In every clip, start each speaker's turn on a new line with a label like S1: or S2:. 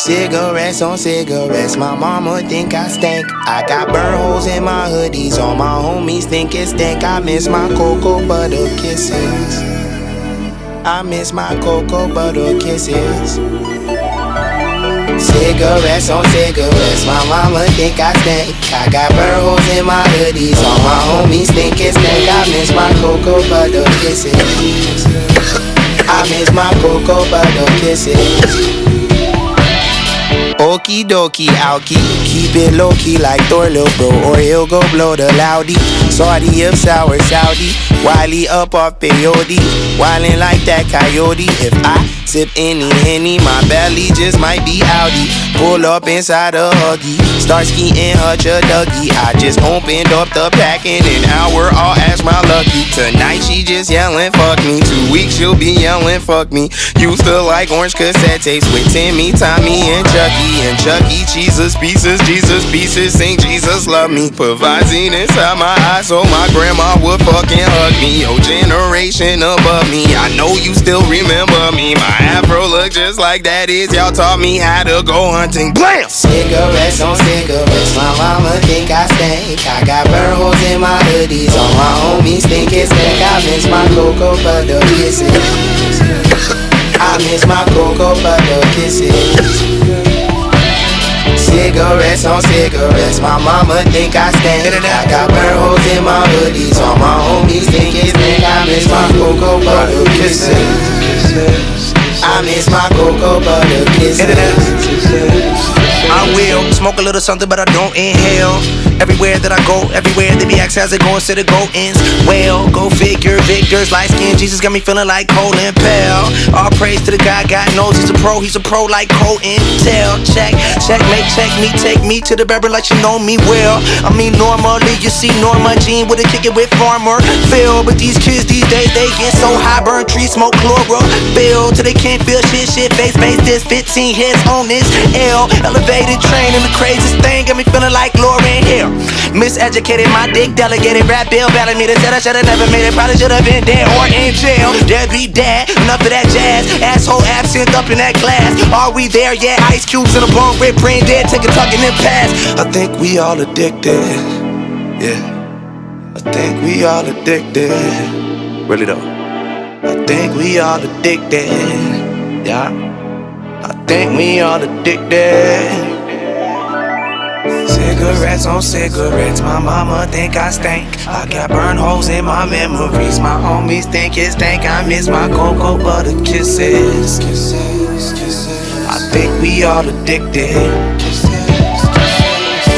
S1: Cigarettes on cigarettes, my mama think I stink. I got burn holes in my hoodies, all my homies think it stink. I miss my cocoa butter kisses. I miss my cocoa butter kisses. Cigarettes on cigarettes, my mama think I stink. I got burn holes in my hoodies, all my homies think it stink. I miss my cocoa butter kisses. I miss my cocoa butter kisses. Okie dokie, alky, keep it low key like Thor, lil' bro, or he'll go blow the loudie. Saudi up sour Saudi, Wiley up off peyote, wildin' like that coyote. If I sip any Henny, my belly just might be outy. Pull up inside a Huggy, start skiing Hutch a Dougie. I just opened up the pack and an hour, I'll ask my lucky. Tonight she just yelling fuck me, 2 weeks she'll be yelling fuck me. Used to like orange cassette tapes with Timmy, Tommy, and Chucky. And Chucky, Jesus pieces, sing Jesus love me. Put Visine inside my eyes so my grandma would fucking hug me. Your generation above me, I know you still remember me. My afro look just like that is, y'all taught me how to go hunting. Blam! Cigarettes on cigarettes, my mama think I stink. I got burn holes in my hoodies, all my homies think it's stink. I miss my cocoa butter kisses. I miss my cocoa butter kisses. Cigarettes on cigarettes, my mama think I stink. I got burn holes in my hoodies, all my homies think it's stink. I miss my cocoa butter kisses. I miss my cocoa butter kisses. I will smoke a little something, but I don't inhale. Everywhere that I go, everywhere they be asked how's it going, said it go ins. Well, go figure, Victor's light skin, Jesus got me feeling like Colin Powell. All praise to the guy, God knows he's a pro like Cole Intel. Checkmate, check me, take me to the barber like you know me well. I mean normally you see Norma Jean with a kick it with Farmer Phil, but these kids these days they get so high, burn trees, smoke chlorophyll till they can't feel shit, face, this 15 hits on this L. Elevated train and the craziest thing got me feeling like Lauryn Hill. Miseducated, my dick delegated, rap bill belling me. They said I should've never made it, probably should've been dead or in jail. There be dad, enough of that jazz. Asshole absinthe up in that glass. Are we there yet? Ice cubes in a bone, rip brain dead, take a tuck and then pass. I think we all addicted, yeah. I think we all addicted, really though. I think we all addicted, yeah. I think we all addicted. Cigarettes on cigarettes, my mama think I stink. I got burn holes in my memories, my homies think it stank. I miss my cocoa butter kisses. I think we all addicted.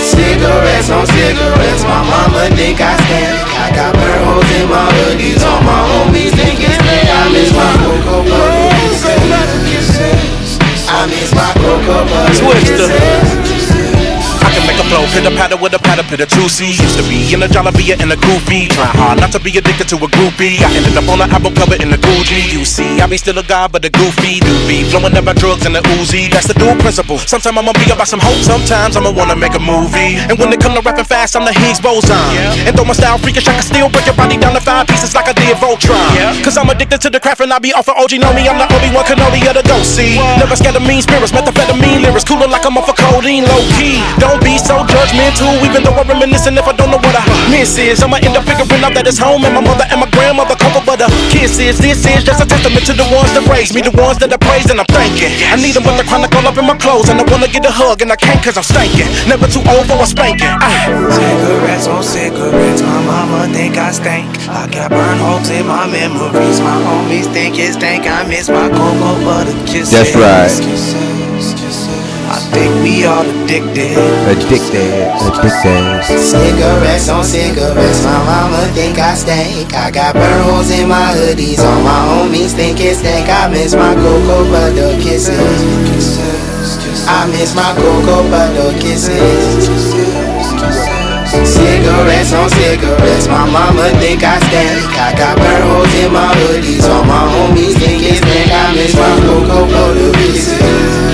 S1: Cigarettes on cigarettes, my mama think I stink. I got burn holes in my hoodies, all my homies think it stank. I miss my cocoa butter kisses. I miss my cocoa butter kisses.
S2: I can make a flow, pitter patter with a patter, pitter juicy. Used to be in a Jollibee and a goofy, trying hard not to be addicted to a groupie. I ended up on an album cover in the Gucci. You see, I be still a guy, but a goofy doobie, flowing about drugs and the Uzi. That's the dual principle. Sometimes I'ma be about some hope, sometimes I'ma wanna make a movie. And when it come to rapping fast, I'm the Higgs boson. And though my style freakish, I can still break your body down to 5 pieces like I did Voltron. Cause I'm addicted to the craft and I be off of OG. Know me, I'm the only one Canoli of the ghost. See, never scared of mean spirits, methamphetamine lyrics, cooler like I'm off of codeine, low key. Don't be so judgmental, even though I'm reminiscing. If I don't know what I miss is, I'ma end up figuring out that it's home and my mother and my grandmother cocoa butter kisses. This is just a testament to the ones that raised me, the ones that I praise and I'm thanking. I need them with the chronic all up in my clothes, and I wanna get a hug and I can't cause I'm stankin'. Never too old for a spanking.
S1: Cigarettes on cigarettes, my mama think I stink. I got burn holes in my memories, my homies think it stank. I miss my cocoa butter kisses.
S3: That's right.
S1: I think we all addicted.
S3: Addicted.
S1: Cigarettes on cigarettes, my mama think I stink. I got burn holes in my hoodies, all my homies think it stank. I miss my cocoa butter kisses. I miss my cocoa butter kisses. Cigarettes on cigarettes, my mama think I stink. I got burn holes in my hoodies, all my homies think it stink. I miss my cocoa butter kisses.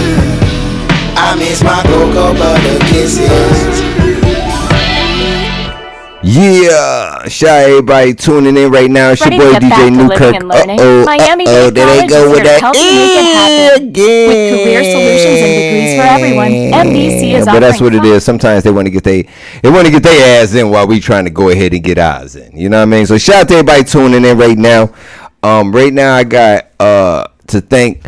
S1: I miss my cocoa butter kisses.
S3: Yeah, shout out everybody tuning in right now. It's your boy DJ Newkirk.
S4: Miami
S3: there they go with that
S4: again. With career solutions and degrees for everyone. MBC is
S3: but that's
S4: offering
S3: what it is. Sometimes they want to get their ass in while we trying to go ahead and get ours in. You know what I mean? So shout out to everybody tuning in right now. Right now I got to thank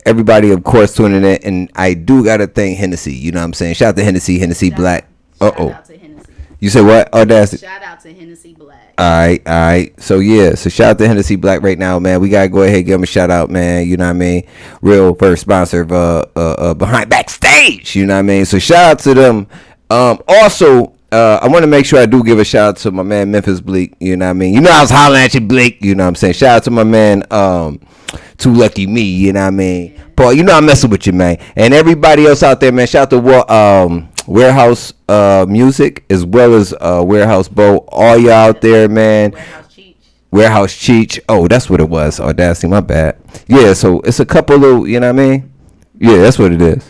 S3: everybody, of course, tuning in, and I do gotta thank Hennessy. You know what I'm saying? Shout out to Hennessy Black.
S5: Shout out to Hennessy.
S3: You said what? Audacity.
S5: Shout out to Hennessy Black.
S3: All right. So shout out to Hennessy Black right now, man. We gotta go ahead and give them a shout out, man. You know what I mean? Real first sponsor of Behind Backstage. You know what I mean? So shout out to them. Also, I want to make sure I do give a shout out to my man Memphis Bleak. You know what I mean? You know I was hollering at you, Bleak. You know what I'm saying? Shout out to my man Too Lucky Me. You know what I mean? Yeah. Paul, you know I'm messing with you, man. And everybody else out there, man. Shout out to Warehouse Music as well as Warehouse Bo. All y'all out there, man. Warehouse Cheech. Oh, that's what it was. Audacity, my bad. Yeah, so it's a couple of, you know what I mean? Yeah, that's what it is.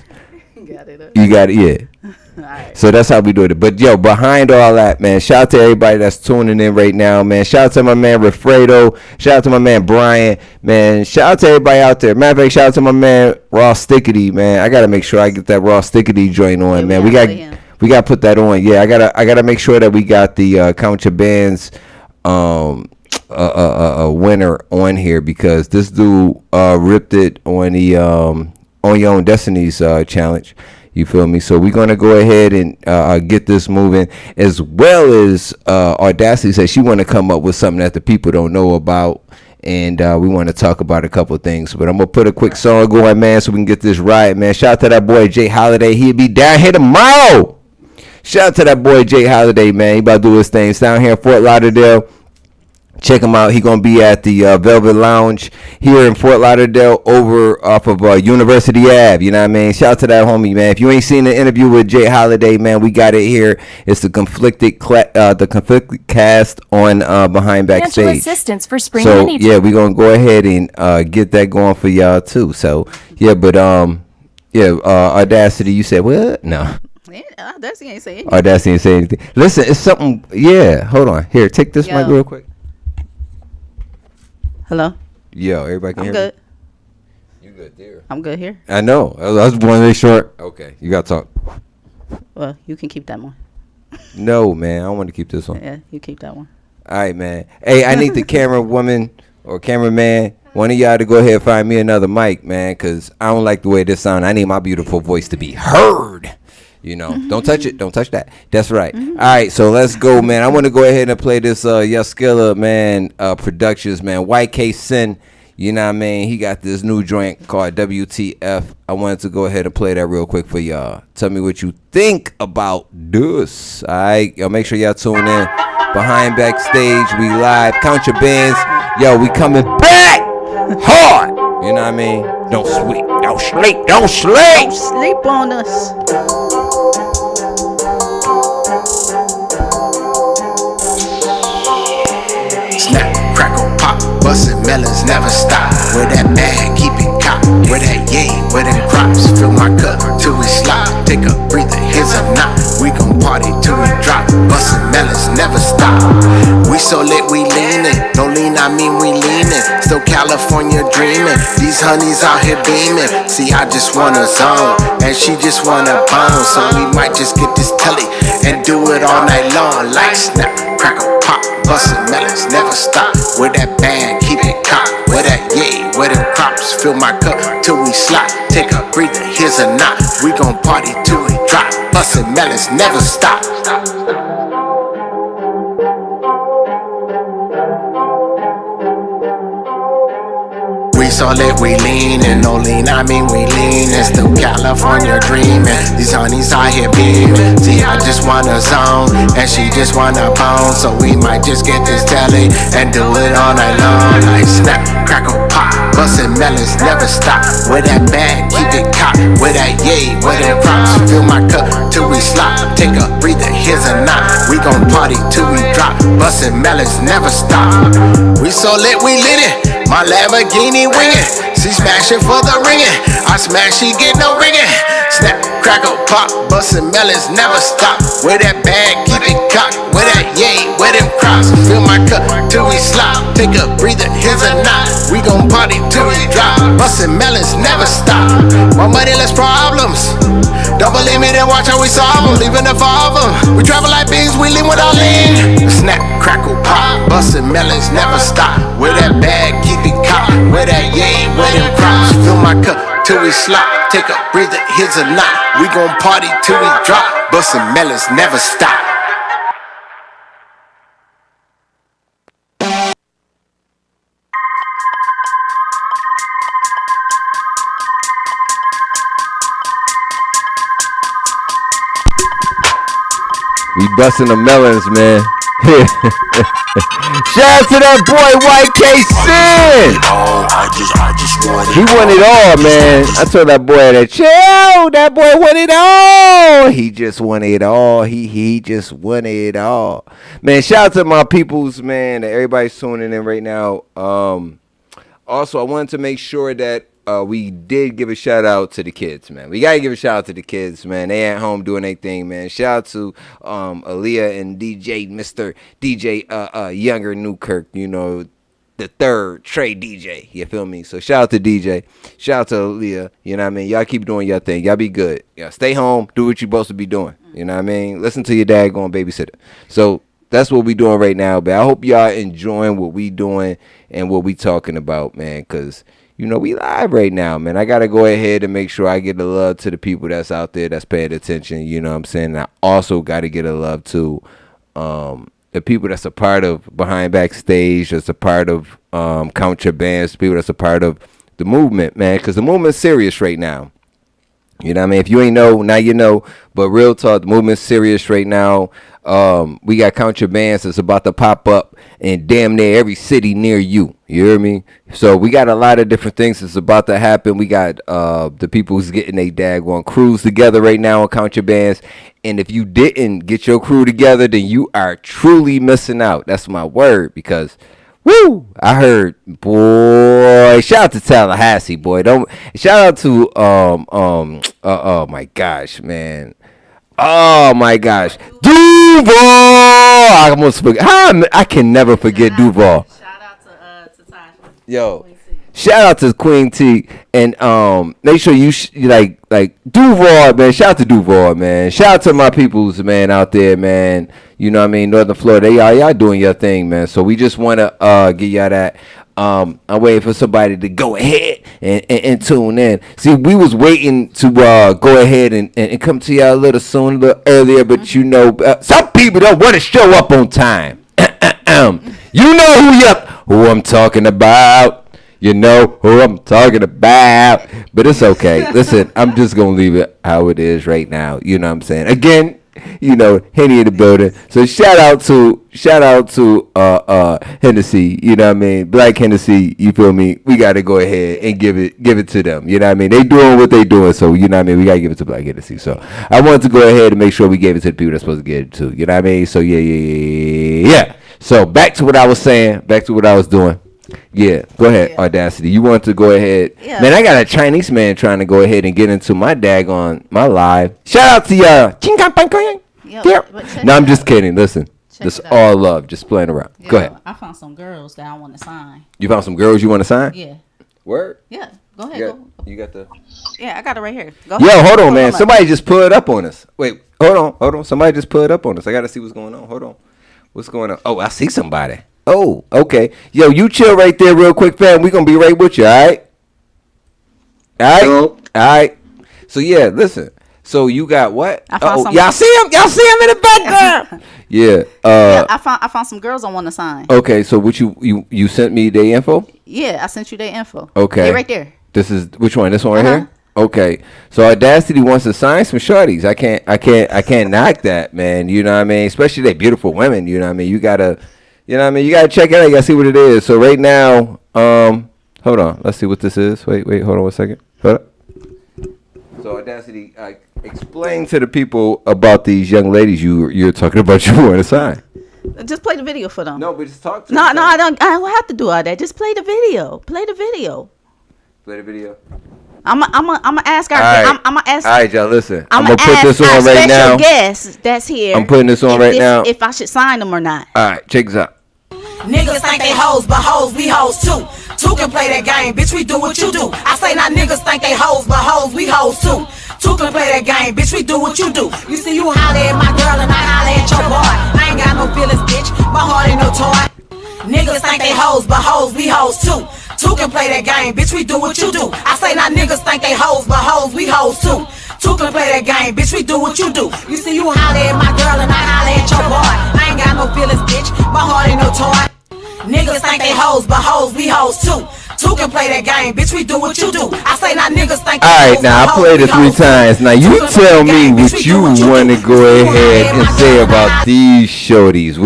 S3: You got it, yeah. Right. So that's how we do it. But yo, behind all that, man, shout out to everybody that's tuning in right now, man. Shout out to my man Refredo. Shout out to my man Brian, man. Shout out to everybody out there. Matter of fact, shout out to my man Raw Stickety, man. I gotta make sure I get that Raw Stickety joint on, man. We gotta put that on. Yeah, I gotta make sure that we got the countyabandz winner on here, because this dude ripped it on the On Your Own Destiny's challenge. You feel me? So we're going to go ahead and get this moving, as well as Audacity says she want to come up with something that the people don't know about, and we want to talk about a couple of things. But I'm going to put a quick song going, man, so we can get this right, man. Shout out to that boy Jay Holiday. He'll be down here tomorrow. Shout out to that boy Jay Holiday, man. He about to do his thing. It's down here in Fort Lauderdale. Check him out. He gonna be at the Velvet Lounge here in Fort Lauderdale, over off of University Ave. You know what I mean? Shout out to that homie, man. If you ain't seen the interview with Jay Holiday, man, we got it here. It's the conflicted cast on Behind Backstage.
S4: Financial assistance for spring.
S3: So yeah, we gonna go ahead and get that going for y'all too. So yeah, but Audacity, you said what? No.
S5: Audacity ain't say anything.
S3: Audacity ain't say anything. Listen, it's something. Yeah, hold on. Here, take this mic real quick.
S5: Hello.
S3: Yo, everybody can hear
S5: good.
S3: me? You good there?
S5: I'm good here.
S3: I know. I was one day short. Okay, you got to talk.
S5: Well, you can keep that one.
S3: No, man. I don't want to keep this one.
S5: Yeah, you keep that one.
S3: All right, man. Hey, I need the camera woman or cameraman, one of y'all, to go ahead and find me another mic, man, because I don't like the way this sounds. I need my beautiful voice to be heard. You know, don't touch it. Don't touch that. That's right. All right, so let's go, man. I want to go ahead and play this Yaskilla, man, Productions, man. YK Sin, you know what I mean? He got this new joint called WTF. I wanted to go ahead and play that real quick for y'all. Tell me what you think about this. All right, yo, make sure y'all tune in. Behind Backstage, we live. Countyabandz, yo, we coming back hard. You know what I mean? Don't sleep. Don't sleep. Don't sleep.
S5: Don't sleep on us.
S1: Snap, crackle, pop, bustin' melons never stop. Where that bag, keep it cocked. Where that yay, where them crops. Fill my cup till we slide. Take a breather, here's a knot. We gon' party till we drop. Bustin' melons never stop. We so lit, we leanin'. No lean, I mean we leanin'. Still California dreamin'. These honeys out here beamin'. See, I just want a zone, and she just wanna bone. So we might just get this telly and do it all night long. Like snap, crackle, pop, bustin' melons never stop. Where that bag, keep it cocked. Where that yay, where them crops. Fill my cup till we slide. Take a breather, here's a knot. We gon' party till we drop. Bustin' melons never stop. We so lit, we leanin'. No lean, I mean we leanin'. Still California dreamin'. These honeys out here beamin'. See, I just want a zone, and she just want a bone. So we might just get this telly and do it all night long. Like snap, crackle, pop, bustin' melons never stop. Where that bag, keep it cocked. Where that yay, where them props. Fill my cup till we slide. Take a breather, here's a knot. We gon' party till we drop. Bustin' melons never stop. We so lit, we lit it. My Lamborghini wingin', she smashin' for the ringin'. I smash, she get no ringin'. Snap, crackle, pop, bustin' melons never stop. Where that bag, keep it cocked. Where that yay, where them crops. Fill my cup till we slide. Take a breather, here's a knot. We gon' party till we drop. Bustin' melons never stop. More money, less problems. Double limit and watch how we solve them. Leaving the father. We travel like beans, we lean without lean. Snap, crackle, pop. Bustin' melons, never stop. Where that bag, keep it cop. Where that yay, where them crops. Fill my cup till we slop. Take a breather, here's a knot. We gon' party till we drop. Bustin' melons, never stop.
S3: We busting the melons, man. Shout out to that boy YK Sin. He won it all, man. I told that boy that chill. That boy won it all. He just won it all. He just won it all. Man, shout out to my peoples, man. Everybody's tuning in right now. Also, I wanted to make sure that we did give a shout out to the kids, man. We gotta give a shout out to the kids, man. They at home doing their thing, man. Shout out to Aaliyah and DJ, Mr. DJ Younger Newkirk, you know, the third Trey DJ. You feel me? So shout out to DJ. Shout out to Aaliyah. You know what I mean? Y'all keep doing your thing. Y'all be good. Y'all stay home. Do what you're supposed to be doing. You know what I mean? Listen to your dad going babysitter. So that's what we doing right now, but I hope y'all enjoying what we doing and what we talking about, man, because you know, we live right now, man. I got to go ahead and make sure I get the love to the people that's out there that's paying attention. You know what I'm saying? And I also got to get a love to the people that's a part of Behind Backstage, that's a part of countyabandz, people that's a part of the movement, man, because the movement's serious right now. You know what I mean? If you ain't know, now you know. But real talk, the movement's serious right now. We got countyabandz that's about to pop up in damn near every city near you. You hear me? So we got a lot of different things that's about to happen. We got the people who's getting a daggone crews together right now on countyabandz. And if you didn't get your crew together, then you are truly missing out. That's my word, because woo! I heard, boy. Shout out to Tallahassee, boy. Shout out to oh my gosh, man. Oh my gosh, Duval! I almost forget. I can never forget Duval.
S5: Shout out to Tasha.
S3: Yo, shout out to Queen T, and make sure you like Duval, man. Shout out to Duval, man. Shout out to my peoples, man, out there, man. You know what I mean, Northern Florida. Y'all doing your thing, man. So we just wanna give y'all that. I'm waiting for somebody to go ahead and tune in. See, we was waiting to go ahead and come to y'all a little soon, a little earlier, but you know, some people don't want to show up on time. You know who I'm talking about. You know who I'm talking about. But it's okay. Listen, I'm just going to leave it how it is right now. You know what I'm saying? Again, you know, Henny in the building. So shout out to Hennessy, you know what I mean? Black Hennessy, you feel me? We gotta go ahead and give it to them. You know what I mean? They doing what they doing, so you know what I mean, we gotta give it to Black Hennessy. So I wanted to go ahead and make sure we gave it to the people that's supposed to get it to. You know what I mean? So yeah. So back to what I was saying, back to what I was doing. Yeah, go ahead, Audacity. You want to go ahead. Yeah. Man, I got a Chinese man trying to go ahead and get into my my live. Shout out to y'all. No, I'm just kidding. Listen, this all love, just playing around. Go ahead.
S5: I found some girls that I want to sign.
S3: You found some girls you want to sign?
S5: Yeah.
S3: Word?
S5: Yeah, go ahead.
S3: You got the...
S5: Yeah, I got it right here. Go
S3: ahead. Yo, hold on, man. Somebody just put it up on us. Wait, hold on. Somebody just put it up on us. I got to see what's going on. Hold on. What's going on? Oh, I see somebody. Oh, okay. Yo, you chill right there real quick, fam. We gonna be right with you, all right? All right. So, yeah, listen. So, you got what? Y'all see him? Y'all see him in the background? Yeah.
S5: I found some girls I want to sign.
S3: Okay, so what you sent me their info?
S5: Yeah, I sent you their info.
S3: Okay.
S5: They're right there.
S3: This is, which one? This one right here? Okay, so Audacity wants to sign some shorties. I can't knock that, man. You know what I mean? Especially they beautiful women. You know what I mean? You gotta check it out. You gotta see what it is. So right now, hold on. Let's see what this is. Wait. Hold on 1 second. Hold up. So Audacity, explain to the people about these young ladies you're talking about. You want to sign?
S5: Just play the video for them.
S3: No, but just talk to
S5: them. No, I don't have to do all that. Just play the video. Play the video. I'm gonna ask our.
S3: Right.
S5: I'm gonna ask.
S3: All right, y'all. Listen. I'm gonna put this on right now.
S5: Guest that's here.
S3: I'm putting this on right now.
S5: If I should sign them or not.
S3: All right, check this out.
S6: Niggas think they hoes, but hoes, we hoes too. Two can play that game, bitch, we do what you do. I say now niggas think they hoes, but hoes, we hoes too. Two can play that game, bitch, we do what you do. You see you holler at my girl and I holler at your boy. I ain't got no feelings, bitch, my heart ain't no toy. Niggas think they hoes, but hoes, we hoes too. Two can play that game, bitch, we do what you do. I say now niggas think they hoes, but hoes, we hoes too. Two can play that game, bitch, we do what you do. You see you holler at my girl and I holler at your boy. I ain't got no feelings, bitch, my heart ain't no toy. Niggas think they hoes, but hoes, we hoes too. Two can play that game, bitch, we do what you do. I say now niggas think they
S3: Alright,
S6: hoes,
S3: now I
S6: but
S3: played
S6: hoes,
S3: it
S6: we
S3: 3
S6: hoes too.
S3: times. Now you
S6: Two can play
S3: tell
S6: that
S3: me
S6: game, bitch,
S3: what
S6: we
S3: you
S6: do what
S3: want to
S6: do.
S3: go
S6: You
S3: ahead
S6: holler at
S3: and
S6: my
S3: say
S6: girl and
S3: about
S6: I-
S3: these shorties.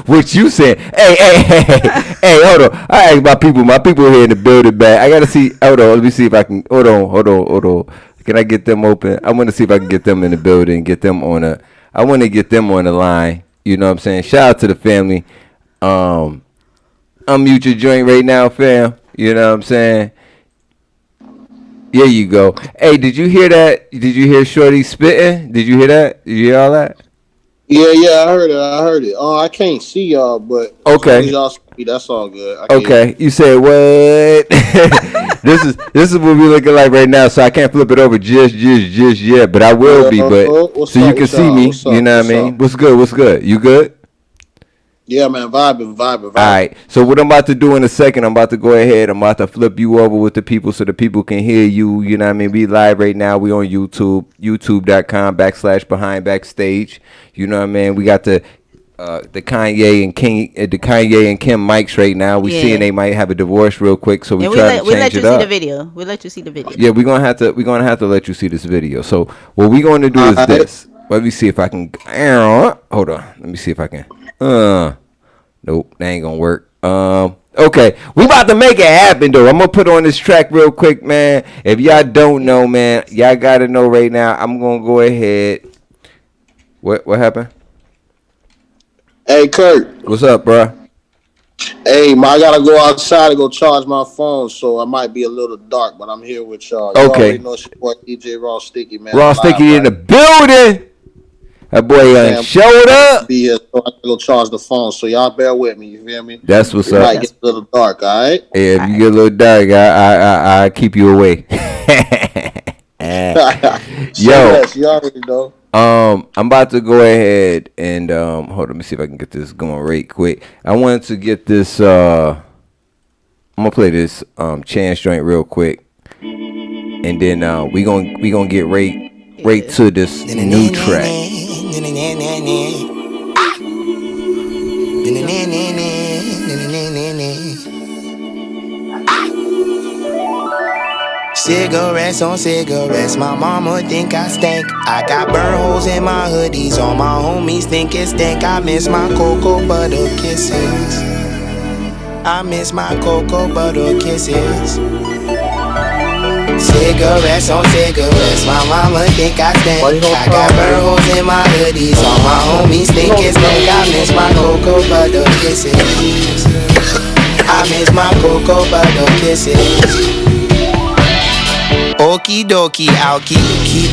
S3: What you saying? Hey, hold on. I asked my people here in the building, man. I gotta see. Hold on, let me see if I can. Hold on. Can I get them open? I want to see if I can get them in the building. I want to get them on the line. You know what I'm saying? Shout out to the family. Unmute your joint right now, fam. You know what I'm saying? There you go. Hey, did you hear that? Did you hear Shorty spitting? Did you hear that? Did you hear all that?
S7: Yeah, I heard it. I can't see y'all, but
S3: Okay.
S7: as long as y'all speak, that's all good. I can hear
S3: Okay, you said what? This is what we looking like right now. So I can't flip it over just yet, but I will be. But
S7: what's
S3: so you
S7: up,
S3: can
S7: what's
S3: see
S7: up,
S3: me.
S7: what's up,
S3: You know what I
S7: what's
S3: mean?
S7: up?
S3: What's good? You good?
S7: Yeah, man, vibing.
S3: All right. So what I'm about to do in a second, I'm about to go ahead. I'm about to flip you over with the people so the people can hear you. You know what I mean? We live right now. We on YouTube, youtube.com/Behind Backstage. You know what I mean? We got the Kanye and Kim mics right now. We
S5: Yeah.
S3: seeing they might have a divorce real quick, so we
S5: And
S3: try to
S5: we let
S3: change
S5: you
S3: it
S5: see
S3: up.
S5: the video. We let you see the video.
S3: Yeah, we're gonna have to let you see this video. So what we're gonna do is
S7: Alright.
S3: this. Let me see if I can. Hold on. Let me see if I can. Nope, that ain't gonna work. Okay, we about to make it happen though. I'm gonna put on this track real quick, man. If y'all don't know, man, y'all gotta know right now. I'm gonna go ahead. What happened?
S7: Hey, Kurt.
S3: What's up, bruh?
S7: Hey, man, I gotta go outside to go charge my phone, so I might be a little dark, but I'm here with y'all. You
S3: Okay.
S7: already know it's your boy DJ Raw Sticky, man.
S3: Raw
S7: I'm
S3: Sticky
S7: live,
S3: in the
S7: right?
S3: building. That boy
S7: Man,
S3: showed up.
S7: be here, so I can go charge the phone. So y'all bear with me. You feel me?
S3: That's what's
S7: It
S3: up.
S7: might get a little dark. All right.
S3: Yeah, if you get a little dark, I keep you away. Yo.
S7: You already know.
S3: I'm about to go ahead and hold on, let me see if I can get this going right quick. I wanted to get this I'm gonna play this Chance joint real quick. And then we gonna get right to this new track.
S1: Cigarettes on cigarettes, my mama think I stink. I got burn holes in my hoodies, all my homies think it stink. I miss my cocoa butter kisses. I miss my cocoa butter kisses. Cigarettes on cigarettes, my mama think I stink. I got burn holes in my hoodies, all my homies think it stink. I miss my cocoa butter kisses. I miss my cocoa butter kisses. Okie dokie, I'll keep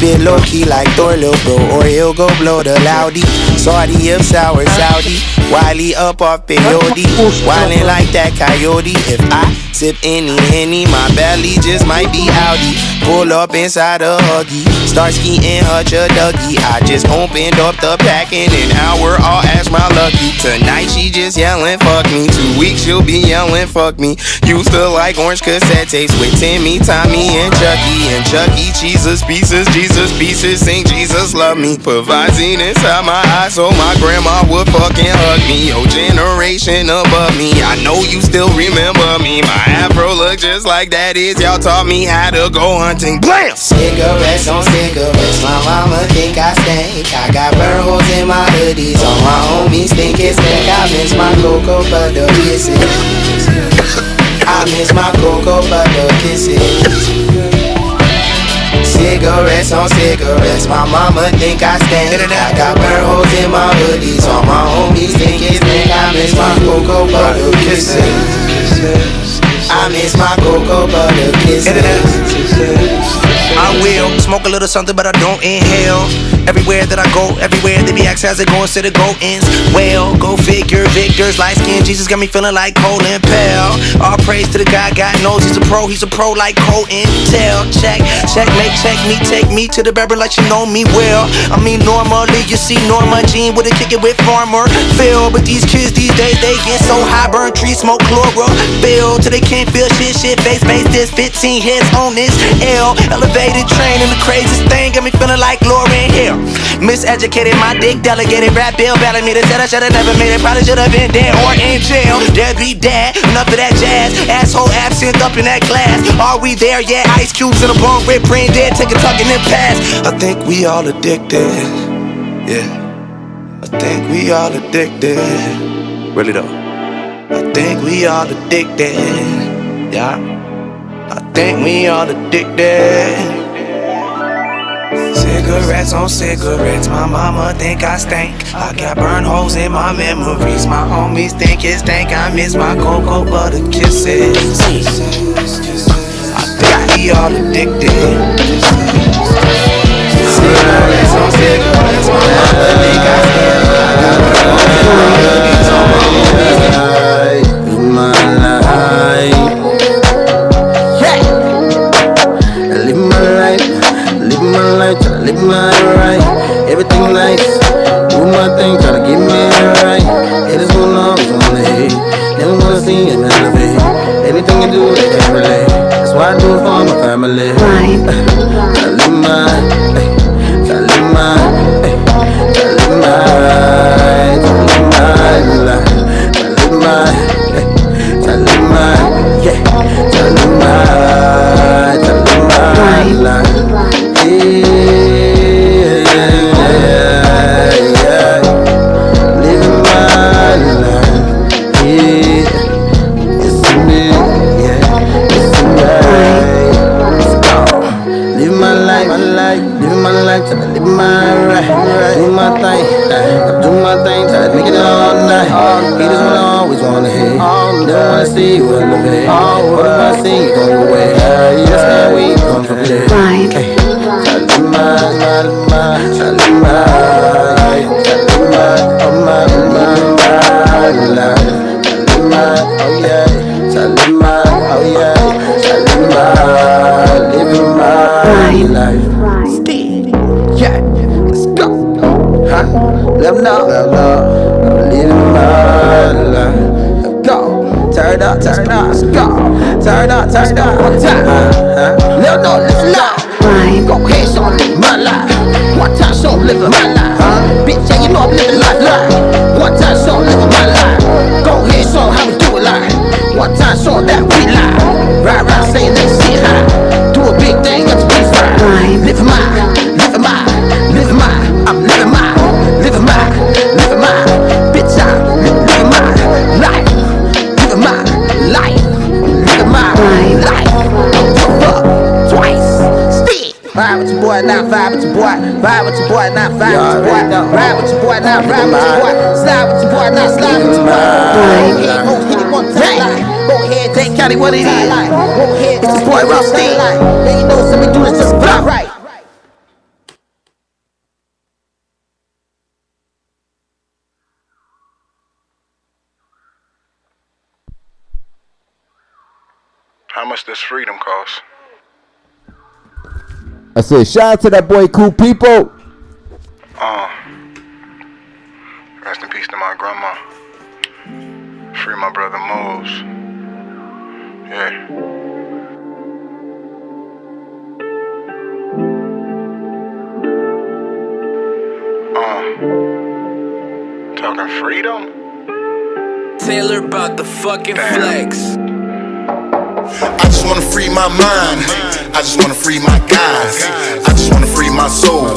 S1: it low key like Thor, lil' bro, or he'll go blow the loudie. Saudi of sour Saudi, Wiley up off peyote, wildin' like that coyote. If I sip any Henny, my belly just might be outie. Pull up inside a Huggy, start skiing Hutch a Dougie. I just opened up the pack in an hour, I'll ask my lucky. Tonight she just yelling fuck me, 2 weeks she'll be yelling fuck me. Used to like orange cassette tapes with Timmy, Tommy, and Chucky. And Chuck E. Jesus pieces, sing Jesus love me. Put Visine inside my eyes so my grandma would fucking hug me. Your generation above me, I know you still remember me. My afro look just like that is, y'all taught me how to go hunting. Blam! Cigarettes on cigarettes, my mama think I stink. I got burn holes in my hoodies, all my homies think it's stink. I miss my cocoa butter kisses. I miss my cocoa butter kisses. Cigarettes on cigarettes, my mama think I stink. I got burn holes in my hoodies, all my homies think it's stink. I miss my cocoa butter kisses. I miss my cocoa butter kisses.
S2: I will smoke a little something, but I don't inhale.
S1: Everywhere that I go, everywhere they be asked how's it going, said it go ends. Well, go figure, victors, light skin, Jesus got me feeling like Colin Powell. All praise to the guy, God knows he's a pro like Cole Intel. Checkmate, check me, take me to the barber like you know me well. I mean normally you see Norma Jean with a kick it with Farmer Phil, but these kids these days they get so high, burn trees, smoke chlorophyll till they can't feel shit, face, this 15 hits on this L, elevated train and the craziest thing got me feeling like Lauryn Hill. Miseducated, my dick delegated, rap bill battling me. They said I should've never made it, probably should've been dead or in jail. Dead be dead, enough of that jazz. Asshole absent up in that glass. Are we there yet? Ice cubes in a bone, rip brain dead, take a tuck and then pass. I think we all addicted, yeah. I think we all addicted, really though. I think we all addicted, yeah. I think we all addicted. Cigarettes on cigarettes, my mama think I stink. I got burn holes in my memories. My homies think it stank. I miss my cocoa butter kisses. I think we all addicted. Cigarettes on cigarettes, my mama think I stink. I got burn holes in my memories. My life, yeah. Live my life. Try to live my right, everything nice. Do my thing, try to get me right. Haters gon' always wanna hate, never wanna see him elevate. Anything you do, they can't relate. That's why I do it for my family. Try to live my, try to live my, try to live my, try to live my life. Try to live my, try to live my, yeah. Try to live my, try to live my life. See you elevate. What if I see you go away? That's how we come from there. Let them know, I'm living my life. Go, turn up, let's go. Turn up, one time. Let them know, listen up. Go ahead, so I'm living my life. One time, so I'm living my life. Bitch, yeah, you know I'm living life. One time, so I'm living my life. Go ahead, so how we do it like. One time, so that we lie. Ride around saying that shit high. Do a big thing, got the beats right. Living my, I'm living my. Living my, bitch, I'm living my life. Living my life. Living my life. Don't give up twice. Stick. Vibe with your boy, now vibe with your boy. Vibe with your boy, now vibe with your boy. Ride with your boy, now ride with your boy. Slide with your boy, now slide with your boy. Go hit it one time. Go ahead, take County what it is. Go ahead, it's your boy Ross Steve. Yeah, you know somebody do this just fly right.
S8: How much does freedom cost?
S3: I said, shout out to that boy, Cool People.
S8: Rest in peace to my grandma. Free my brother Moles. Yeah. Talking freedom?
S9: Taylor about the fucking flex.
S10: I just wanna free my mind. I just wanna free my guys. I just wanna free my soul.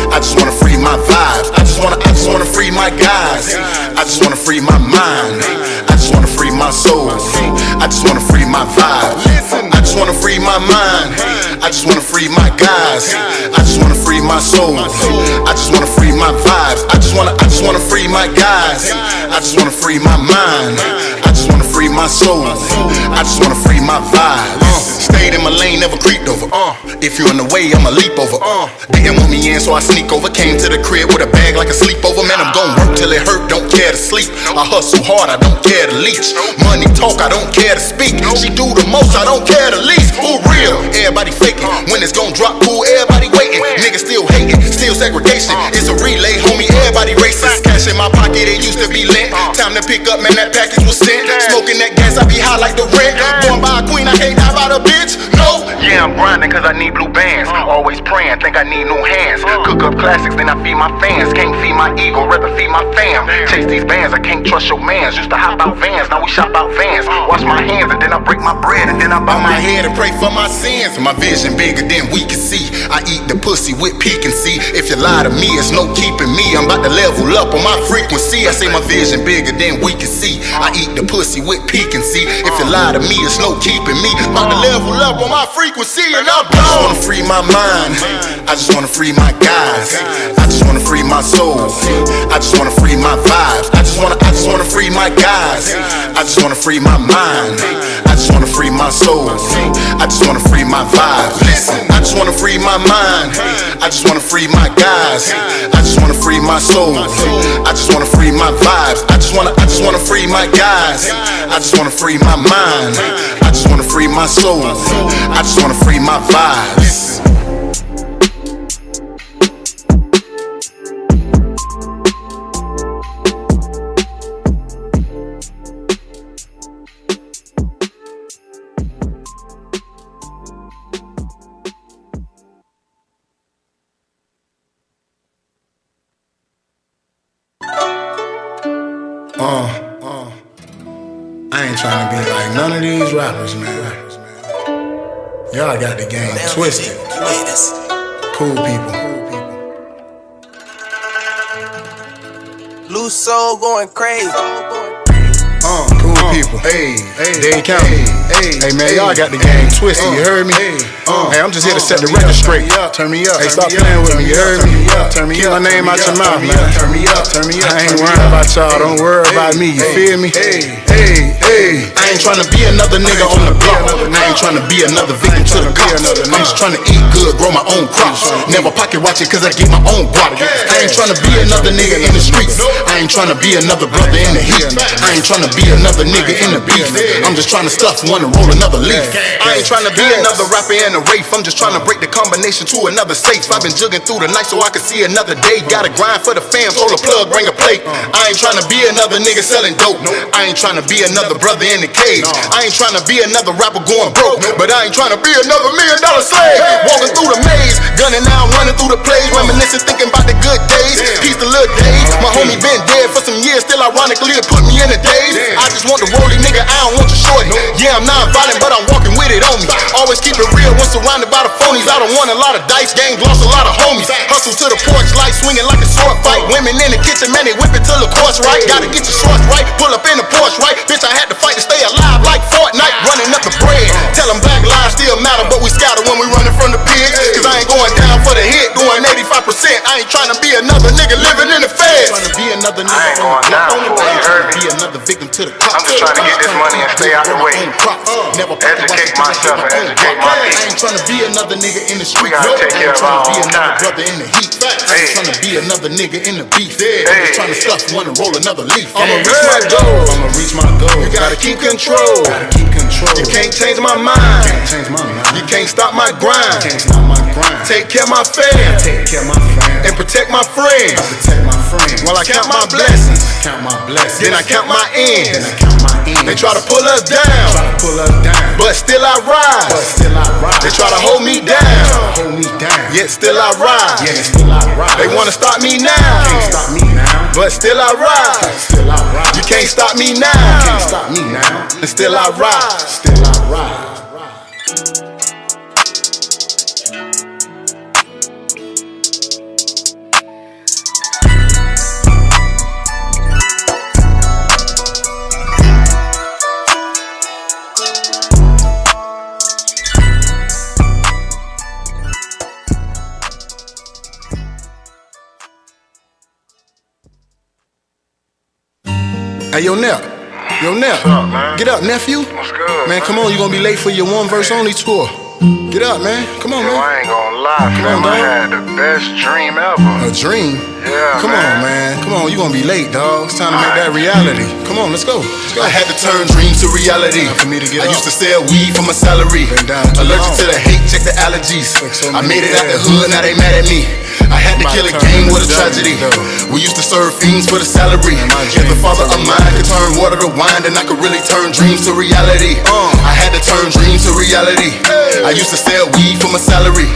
S10: I just wanna free my vibes. I just wanna free my guys. I just wanna free my mind. I just wanna free my soul. I just wanna free my vibes. I just wanna free my mind. I just wanna free my guys. I just wanna free my soul. I just wanna free my vibes. I just wanna free my guys. I just wanna free my mind. I just wanna free my soul. I just wanna free my vibes. stayed in my lane, never creeped over. If you in the way, I'ma leap over. Didn't want me in, so I sneak over. Came to the crib with a bag like a sleepover. Man, I'm gon' work till it hurt, don't care to sleep. I hustle hard, I don't care to leech. Money talk, I don't care to speak. She do the most, I don't care to least. Who real? Everybody faking. When it's gon' drop, cool, everybody waiting. Niggas still hating, still segregation. It's a relay, homie, everybody racist. Cash in my pocket, it used to be lit. Time to pick up, man, that package was sent. Smoking that gas, I be high like the rent. Born by a queen, I can't die by the bitch. No.
S8: Yeah, I'm grinding cause I need blue bands. Always praying, think I need new hands. Cook up classics, then I feed my fans. Can't feed my ego, rather feed my fam. Chase these bands, I can't trust your mans. Used to hop out vans, now we shop out vans. Wash my hands and then I break my bread and then I bow my head
S10: and pray for my sins. My vision bigger than we can see. I eat the pussy with piquancy. If you lie to me, it's no keeping me. I'm about to level up on my frequency. I say my vision bigger than we can see. I eat the pussy with piquancy. If you lie to me, it's no keeping me. About to level up on my frequency and I'm gone. I just wanna free my mind. I just wanna free my guys. I just wanna free my soul. I just wanna free my vibes. I just wanna free my guys. I just wanna free my mind. I just wanna free my soul. I just wanna free my vibes. Listen, I just wanna free my mind. I just wanna free my guys. I just wanna free my soul. I just wanna free my vibes. I just wanna free my guys. I just wanna free my mind. I just wanna free my soul. I just wanna free my vibes. I ain't trying to be like none of these rappers, man. Y'all got the game twisted. Cool people.
S1: Loose soul going crazy.
S10: Cool people. Hey, Dade County. Hey, man, y'all got the game twisted. You heard me? Hey, I'm just here to set the record straight. Turn me up. Hey, stop playing with me. You heard me? Turn me up. Keep my name out your mouth, man. Turn me up. I ain't worried about y'all. Don't worry about me. You feel me? Hey, I ain't tryna be another nigga on the block. I ain't tryna be another victim to the cops. I'm just tryna eat good, grow my own crops. Never pocket watch it cause I get my own guap. I ain't tryna be another nigga in the streets. I ain't tryna be another brother in the heat. I ain't tryna be another nigga in the beef. I'm just tryna stuff one and roll another leaf. I ain't tryna be another rapper in a rafe. I'm just tryna break the combination to another safe. I've been jugging through the night so I can see another day. Gotta grind for the fam, pull a plug, bring a plate. I ain't tryna be another nigga selling dope. I ain't tryna be another brother in the cage. I ain't tryna be another rapper going broke, but I ain't tryna be another $1 million slave. Walking through the maze, gunning now, running through the plays, reminiscing, thinking about the good days. Peace to little days. My homie been dead for some years, still ironically it put me in the days. I just want the rollie nigga, I don't want your shorty. Yeah, I'm non-violent, but I'm walking with it on me. Always keep it real when surrounded by the phonies. I don't want a lot of dice, gang lost a lot of homies. Hustle to the porch light, swinging like a sword fight. Women in the kitchen, man, they whip it till the course right. Gotta get your shorts right, pull up in the Porsche right. Bitch, I had to fight to stay alive like Fortnite, running up the bread. Tell them black lives still matter, but we scatter when we running from the pigs. Cause I ain't going down for the hit, doing 85%. I ain't trying to be another nigga living in the feds. Trying to be another nigga
S8: I ain't going down for it, you heard me?
S10: Be another victim to the cops.
S8: I'm just trying to get this money and stay out the way. Educate myself and educate my people.
S10: I ain't trying to be another nigga in the street.
S8: We gotta take care of our own
S10: time. Brother in the heat. I ain't trying to be another nigga in the beef. I'm just trying to stuff one and roll another leaf. I'ma reach my goal. You gotta keep control. You can't change my mind. You can't stop my grind. Take care of my fam. And protect my friends. While I count my blessings. Then I count my ends. They try to pull us down, but still I rise. They try to hold me down, yet still I rise. They wanna stop me now, but still I rise. You can't stop me now, and still I rise. Hey, yo, Nip. Yo, Nep.
S8: What's up, man?
S10: Get up, nephew.
S8: What's good?
S10: Man, come on, you gonna be late for your one verse only tour. Get up, man. Come on,
S8: Yo,
S10: man.
S8: I ain't gonna lie,
S10: Come
S8: fam.
S10: on,
S8: I
S10: dog.
S8: had the best dream ever.
S10: A dream?
S8: Yeah,
S10: Come on, man. Come on, you gonna be late, dog. It's time to make that reality. Come on, let's go. Let's go.
S7: I had to turn dreams to reality.
S10: Time for me to get
S7: I
S10: up.
S7: used to sell weed for my salary.
S10: Been down too
S7: Allergic
S10: long.
S7: to the hate, check the allergies.
S10: Like so
S7: I
S10: many
S7: made it out the
S10: years.
S7: hood, now they mad at me. I had to
S10: Might
S7: kill a
S10: turn
S7: game
S10: into
S7: with a
S10: the
S7: tragedy.
S10: devil.
S7: We used to serve fiends for the salary.
S10: my
S7: If the
S10: dreams
S7: father
S10: to
S7: of mine could turn water to wine, then I could really turn dreams to reality. I had to turn dreams to reality. I used to sell weed for my salary.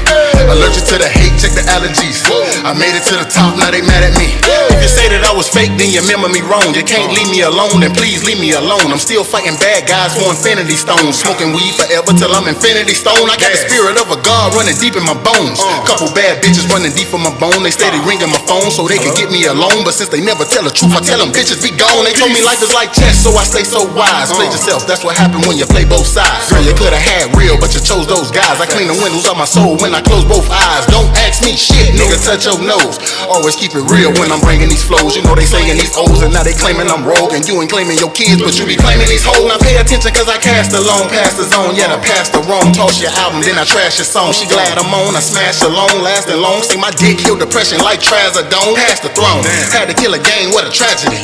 S7: Allergic to the hate, check the allergies. I made it to the top, now they mad at me. If you say that I was fake, then you remember me wrong. You can't leave me alone, then please leave me alone. I'm still fighting bad guys for infinity stones. Smoking weed forever till I'm infinity stone. I got the spirit of a god running deep in my bones. Couple bad bitches running deep in my bone. They steady ringing my phone so they can get me alone. But since they never tell the truth, I tell them bitches be gone. They told me life is like chess, so I stay so wise. Play yourself, that's what happened when you play both sides. Girl, you could've had real, but you chose those guys. I clean the windows of my soul when I close both eyes. Don't ask me shit, nigga, touch your nose. Always keep it real when I'm bringing these flows. You know they saying these O's and now they claiming I'm rogue. And you ain't claiming your kids, but you be claiming these hoes. Now pay attention cause I cast alone, past the zone. Yeah, I passed the wrong. Toss your album, then I trash your song. She glad I'm on, I smash alone, lasting long. See my dick heal depression like Trazodone. Past the throne, had to kill a game, what a tragedy.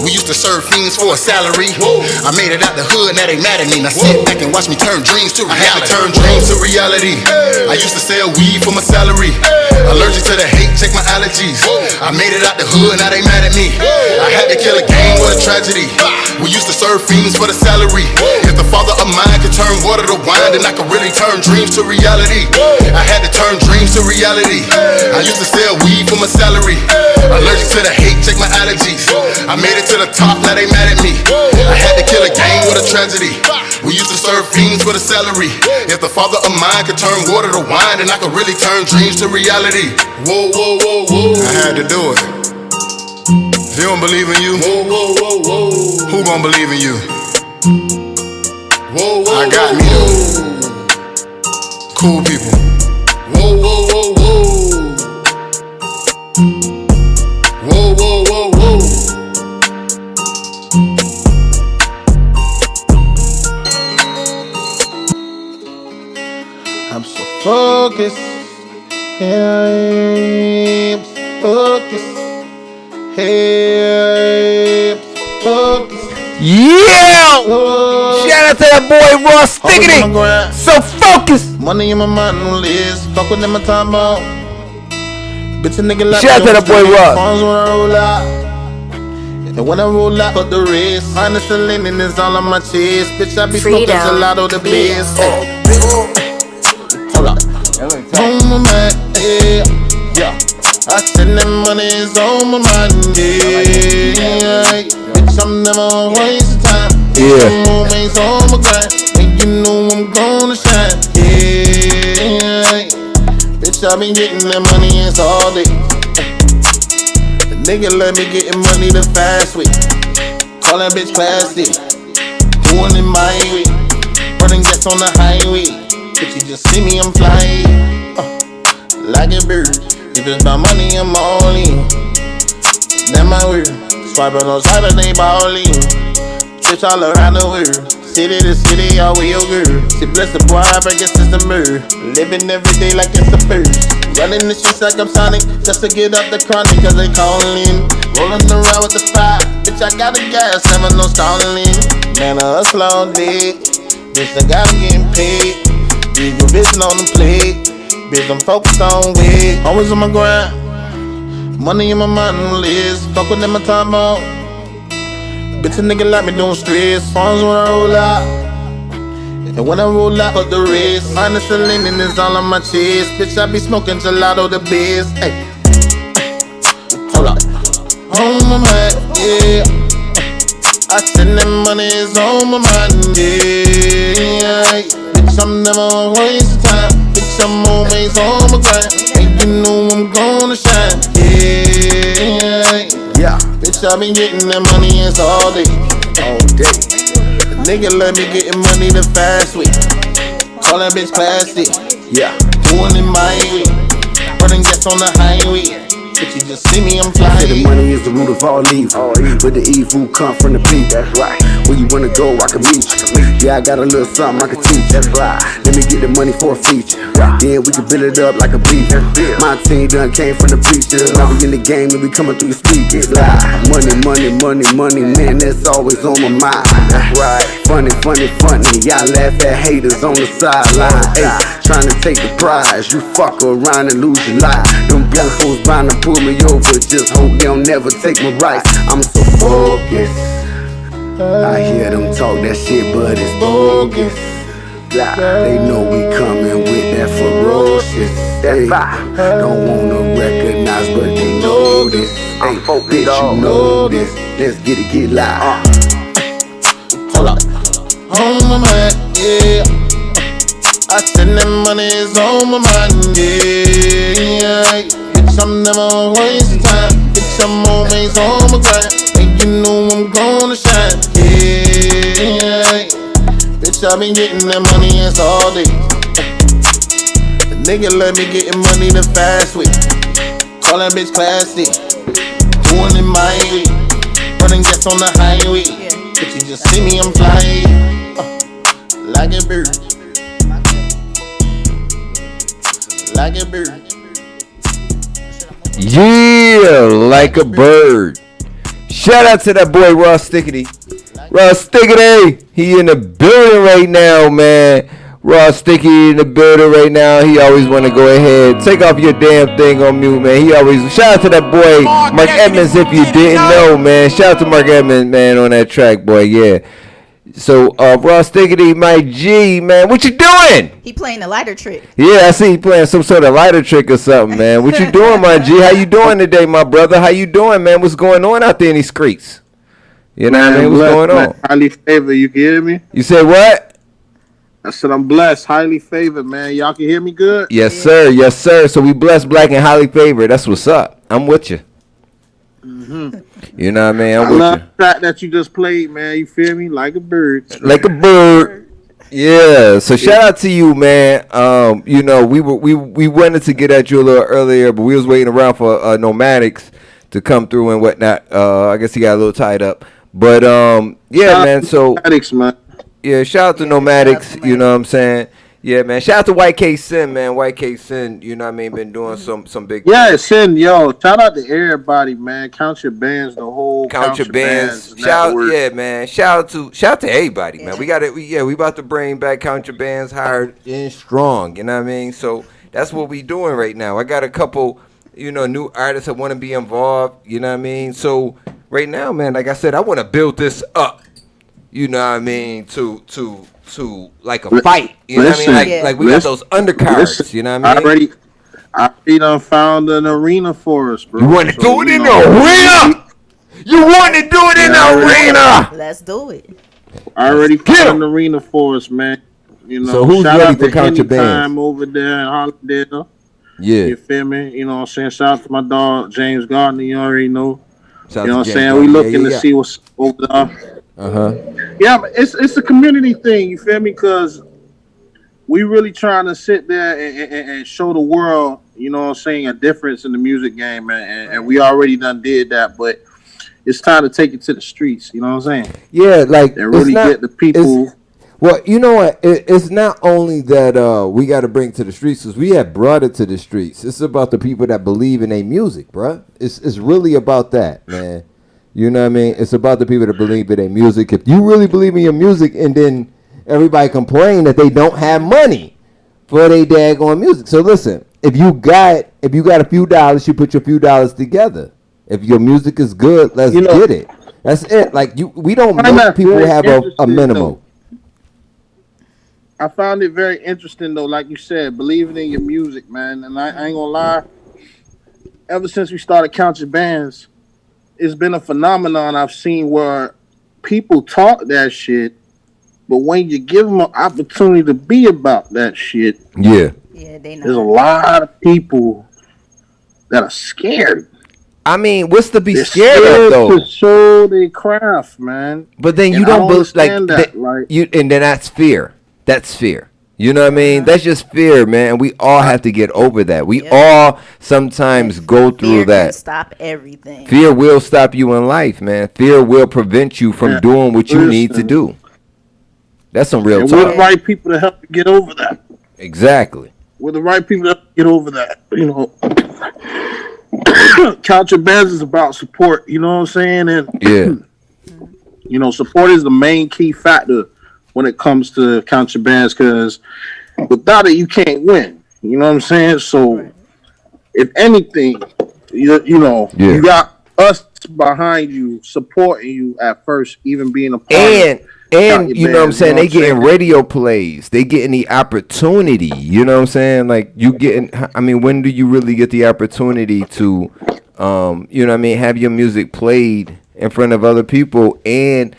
S7: We used to serve fiends for a salary. I made it out the hood, now they mad at me. Now sit back and watch me turn dreams to reality. I had to turn dreams to reality. I used to sell weed for my salary. Allergic to the hate, check my allergies. I made it out the hood, now they mad at me. I had to kill a game, what a tragedy. We used to serve fiends for the salary. If the father of mine could turn water to wine, then I could really turn dreams to reality. I had to turn dreams to reality. I used to sell weed for my salary. Allergic to the hate, check my allergies. I made it to the top, now they mad at me. I had to kill a game, what a tragedy. We used to serve fiends for the salary. If the father of mine could turn water to wine, then I could really turn dreams to reality. Whoa, whoa, whoa, whoa.
S10: I had to do it. If you don't believe in you,
S7: Whoa, whoa, whoa, whoa.
S10: who gonna believe in you?
S7: Whoa, whoa,
S10: I got me
S7: whoa.
S10: Cool people.
S7: Whoa, whoa, whoa, whoa. Whoa, whoa, whoa, whoa. I'm so focused. Yeah, I'm so focused. Hey, I'm so focused.
S3: Yeah!
S7: Oh,
S3: Shout out to that boy Ross
S7: always on my
S3: Stiggity.
S7: grind.
S3: So focused.
S7: Money in my mind on list. Fuck with them a time out. Bitch, a nigga like
S3: Shout out to that boy Ross.
S7: Phones when I roll out. And when I roll out, fuck the wrist. Honest and linen is all on my chest. Bitch, I be smoking
S4: Freedom.
S7: gelato the best. Hold up. On my mind, yeah. I said that money is on my mind, yeah. Bitch, I'm never wasting time.
S3: Yeah.
S7: I'm always on my grind. And you know I'm gonna shine, yeah. Bitch, I been getting that money it's all day. The nigga let me getting money the fast way. Call that bitch plastic. Doing it my way. Running gas on the highway. Bitch, you just see me, I'm flying. Like a bird. If it's my money, I'm all in. That's my word. Swipe on those side, they ballin'. Trips all around the world. City to city, all with your girl. See, bless the boy, I guess it's the murder. Living every day like it's the first. Running the streets like I'm Sonic, just to get up the chronic, cause they callin'. Rollin' around with the fire, bitch, I got a gas, never no stalling. Man, I hustle all day, bitch, I gotta get paid. Eagle vision on the plate, bitch, I'm focused on weight. Always on my grind, money in my mind on the list. Fuck with them, I time out. Bitch, a nigga like me doing stress. Phones when I roll out. And when I roll out, fuck the wrist. Honest and linen is all on my chest. Bitch, I be smoking gelato the best. Hey, hold up. On my mind, yeah. I said that money is on my mind, yeah. Bitch, I'm never wasting time. Bitch, I'm always on my grind. And you know I'm gonna shine, yeah. Yeah, bitch, I been getting that money it's all day. All day. The nigga let me getting money the fast way. Call that bitch plastic. Yeah, doing it my way. Running gas on the highway.
S10: But you just see me, I'm flying.
S11: Say the money is the root of all evil, but the evil come from the people. That's right. Where you wanna go, I can meet you. Yeah, I got a little something I can teach you. That's right. Let me get the money for a feature. Then we can build it up like a beat. My team done came from the preachers. Now we in the game and we coming through the speakers. Money, money, money, money, man, that's always on my mind. That's right. Funny, funny, funny. Y'all laugh at haters on the sideline. Hey, trying to take the prize. You fuck around and lose your life. Them young folks bound to pull me over. Just hope they'll never take my rights. I'm so focused. I hear them talk that shit, but it's bogus. They know we coming with that ferocious. They don't wanna recognize, but they know this. Hey, bitch, you know this. Let's get it, get live.
S10: Hold up. On my mind, yeah. I said that money is on my mind, yeah. Bitch, I'm never wasting time. Bitch, I'm always on my grind. And you know I'm gonna shine, yeah. Bitch, I been getting that money ass all day. The nigga let me getting money the fast way. Call that bitch classy. Doing it my way. Running gas on the highway. But you just see me, I'm flying. Like a bird. Like a bird.
S3: Yeah, like a bird. Shout out to that boy Ross Stickety. Ross Stickety, he in the building right now, man. Ross Stickety in the building right now. He always want to go ahead, take off your damn thing on mute, man. He always, shout out to that boy Mark Edmonds, if you didn't know, man. Shout out to Mark Edmonds, man, on that track, boy, yeah. So, Ross Stickety, my G, man, what you doing?
S5: He playing a lighter trick.
S3: Yeah, I see he playing some sort of lighter trick or something, man. What you doing, my G? How you doing today, my brother? How you doing, man? What's going on out there in these streets? You know what I mean? What's going on?
S12: Highly favored, you can hear me?
S3: You say what?
S12: I said I'm blessed, highly favored, man. Y'all can hear me good?
S3: Yes, sir. Yes, sir. So we blessed, black, and highly favored. That's what's up. I'm with you.
S12: Mm-hmm.
S3: You know what I mean?
S12: I love the track that you just played, man. You feel me? Like a bird.
S3: Like a bird. Yeah. So shout out to you, man. You know, we wanted to get at you a little earlier, but we was waiting around for Nomadics to come through and whatnot. I guess he got a little tied up. But yeah, shout man. So
S12: Nomadics, man.
S3: Yeah, shout out to Nomadics, you know what I'm saying? Yeah, man. Shout out to White K Sin, man. White K Sin, you know what I mean, been doing some big
S12: yeah, Sin, yo. Shout out to everybody, man. Count your bands, the whole
S3: Count Your Bands. Shout, yeah, man. Shout out to everybody, man. We got it. We about to bring back Count Your Bands hard and strong, you know what I mean? So that's what we doing right now. I got a couple, you know, new artists that want to be involved, you know what I mean? So right now, man, like I said, I want to build this up. You know what I mean, to like a fight. You know what I mean? Like we got those undercards, you know what I mean?
S12: I already done found an arena for us, bro.
S3: You want to do it in the arena? You want to do it in the arena?
S5: Let's do it.
S12: I already found an arena for us, man. You know,
S3: so who's
S12: shout
S3: ready
S12: out
S3: to
S12: to
S3: Count Your Bands?
S12: Time over there in Hollandale.
S3: Yeah.
S12: You feel me? You know what I'm saying? Shout out to my dog, James Gardner. You already know.
S3: Shout
S12: you know what I'm
S3: James
S12: saying?
S3: Gardner.
S12: We looking to see what's over there. Yeah, but it's a community thing, you feel me? Because we really trying to sit there and show the world, you know what I'm saying, a difference in the music game, and we already done did that, but it's time to take it to the streets, you know what I'm saying?
S3: Yeah, like
S12: and really get the people.
S3: Well, you know what? It's not only that we got to bring to the streets, because we have brought it to the streets. It's about the people that believe in their music, bruh. It's really about that, man. You know what I mean? It's about the people that believe in their music. If you really believe in your music and then everybody complain that they don't have money for their daggone music. So listen, if you got a few dollars, you put your few dollars together. If your music is good, let's get it. That's it. Like we don't make people have a minimum.
S12: I found it very interesting though, like you said, believing in your music, man. And I ain't gonna lie, ever since we started Count Your Bands, it's been a phenomenon I've seen where people talk that shit, but when you give them an opportunity to be about that shit,
S5: they know.
S12: There's a lot of people that are scared.
S3: I mean, what's to be
S12: They're
S3: scared of though?
S12: To show their craft, man.
S3: But then you don't believe and then that's fear. That's fear. You know what I mean? That's just fear, man. We all have to get over that. We all sometimes go through
S5: Fear
S3: that.
S5: can stop everything.
S3: Fear will stop you in life, man. Fear will prevent you from doing what you need to do. That's some real
S12: and
S3: talk.
S12: we're the right people to help you get over that.
S3: Exactly.
S12: We're the right people to help you get over that. You know, countyabandz is about support. You know what I'm saying? And you know, support is the main key factor when it comes to countyabandz, because without it, you can't win. You know what I'm saying? So, if anything, you got us behind you, supporting you at first, even being a part
S3: And you know what I'm saying? They getting radio plays. They getting the opportunity. You know what I'm saying? Like you getting. I mean, when do you really get the opportunity to, you know what I mean, have your music played in front of other people and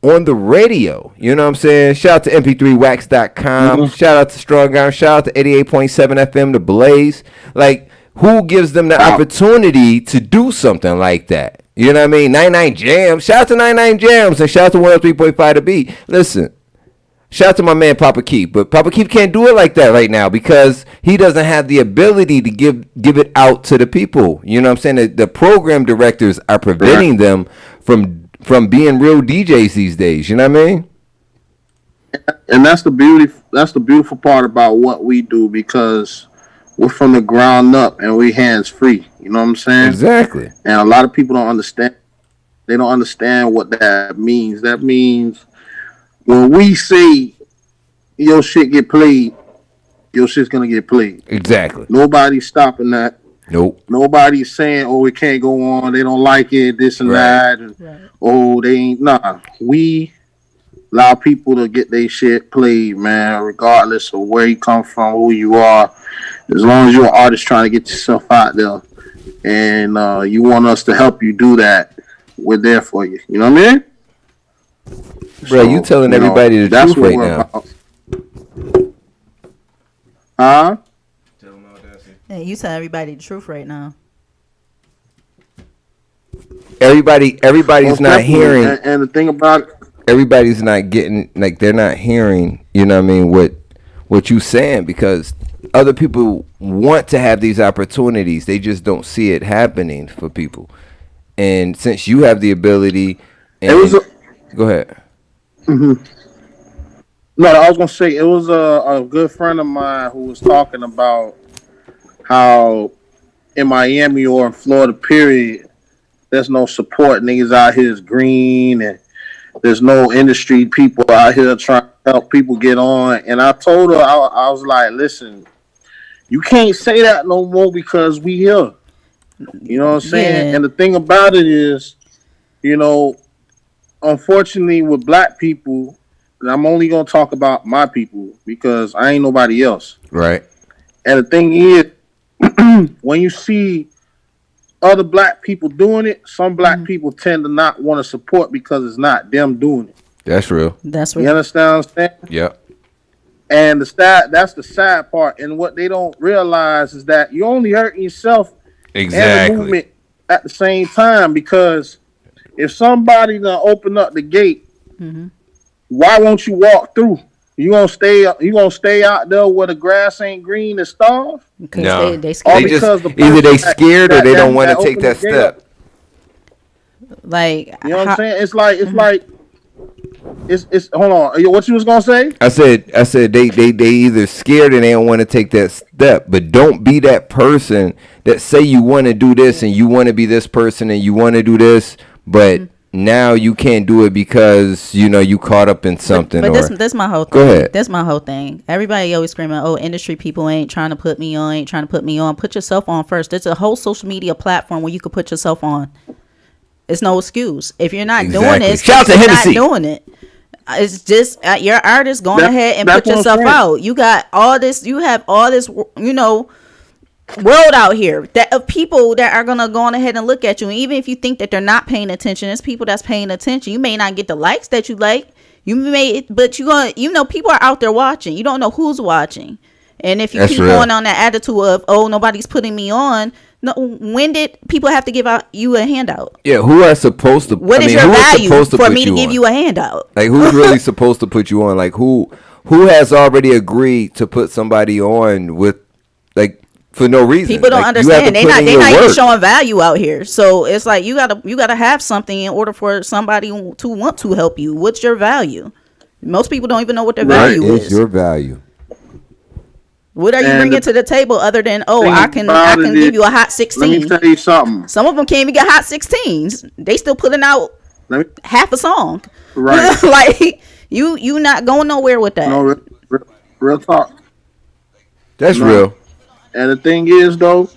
S3: on the radio? You know what I'm saying? Shout out to mp3wax.com. Shout out to Strong Arm. Shout out to 88.7 FM, The Blaze. Like, who gives them the opportunity to do something like that? You know what I mean? 99 Jams. Shout out to 99 Jams and shout out to 103.5 The Beat. Listen, shout out to my man Papa Keith, but Papa Keith can't do it like that right now because he doesn't have the ability to give it out to the people. You know what I'm saying? The program directors are preventing them from being real DJs these days. You know what I mean?
S12: And that's the beauty. That's the beautiful part about what we do, because we're from the ground up and we hands free. You know what I'm saying?
S3: Exactly.
S12: And a lot of people don't understand. They don't understand what that means. That means when we say your shit get played, your shit's gonna get played.
S3: Exactly.
S12: Nobody's stopping that.
S3: Nope.
S12: Nobody's saying, "Oh, it can't go on. They don't like it. This and that." And, oh, they ain't. Nah. We allow people to get their shit played, man, regardless of where you come from, who you are. As long as you're an artist trying to get yourself out there, and you want us to help you do that, we're there for you. You know what I mean?
S3: Bro, you telling everybody the truth right now.
S12: Huh?
S5: Hey, you tell everybody the truth right now.
S3: Everybody's not hearing.
S12: And the thing about it,
S3: everybody's not getting, like, they're not hearing, you know what I mean, what you saying, because other people want to have these opportunities. They just don't see it happening for people. And since you have the ability, and go ahead.
S12: Mm-hmm. No, I was gonna say it was a good friend of mine who was talking about how in Miami or in Florida, period, there's no support. Niggas out here is green, and there's no industry people out here trying to help people get on. And I told her, I was like, listen, you can't say that no more because we here. You know what I'm saying?
S5: Yeah.
S12: And the thing about it is, you know, unfortunately with black people, and I'm only going to talk about my people because I ain't nobody else.
S3: Right.
S12: And the thing is, when you see other black people doing it, some black people tend to not want to support because it's not them doing it.
S3: That's real.
S5: That's real.
S12: You understand what I'm saying?
S3: Yep.
S12: And that's the sad part. And what they don't realize is that you're only hurting yourself and the movement at the same time, because if somebody gonna open up the gate, why won't you walk through? You gonna stay out there where the grass ain't green and starve?
S3: No,
S5: they
S3: either they scared or they don't want to take that step.
S5: Like,
S12: you know what I'm saying? It's like hold on. What you was gonna say?
S3: I said they either scared and they don't want to take that step. But don't be that person that say you want to do this and you want to be this person and you want to do this, but now you can't do it because you caught up in something.
S5: But this my whole thing.
S3: Go ahead.
S5: That's my whole thing. Everybody always screaming, "Oh, industry people ain't trying to put me on, Put yourself on first. There's a whole social media platform where you could put yourself on. It's no excuse. If you're not doing it,
S3: shout out to Hennessy.
S5: Not doing it. It's just your artist going ahead and put yourself out. You got all this. You have all this. World out here that of people that are gonna go on ahead and look at you. And even if you think that they're not paying attention, there's people that's paying attention. You may not get the likes that you like. You may, but people are out there watching. You don't know who's watching. And if you keep going on that attitude of, oh, nobody's putting me on. No, when did people have to give out you a handout?
S3: Yeah, who are supposed to?
S5: What is your value for me to give you a handout?
S3: Like, who's really supposed to put you on? Like, who who has already agreed to put somebody on with like for no reason?
S5: People don't
S3: like,
S5: understand. They're not even showing value out here. So it's like you gotta have something in order for somebody to want to help you. What's your value? Most people don't even know what their value is.
S3: Is your value?
S5: What are you bringing to the table other than I can give you a hot 16?
S12: Let me tell you something.
S5: Some of them can't even get hot 16s. They still putting out half a song.
S12: Right.
S5: Like you not going nowhere with that.
S12: No, real talk.
S3: That's real.
S12: And the thing is, though,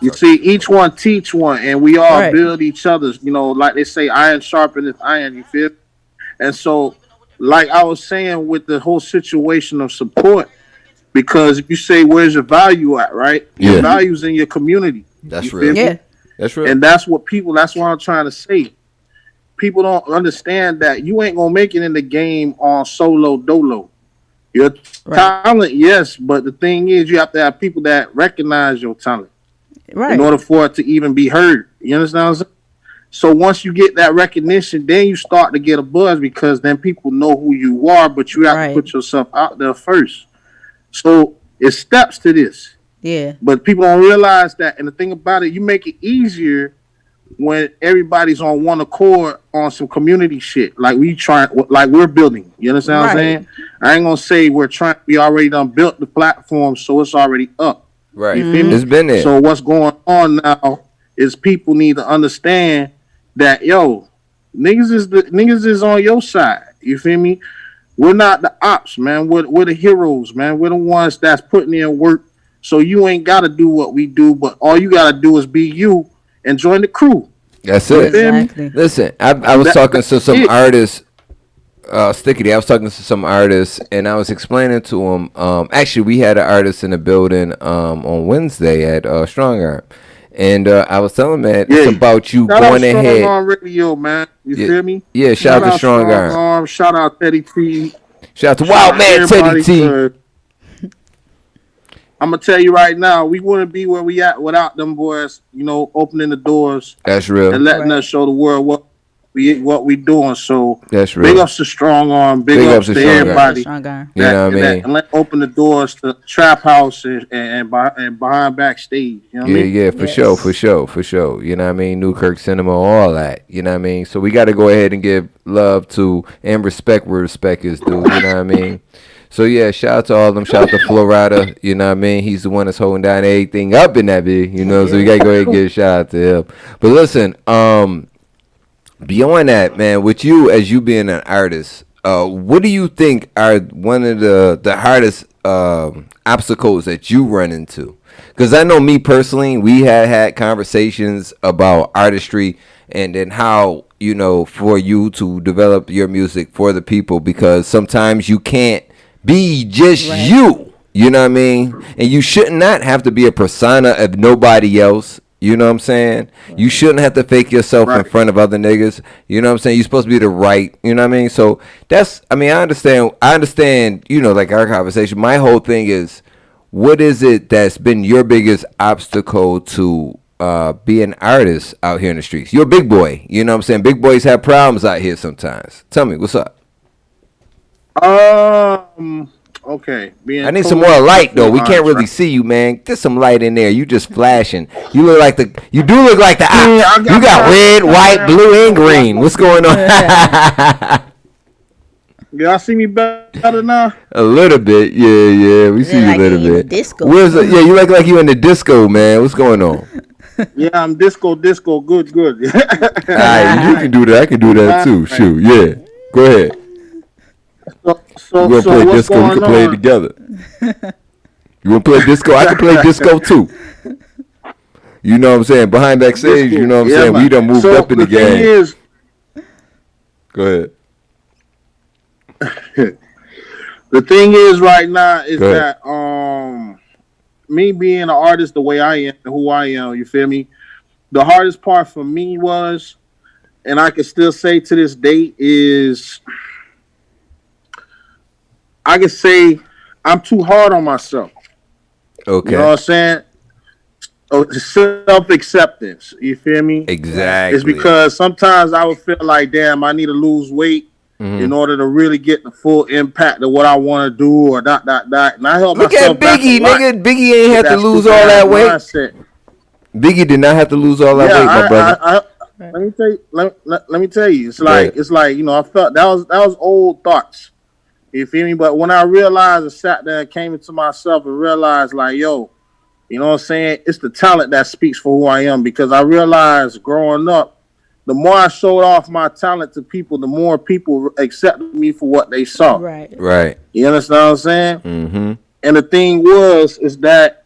S12: you see, each one teach one, and we all build each other's. You know, like they say, iron sharpeneth iron. You feel? And so, like I was saying, with the whole situation of support. Because if you say, where's your value at, right? Your value's in your community.
S3: That's real. Yeah. That's real.
S12: And that's what I'm trying to say. People don't understand that you ain't going to make it in the game on solo dolo. Your talent, yes, but the thing is you have to have people that recognize your talent. Right. In order for it to even be heard. You understand what I'm saying? So once you get that recognition, then you start to get a buzz because then people know who you are, but you have to put yourself out there first. So it's steps to this.
S5: Yeah.
S12: But people don't realize that. And the thing about it, you make it easier when everybody's on one accord on some community shit. Like we're building. You understand what I'm saying? I ain't gonna say we already done built the platform, so it's already up.
S3: Right.
S12: You feel me?
S3: It's been there.
S12: So what's going on now is people need to understand that niggas is on your side. You feel me? We're not the ops, man. We're the heroes, man. We're the ones that's putting in work. So you ain't got to do what we do, but all you got to do is be you and join the crew.
S3: That's it.
S5: Exactly.
S3: Listen, I was talking to some artists, Stickity. I was talking to some artists, and I was explaining to them. Actually, we had an artist in the building on Wednesday at Strong Arm. And I was telling him, man, it's about you going ahead.
S12: Strong Arm Radio, man. You feel me?
S3: Yeah, shout out to Strong Arm.
S12: Shout out Teddy T.
S3: Shout out to Wild Man Teddy T.
S12: I'm going to tell you right now, we wouldn't be where we at without them boys, opening the doors.
S3: That's real.
S12: And letting us show the world what we doing. So
S3: that's real.
S12: Big ups to Strong Arm. Big ups to everybody.
S3: You know what I mean?
S12: And let open the doors to Trap House and Behind Backstage. You know what I mean?
S3: Yeah, for sure. You know what I mean? Newkirk Cinema, all that. You know what I mean? So we got to go ahead and give love to and respect where respect is due. You know what I mean? So yeah, shout out to all of them. Shout out to Florida. You know what I mean? He's the one that's holding down everything up in that big. So we got to go ahead and give a shout out to him. But listen, beyond that, man, with you as you being an artist, what do you think are one of the hardest obstacles that you run into? Because I know me personally, we had conversations about artistry and then how, for you to develop your music for the people, because sometimes you can't be just you. You know what I mean? And you should not have to be a persona of nobody else. You know what I'm saying? You shouldn't have to fake yourself in front of other niggas. You know what I'm saying? You're supposed to be the right. You know what I mean? So I understand, like our conversation. My whole thing is, what is it that's been your biggest obstacle to be an artist out here in the streets? You're a big boy. You know what I'm saying? Big boys have problems out here sometimes. Tell me, what's up?
S12: Okay.
S3: I need some more light though. We can't really see you, man. Get some light in there. You just flashing. You do look like the eye. You got red, white, blue, and green. What's going on?
S12: Y'all see me better now?
S3: A little bit, yeah. We see you a little bit.
S5: Disco.
S3: You look like you in the disco, man. What's going on?
S12: Yeah, I'm disco. Good.
S3: All right, you can do that. I can do that too. Shoot, yeah. Go ahead.
S12: So
S3: we're gonna play disco. We can play it together. You wanna play disco? I can play disco too. You know what I'm saying? Behind Backstage, you know what I'm saying? Man. We done moved up in the game. Go ahead.
S12: The thing is right now is that me being an artist the way I am, who I am, you feel me? The hardest part for me was, and I can still say to this day, is I can say I'm too hard on myself.
S3: Okay.
S12: You know what I'm saying? Self-acceptance. You feel me?
S3: Exactly.
S12: It's because sometimes I would feel like, damn, I need to lose weight. in order to really get the full impact of what I want to do or dot. And I held
S3: Look
S12: myself
S3: at Biggie, nigga. Biggie ain't have to lose all that weight. Mindset. Biggie did not have to lose all that weight, my brother.
S12: Let me tell you, it's like I felt that was old thoughts. You feel me? But when I realized, I sat there and came into myself and realized, like, yo, you know what I'm saying? It's the talent that speaks for who I am, because I realized growing up, the more I showed off my talent to people, the more people accepted me for what they saw.
S3: Right.
S12: You understand what I'm saying?
S3: Mm-hmm.
S12: And the thing is that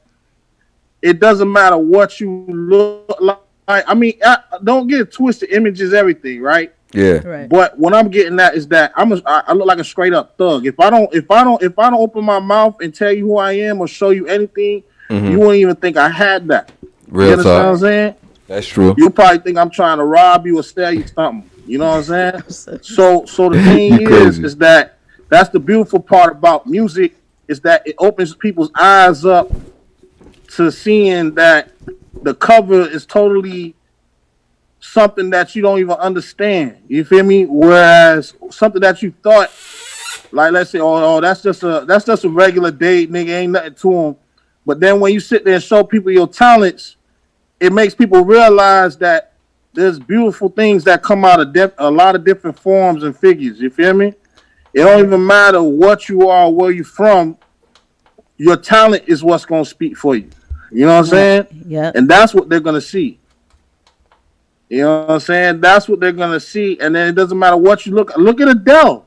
S12: it doesn't matter what you look like. I mean, don't get it twisted. Image is everything, right?
S3: Yeah.
S5: Right.
S12: But what I'm getting at is that I look like a straight up thug. If I don't open my mouth and tell you who I am or show you anything, you wouldn't even think I had that.
S3: Real
S12: you understand
S3: talk.
S12: what I'm saying?
S3: That's true.
S12: You probably think I'm trying to rob you or sell you something. You know what I'm saying? So the thing is that that's the beautiful part about music, is that it opens people's eyes up to seeing that the cover is totally something that you don't even understand. You feel me? Whereas something that you thought, like, let's say, oh, that's just a regular date, nigga, ain't nothing to him. But then when you sit there and show people your talents, it makes people realize that there's beautiful things that come out of a lot of different forms and figures. You feel me? It don't even matter what you are or where you're from. Your talent is what's going to speak for you. You know what I'm saying?
S5: Yeah.
S12: And that's what they're going to see. You know what I'm saying? That's what they're going to see. And then it doesn't matter what you look. Look at Adele.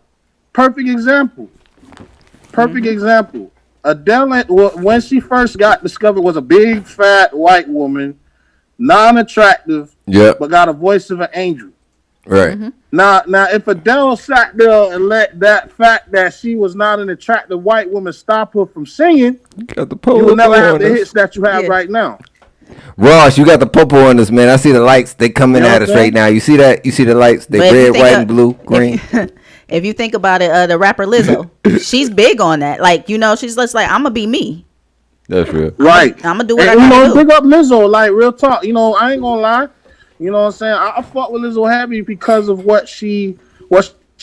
S12: Perfect example. Example. Adele, when she first got discovered, was a big, fat, white woman, non-attractive, but got a voice of an angel.
S3: Right.
S5: Mm-hmm.
S12: Now, if Adele sat there and let that fact that she was not an attractive white woman stop her from singing, you would never have the hits that you have right now.
S3: Ross, you got the purple on us, man. I see the lights. They coming at us right now. You see that? You see the lights? They red, white, and blue, green.
S5: If you think about it, the rapper Lizzo, she's big on that. Like, you know, she's just like, I'm gonna be me.
S3: That's real.
S12: Right.
S5: I'm gonna do what I gotta do.
S12: Big up Lizzo, like, real talk. You know, I ain't gonna lie. You know what I'm saying? I fought with Lizzo heavy because of what she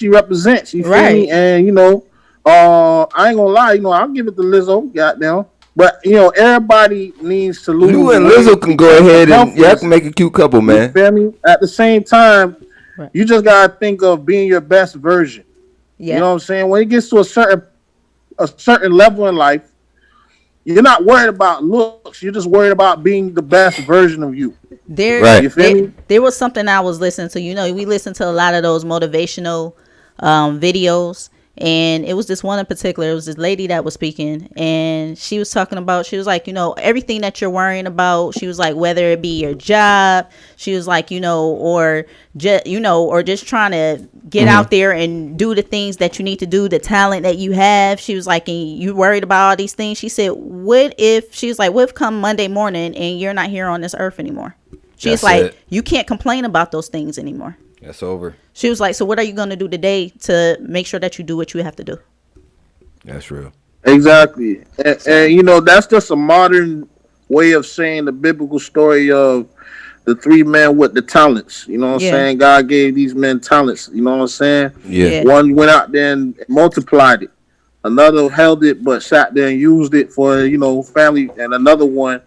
S12: represents. You feel me? And you know, I ain't gonna lie. You know, I'll give it to Lizzo. Goddamn. But you know, everybody needs to lose.
S3: You and Lizzo can go ahead and y'all can make a cute couple, man.
S12: You feel me? At the same time, you just gotta think of being your best version. Yeah. You know what I'm saying? When it gets to a certain level in life, you're not worried about looks. You're just worried about being the best version of you.
S5: There was something I was listening to. You know, we listen to a lot of those motivational videos. And it was this one in particular. It was this lady that was speaking, and she was talking about, she was like, you know, everything that you're worrying about. She was like, whether it be your job, she was like, you know, or just trying to get out there and do the things that you need to do, the talent that you have. She was like, and you worried about all these things. She said, what if come Monday morning and you're not here on this earth anymore? She's like, you can't complain about those things anymore.
S3: That's over.
S5: She was like, so what are you going to do today to make sure that you do what you have to do?
S3: That's real.
S12: Exactly. And you know, that's just a modern way of saying the biblical story of the three men with the talents. You know what I'm saying? God gave these men talents. You know what I'm saying?
S3: Yeah.
S12: One went out there and multiplied it. Another held it but sat there and used it for, you know, family. And another one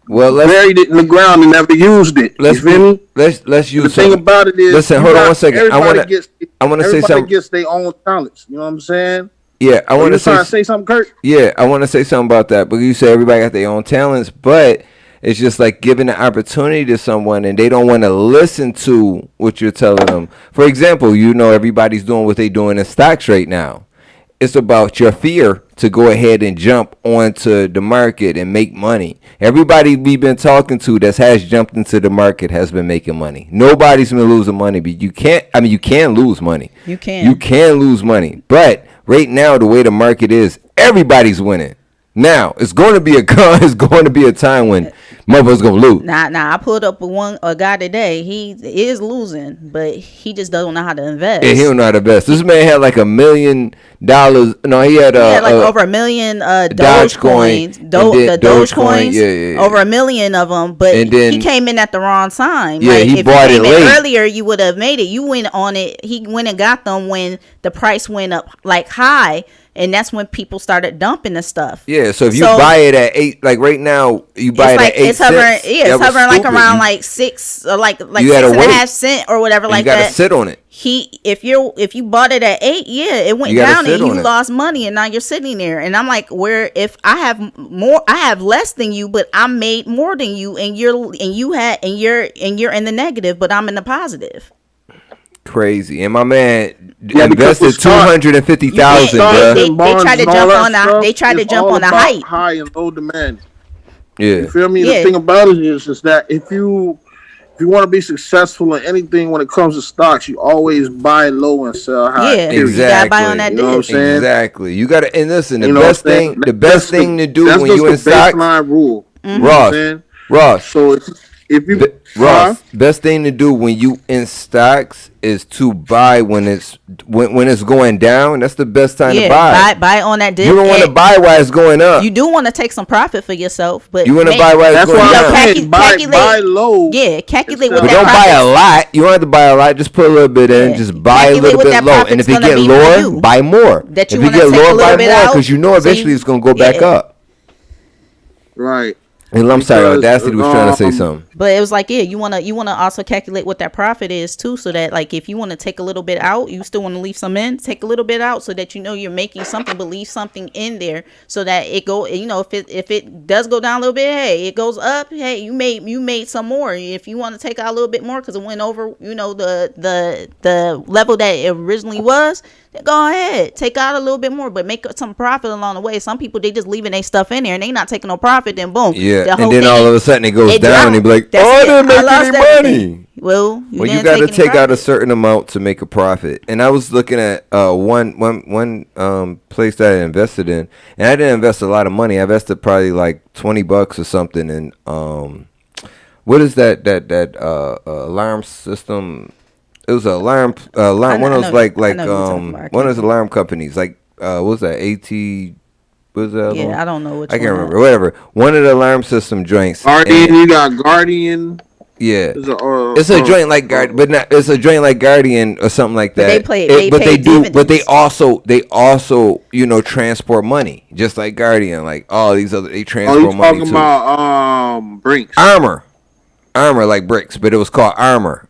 S12: buried it in the ground and never used it. You feel me?
S3: Let's use
S12: the thing about it is,
S3: listen, hold on one second. I want to say something.
S12: Everybody gets their own talents. You know what I'm saying?
S3: Yeah, I want to
S12: say something, Kurt.
S3: Yeah, I want to say something about that. But you say everybody got their own talents, but it's just like giving the opportunity to someone and they don't want to listen to what you're telling them. For example, you know, everybody's doing what they're doing in stocks right now. It's about your fear to go ahead and jump onto the market and make money. Everybody we've been talking to that has jumped into the market has been making money. Nobody's been losing money, but you can lose money. You can lose money. But right now, the way the market is, everybody's winning. Now, it's going to be a time when Motherfuckers gonna lose.
S5: Nah. I pulled up a guy today. He is losing, but he just don't know how to invest.
S3: Yeah, he don't know how to invest. This man had like $1 million. No, he had
S5: like over 1 million Dogecoins. The Dogecoins. Yeah. Over 1 million of them, but then, he came in at the wrong time.
S3: Yeah, like, he bought it late.
S5: Earlier, you would have made it. You went on it. He went and got them when the price went up like high. And that's when people started dumping the stuff.
S3: Yeah, so if you buy it at 8, like right now, you buy it at 8
S5: it's hovering, cents. Yeah, it's hovering like around like 6 or like 6.5 cents or whatever like that.
S3: You gotta sit on it.
S5: If you bought it at 8, yeah, it went down and you lost money, and now you're sitting there. And I'm like, where if I have less than you, but I made more than you, and you're in the negative, but I'm in the positive.
S3: Crazy. And my man invested $250,000.
S5: They tried to jump on that. They tried to jump on the hype.
S12: High and low demand.
S3: Yeah.
S12: You feel me? The thing about it is that if you want to be successful in anything when it comes to stocks, you always buy low and sell high.
S5: Yeah, exactly. You gotta buy on that dip.
S12: You know what I'm saying?
S3: Exactly. You gotta, and listen, the best thing to do when you in stocks.
S12: Baseline rule.
S3: Ross.
S12: So if you
S3: best thing to do when you in stocks is to buy when it's going down. That's the best time to buy.
S5: Buy on that dip.
S3: You don't want to buy while it's going up.
S5: You do want to take some profit for yourself, but
S3: you want to buy while it's going down.
S12: Buy low.
S5: Yeah, calculate with
S3: that. Don't buy a lot. You don't have to buy a lot. Just put a little bit in. Just buy a little bit low. And if you get lower, buy more.
S5: If
S3: you get lower, buy more because you know eventually it's gonna go back up.
S12: Right.
S3: And I'm sorry, Audacity was trying to say something.
S5: But it was like, you wanna also calculate what that profit is too, so that like if you want to take a little bit out, you still want to leave some in. Take a little bit out so that you know you're making something, but leave something in there so that it go. You know, if it does go down a little bit, hey, it goes up. Hey, you made some more. If you want to take out a little bit more because it went over, the level that it originally was, then go ahead, take out a little bit more, but make some profit along the way. Some people, they just leaving their stuff in there and they not taking no profit. Then boom,
S3: yeah, and then all of a sudden it goes down. And they be like, I didn't make any money.
S5: Well,
S3: you got to take out a certain amount to make a profit. And I was looking at one place that I invested in, and I didn't invest a lot of money. I invested probably like $20 or something. And what is that alarm system? It was an alarm. One of those one of those alarm companies. Like what was that? Was that
S5: I don't know which
S3: I can't remember. Whatever. One of the alarm system joints.
S12: Guardian, you got Guardian.
S3: Yeah, it's a joint like Guardian, but not. It's a joint like Guardian or something like that.
S5: But
S3: they also transport money just like Guardian. Like all these other, they transport money too.
S12: Talking about bricks.
S3: Armor like bricks, but it was called Armor.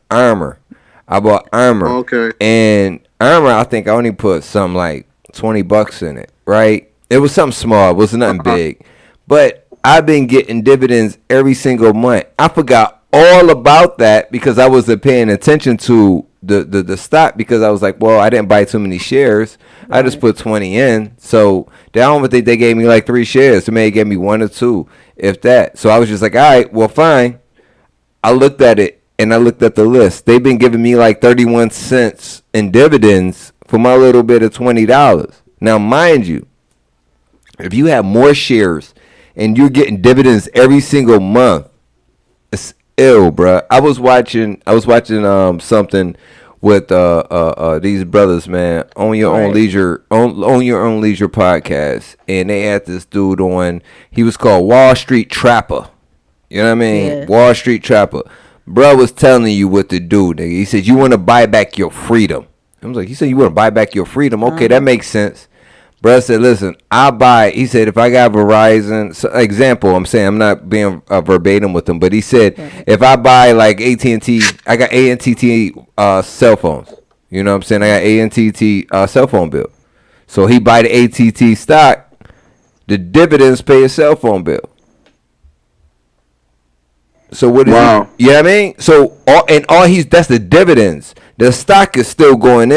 S3: I bought Armor.
S12: Okay.
S3: And Armor, I think I only put something like $20 in it. Right. It was something small. It wasn't nothing big. But I've been getting dividends every single month. I forgot all about that because I wasn't paying attention to the stock because I was like, well, I didn't buy too many shares. Right. I just put 20 in. So I don't think they gave me like 3 shares. They may have gave me 1 or 2, if that. So I was just like, all right, well, fine. I looked at it and I looked at the list. They've been giving me like 31 cents in dividends for my little bit of $20. Now, mind you, if you have more shares and you're getting dividends every single month, it's ill, bro. I was watching something with these brothers, man, on your own leisure, on your own leisure podcast, and they had this dude on. He was called Wall Street Trapper. You know what I mean? Yeah. Wall Street Trapper. Bro was telling you what to do, nigga. He said you want to buy back your freedom. I was like, he said you want to buy back your freedom? Okay, that makes sense. Bro said, listen, he said, if I got Verizon, example, I'm saying, I'm not being verbatim with him, but he said, if I buy like AT&T, I got AT&T cell phones. You know what I'm saying? I got AT&T cell phone bill. So he buy the AT&T stock, the dividends pay his cell phone bill. So what is you know what I mean? So that's the dividends. The stock is still going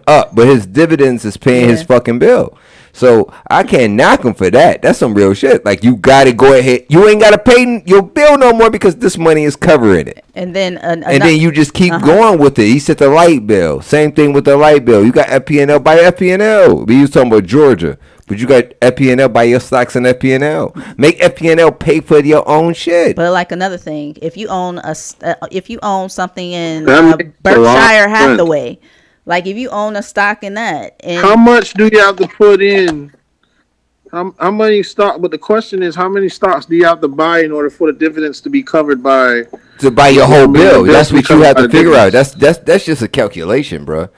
S3: up, but his dividends is paying his fucking bill. So I can't knock him for that. That's some real shit. Like, you gotta go ahead. You ain't gotta pay your bill no more because this money is covering it.
S5: And then
S3: you just keep going with it. He said the light bill. Same thing with the light bill. You got FP&L, buy FP&L. We was talking about Georgia. But you got FPNL, buy your stocks in FPNL. Make FPNL pay for your own shit.
S5: But like another thing, if you own something in Berkshire Hathaway, like if you own a stock in that, and
S12: how much do you have to put in? How many stock? But the question is, how many stocks do you have to buy in order for the dividends to be covered by?
S3: To buy your whole bill. That's what you have to figure out. That's just a calculation, bro.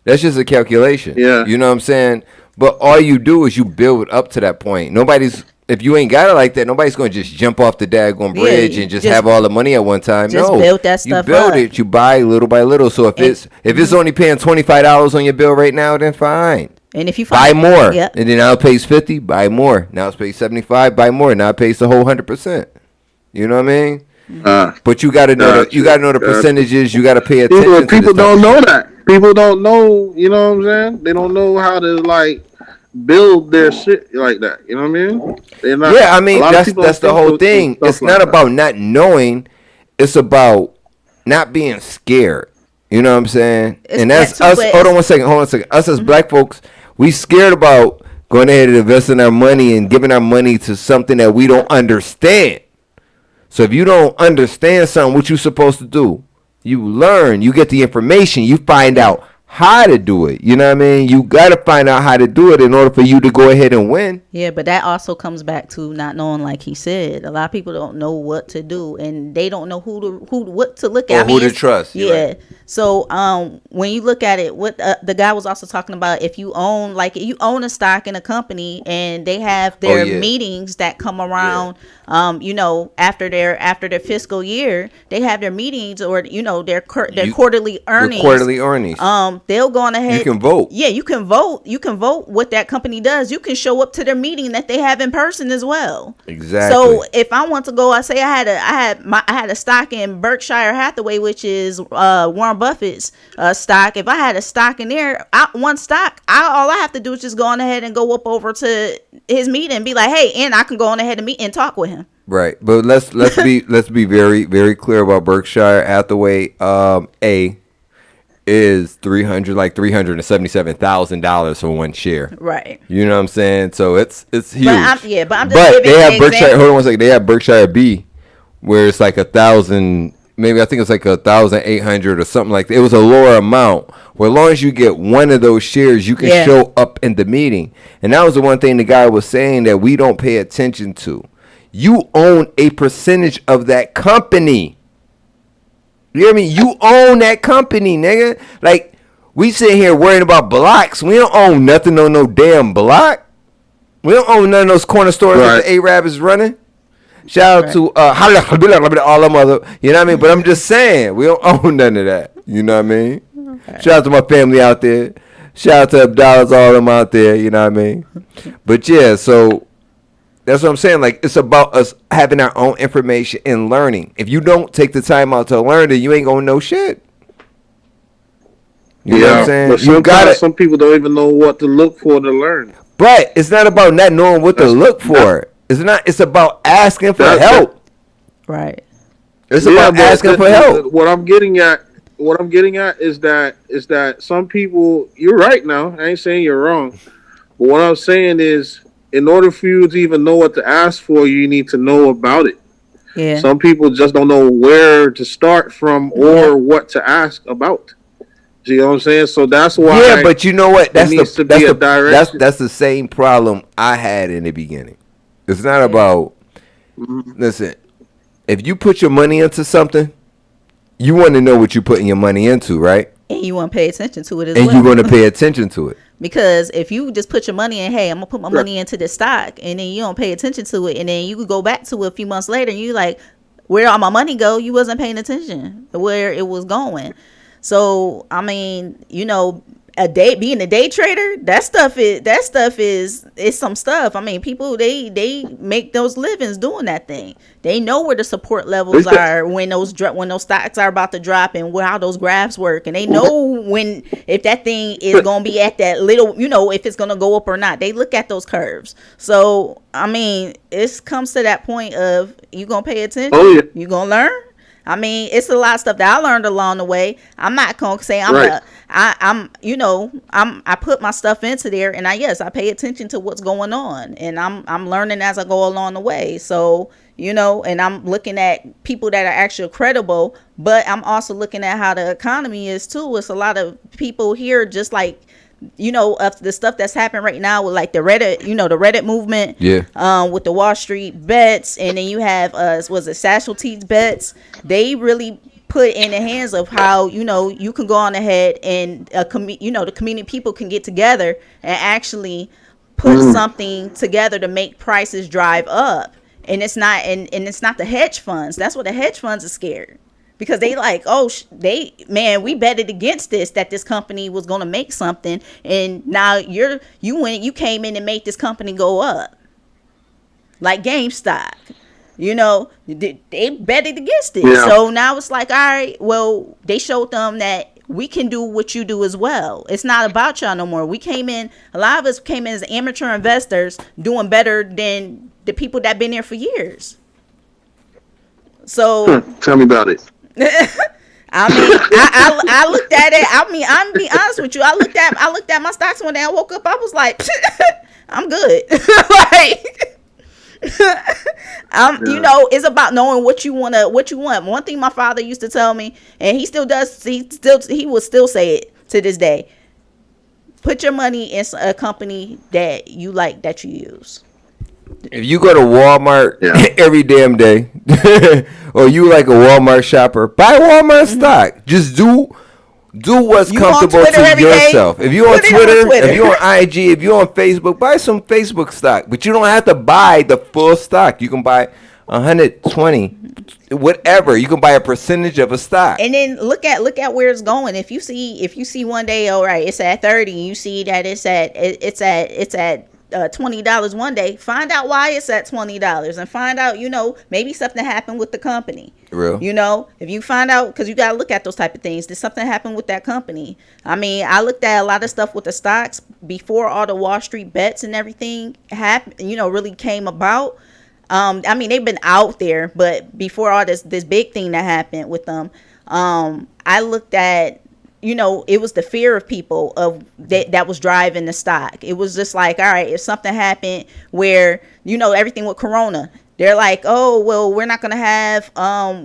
S3: That's just a calculation.
S12: Yeah.
S3: You know what I'm saying? But all you do is you build up to that point. If you ain't got it like that, nobody's going to just jump off the daggone bridge and just have all the money at one time.
S5: Just
S3: no,
S5: build that stuff
S3: you build
S5: up.
S3: it. You buy little by little. So if it's only paying $25 on your bill right now, then fine.
S5: And if you
S3: buy more,
S5: yep.
S3: and then now it pays $50, buy more. Now it's pays $75, buy more. Now it pays the whole 100%. You know what I mean? But you got to know the percentages. You got to pay attention.
S12: People don't know that. People don't know. You know what I'm saying? They don't know how to like build their shit like that. You know what I mean?
S3: Yeah, I mean that's the whole thing. It's not about not knowing. It's about not being scared. You know what I'm saying? And that's us. Hold on one second. Us as black folks, we scared about going ahead and investing our money and giving our money to something that we don't understand. So if you don't understand something, what you supposed to do? You learn. You get the information. You find out how to do it. You know what I mean? You got to find out how to do it in order for you to go ahead and win.
S5: Yeah, but that also comes back to not knowing, like he said. A lot of people don't know what to do, and they don't know what to look at.
S3: Or who to trust.
S5: Yeah.
S3: Right.
S5: So when you look at it, what the guy was also talking about, if you own a stock in a company and they have their meetings that come around, after their fiscal year, they have their meetings or their quarterly earnings. They'll go on ahead.
S3: You can vote.
S5: Yeah, you can vote. You can vote what that company does. You can show up to their meeting that they have in person as well.
S3: Exactly.
S5: So if I want to go, I say I had a stock in Berkshire Hathaway, which is Warren Buffett's stock. If I had a stock in there, all I have to do is just go on ahead and go up over to his meeting and be like, hey, and I can go on ahead and meet and talk with him.
S3: Right, but let's be very very clear about Berkshire Hathaway. Is $377,000 for one share.
S5: Right.
S3: You know what I'm saying? So it's huge.
S5: But I'm just
S3: but they have Berkshire. Hold on one second. They have Berkshire B, where it's like 1,000. Maybe I think it's like 1,800 or something like that. It was a lower amount. Well, as long as you get one of those shares, you can show up in the meeting. And that was the one thing the guy was saying that we don't pay attention to. You own a percentage of that company. You hear me? You own that company, nigga. Like, we sit here worrying about blocks. We don't own nothing on no damn block. We don't own none of those corner stores that the Arab is running. Shout out to all them other, you know what I mean? But I'm just saying, we don't own none of that. You know what I mean? Okay. Shout out to my family out there. Shout out to Abdallah's, all them out there, you know what I mean? But yeah, so that's what I'm saying. Like, it's about us having our own information and learning. If you don't take the time out to learn it, you ain't gonna know shit. You know what I'm saying?
S12: But some people don't even know what to look for to learn.
S3: But it's not about not knowing what to look for. It's about asking for help.
S5: Right.
S3: It's about asking for help.
S12: What I'm getting at is that some people, you're right now. I ain't saying you're wrong. But what I'm saying is, in order for you to even know what to ask for, you need to know about it.
S5: Yeah.
S12: Some people just don't know where to start from or what to ask about. You know what I'm saying? So that's why.
S3: Yeah, but you know what? That's
S12: the
S3: the same problem I had in the beginning. It's not about. Listen, if you put your money into something, you want to know what you're putting your money into, right?
S5: And you want to pay attention to it as
S3: well.
S5: well.
S3: And you're going to pay attention to it.
S5: Because if you just put your money in, hey, I'm going to put my money into this stock, and then you don't pay attention to it, and then you could go back to it a few months later, and you like, where all my money go? You wasn't paying attention to where it was going. So, I mean, being a day trader, that stuff is some stuff. I mean, people they make those livings doing that thing. They know where the support levels are when those stocks are about to drop and how those graphs work, and they know if that thing is going to be at that little, if it's going to go up or not. They look at those curves. So, I mean, it comes to that point of you going to pay attention.
S12: Oh, yeah.
S5: You going to learn. I mean, it's a lot of stuff that I learned along the way. I'm not gonna say I put my stuff into there, and I pay attention to what's going on, and I'm learning as I go along the way. So, and I'm looking at people that are actually credible, but I'm also looking at how the economy is too. It's a lot of people here just like, of the stuff that's happening right now with like the Reddit, the Reddit movement, with the Wall Street bets, and then you have Sashalte's bets. They really put in the hands of how you can go on ahead and the community people can get together and actually put something together to make prices drive up, and it's not it's not the hedge funds. That's what the hedge funds are scared. Because they like, we betted against that this company was going to make something, and now you came in and made this company go up, like GameStop. They betted against it, so now it's like, all right, well, they showed them that we can do what you do as well. It's not about y'all no more. A lot of us came in as amateur investors, doing better than the people that been there for years. So
S12: tell me about it.
S5: I mean, I looked at it. I mean, I'm be honest with you. I looked at my stocks one day. I woke up. I was like, I'm good. It's about knowing what you want. One thing my father used to tell me, and he still does. He will still say it to this day. Put your money in a company that you like, that you use.
S3: If you go to Walmart every damn day, or you like a Walmart shopper, buy Walmart stock. Just do what's comfortable to yourself. If you're on Twitter, if you're on IG, if you're on Facebook, buy some Facebook stock. But you don't have to buy the full stock. You can buy 120, whatever. You can buy a percentage of a stock.
S5: And then look at where it's going. If you see one day, all right, it's at 30, and you see that it's at $20 one day, find out why it's at $20 and find out, maybe something happened with the company.
S3: Real.
S5: If you find out, because you got to look at those type of things. Did something happen with that company? I mean, I looked at a lot of stuff with the stocks before all the Wall Street bets and everything happened, really came about. I mean, they've been out there, but before all this big thing that happened with them, I looked at, it was the fear of people of that was driving the stock. It was just like, all right, if something happened where, everything with Corona, they're like, oh, well, we're not going to have,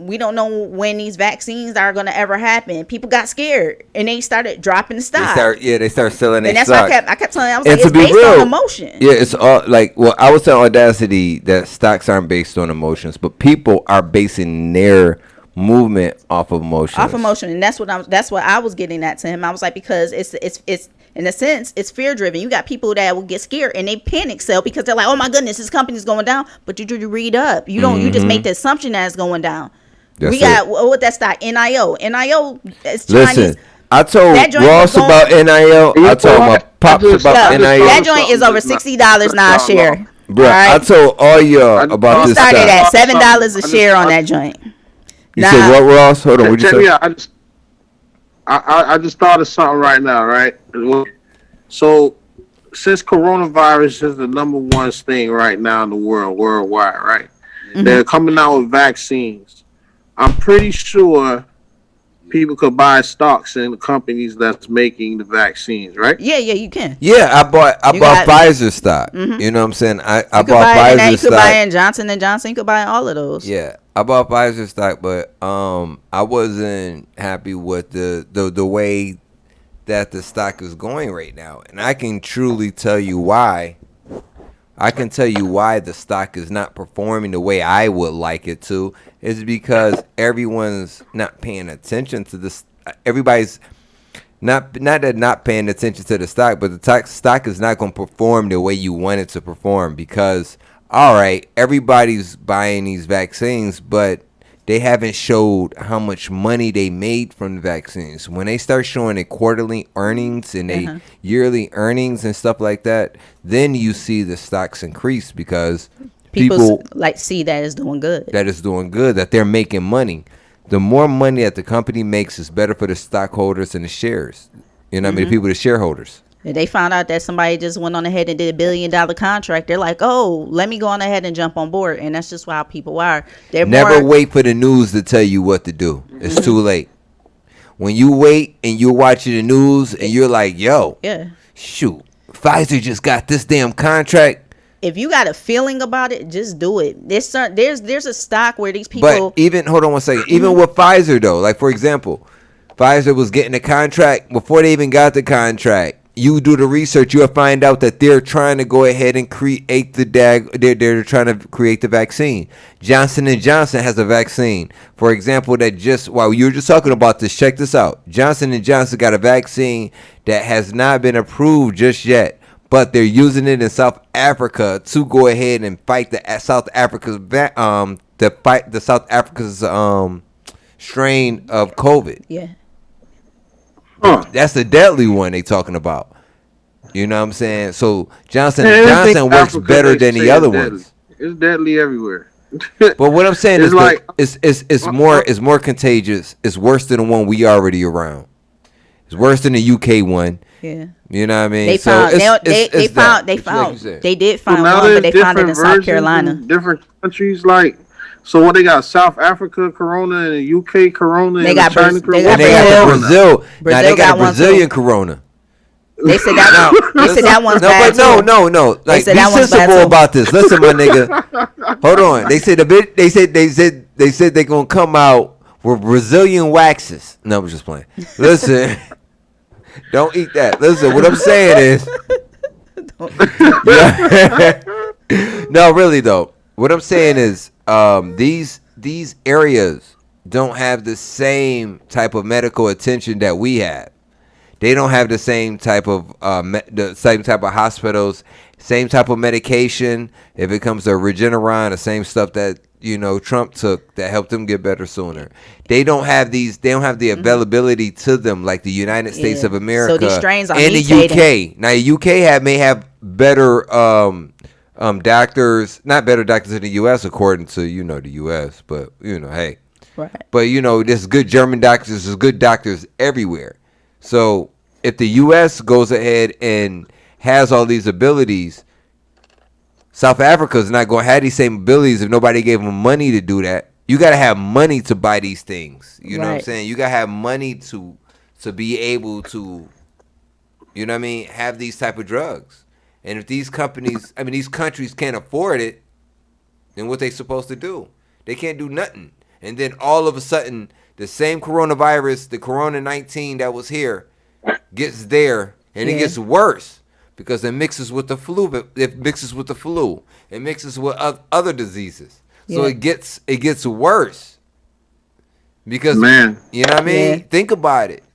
S5: we don't know when these vaccines are going to ever happen. People got scared and they started dropping the stock.
S3: They start selling their
S5: stock. And that's
S3: stock.
S5: why I kept telling them, I was like, it's based on emotion.
S3: Yeah, it's all like, well, I was telling Audacity that stocks aren't based on emotions, but people are basing their movement off of emotion. And
S5: that's what I was getting at to him. I was like, because it's in a sense, it's fear driven. You got people that will get scared and they panic sell because they're like, oh my goodness, this company's going down. But you read up. You don't. You just make the assumption that it's going down. We got what that stock NIO. NIO is Chinese.
S3: Listen, I told Ross about NIO. I told my pops about NIO.
S5: That joint is over $60 now a share.
S3: Bro, right? I told all y'all about this stock.
S5: We started at $7 a share on that joint.
S3: You said what, Ross? Hold on. What you say?
S12: I just thought of something right now, right? So, since coronavirus is the number one thing right now in the world, worldwide, right? Mm-hmm. They're coming out with vaccines. I'm pretty sure people could buy stocks in the companies that's making the vaccines, right?
S5: Yeah, you can.
S3: Yeah, I bought Pfizer stock. Mm-hmm. You know what I'm saying? I bought Pfizer stock. You could
S5: buy in Johnson & Johnson. You could buy all of those.
S3: Yeah. I bought Pfizer stock, but I wasn't happy with the way that the stock is going right now, and I can truly tell you why. I can tell you why the stock is not performing the way I would like it to. Is because everyone's not paying attention to this. Everybody's not paying attention to the stock, but the stock is not going to perform the way you want it to perform because. All right, everybody's buying these vaccines, but they haven't showed how much money they made from the vaccines. When they start showing their quarterly earnings and their yearly earnings and stuff like that, then you see the stocks increase because people
S5: like see that it's doing good.
S3: That it's doing good, that they're making money. The more money that the company makes is better for the stockholders and the shares. You know what I mean? The people, the shareholders.
S5: If they found out that somebody just went on ahead and did $1 billion contract, they're like, oh, let me go on ahead and jump on board. And that's just how people are. They're
S3: never wait for the news to tell you what to do. It's too late. When you wait and you're watching the news and you're like, yo, shoot, Pfizer just got this damn contract.
S5: If you got a feeling about it, just do it. There's a stock where these people.
S3: But even, hold on one second, even with Pfizer though, like for example, Pfizer was getting a contract before they even got the contract. You do the research, you'll find out that they're trying to go ahead and create they're trying to create the vaccine. Johnson & Johnson has a vaccine, for example, that just, while you were just talking about this, check this out. Johnson & Johnson got a vaccine that has not been approved just yet, but they're using it in South Africa to go ahead and fight the South Africa's strain of COVID.
S5: Yeah.
S3: That's the deadly one they talking about. You know what I'm saying? So Johnson & Johnson works better than the other ones.
S12: It's deadly everywhere.
S3: But what I'm saying is
S12: like,
S3: it's more contagious. It's worse than the one we already around. It's worse than the UK one.
S5: Yeah.
S3: You know what I mean?
S5: They did find one, but they found it in South Carolina.
S12: In different countries, like. So what they got? South Africa Corona and the UK Corona and the China Corona.
S3: They got Brazil. Now they got a Brazilian Corona.
S5: They said that one's bad.
S3: No. Like, be sensible about this. Listen, my nigga. Hold on. They said they're gonna come out with Brazilian waxes. No, I'm just playing. Listen, don't eat that. Listen, what I'm saying is, no, really though. What I'm saying is, these areas don't have the same type of medical attention that we have. They don't have the same type of hospitals, same type of medication. If it comes to Regeneron, the same stuff that Trump took that helped them get better sooner. They don't have these. They don't have the availability to them like the United States of America.
S5: So these strains are
S3: and
S5: mutating.
S3: the UK. Now the UK may have better doctors, not better doctors in the U.S. according to the U.S. But hey,
S5: right.
S3: But there's good German doctors, there's good doctors everywhere. So if the U.S. goes ahead and has all these abilities, South Africa is not going to have these same abilities if nobody gave them money to do that. You got to have money to buy these things. You know what I'm saying? You got to have money to be able to, have these type of drugs. And if these countries can't afford it, then what they supposed to do? They can't do nothing. And then all of a sudden, the same coronavirus, the Corona-19 that was here, gets there, and it gets worse because it mixes with the flu. It mixes with other diseases. So it gets worse. Because, you know what I mean? Yeah. Think about it.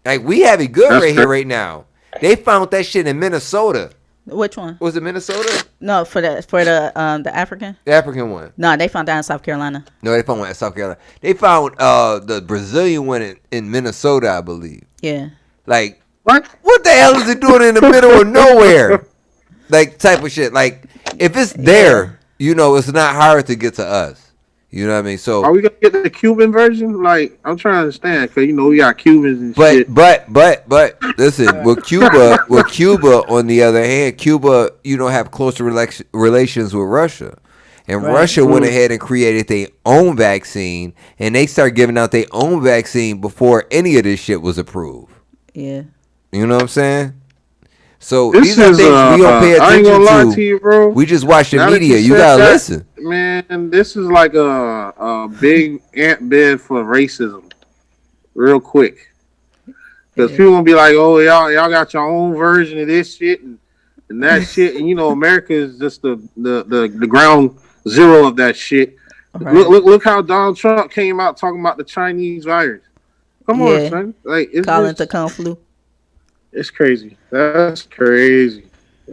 S3: Like, we have it good here right now. They found that shit in Minnesota.
S5: Which one?
S3: Was it Minnesota?
S5: No, for the African.
S3: The African one.
S5: No, they found that in South Carolina.
S3: No, they found one in South Carolina. They found the Brazilian one in Minnesota, I believe.
S5: Yeah.
S3: Like, what the hell is it doing in the middle of nowhere? Like, type of shit. Like, if it's there, it's not hard to get to us. You know what I mean? So
S12: are we gonna get the Cuban version? Like, I'm trying to understand because we got Cubans and shit.
S3: But listen, with Cuba, on the other hand, Cuba, have closer relations with Russia, and Russia went ahead and created their own vaccine, and they started giving out their own vaccine before any of this shit was approved.
S5: Yeah,
S3: you know what I'm saying? So these are things we don't pay attention
S12: I ain't gonna lie to you, bro.
S3: We just watch the media. You gotta listen.
S12: Man, this is like a big ant bed for racism. Real quick. Because people gonna be like, oh, y'all got your own version of this shit and that shit. And America is just the ground zero of that shit. Right. Look how Donald Trump came out talking about the Chinese virus. Come on, son. Like, it's
S5: calling it the Kung flu.
S12: It's crazy. That's crazy.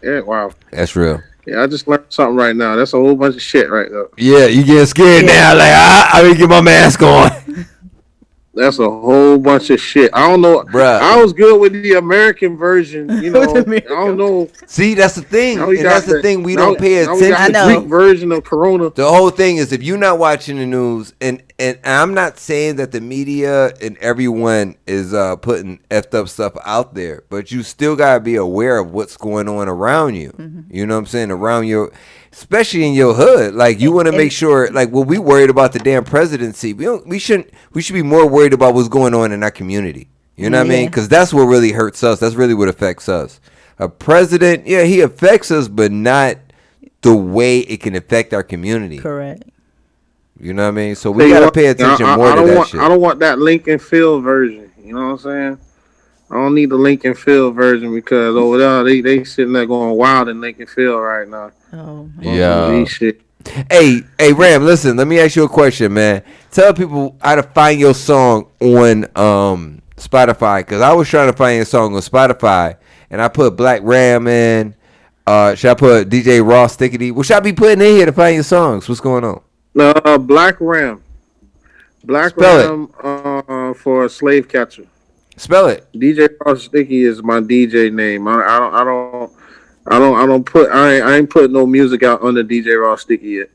S12: Yeah, wow.
S3: That's real.
S12: Yeah, I just learned something right now. That's a whole bunch of shit right now.
S3: Yeah, you getting scared now. Like, I need to get my mask on.
S12: That's a whole bunch of shit. I don't know.
S3: Bruh.
S12: I was good with the American version. You know, I don't know.
S3: See, that's the thing. And that's the thing. We don't pay attention.
S12: We got the Greek version of Corona.
S3: The whole thing is if you're not watching the news, and I'm not saying that the media and everyone is putting effed up stuff out there, but you still gotta be aware of what's going on around you. You know what I'm saying? Around your, especially in your hood. Like you want to make sure. Like, well, we worried about the damn presidency. We should be more worried about what's going on in our community. You know what I mean? Because that's what really hurts us. That's really what affects us. A president, yeah, he affects us, but not the way it can affect our community.
S5: Correct.
S3: You know what I mean? So we gotta pay attention more to that shit.
S12: I don't want that Lincoln Field version. You know what I'm saying? I don't need the Lincoln Field version because over there they sitting there going wild in Lincoln Field right now.
S5: Oh,
S3: yeah.
S12: Shit.
S3: Hey, Ram, listen. Let me ask you a question, man. Tell people how to find your song on Spotify, because I was trying to find your song on Spotify, and I put Black Ram in. Should I put DJ Raw Stickity? What should I be putting in here to find your songs? What's going on?
S12: Black Ram. Black
S3: Spell
S12: Ram for a slave catcher.
S3: Spell it.
S12: DJ Raw Sticky is my DJ name. I ain't put no music out under DJ Raw Sticky yet.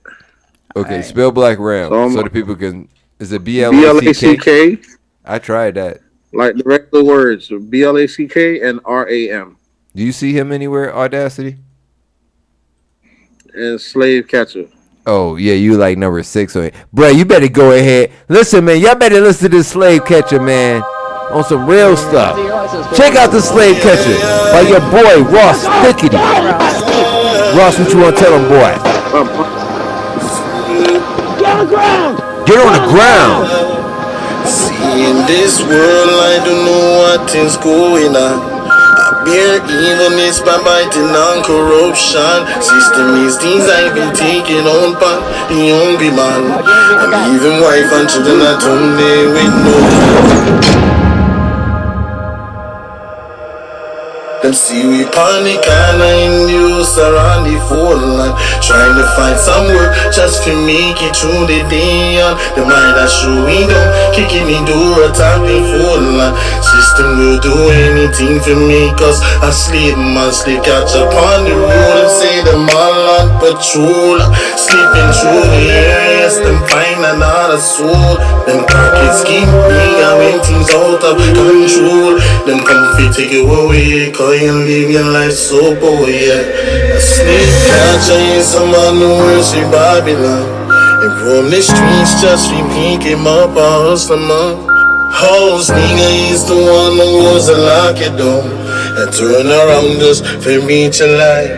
S3: Okay, right. Spell Black Ram so the people can. Is it
S12: BLACK?
S3: I tried that.
S12: Like the regular words, BLACK and RAM.
S3: Do you see him anywhere, Audacity?
S12: And Slave Catcher.
S3: Oh, yeah, you like number 6 on it. Bruh, you better go ahead. Listen, man, y'all better listen to this Slave Catcher, man. On some real stuff. Check out the Slave Catcher by your boy, Ross Stickity. Ross, what you want to tell him, boy?
S10: Get on the ground!
S3: Get on the ground!
S10: See, in this world, I don't know what is going on. Bare evilness by biting on corruption. System is designed to take it on by the hungry man. And even wife and children at home they with no. Them see we panic and I induce around the phone line, trying to find some work just to make it through the day. And the mind that show we don't kicking the door, attack the phone line. System will do anything to make us asleep. Must they catch up on the road and say them all on patrol, sleeping through the areas, them find another soul. Them pockets keep me and when things out of control. Them come fi take you away, and live your life so poor, yeah. A slave catcher is some man who worship Babylon. And roam the streets just to pick him up a hustler man. House nigga is the one who goes and lock it down and turn around just for reach a life.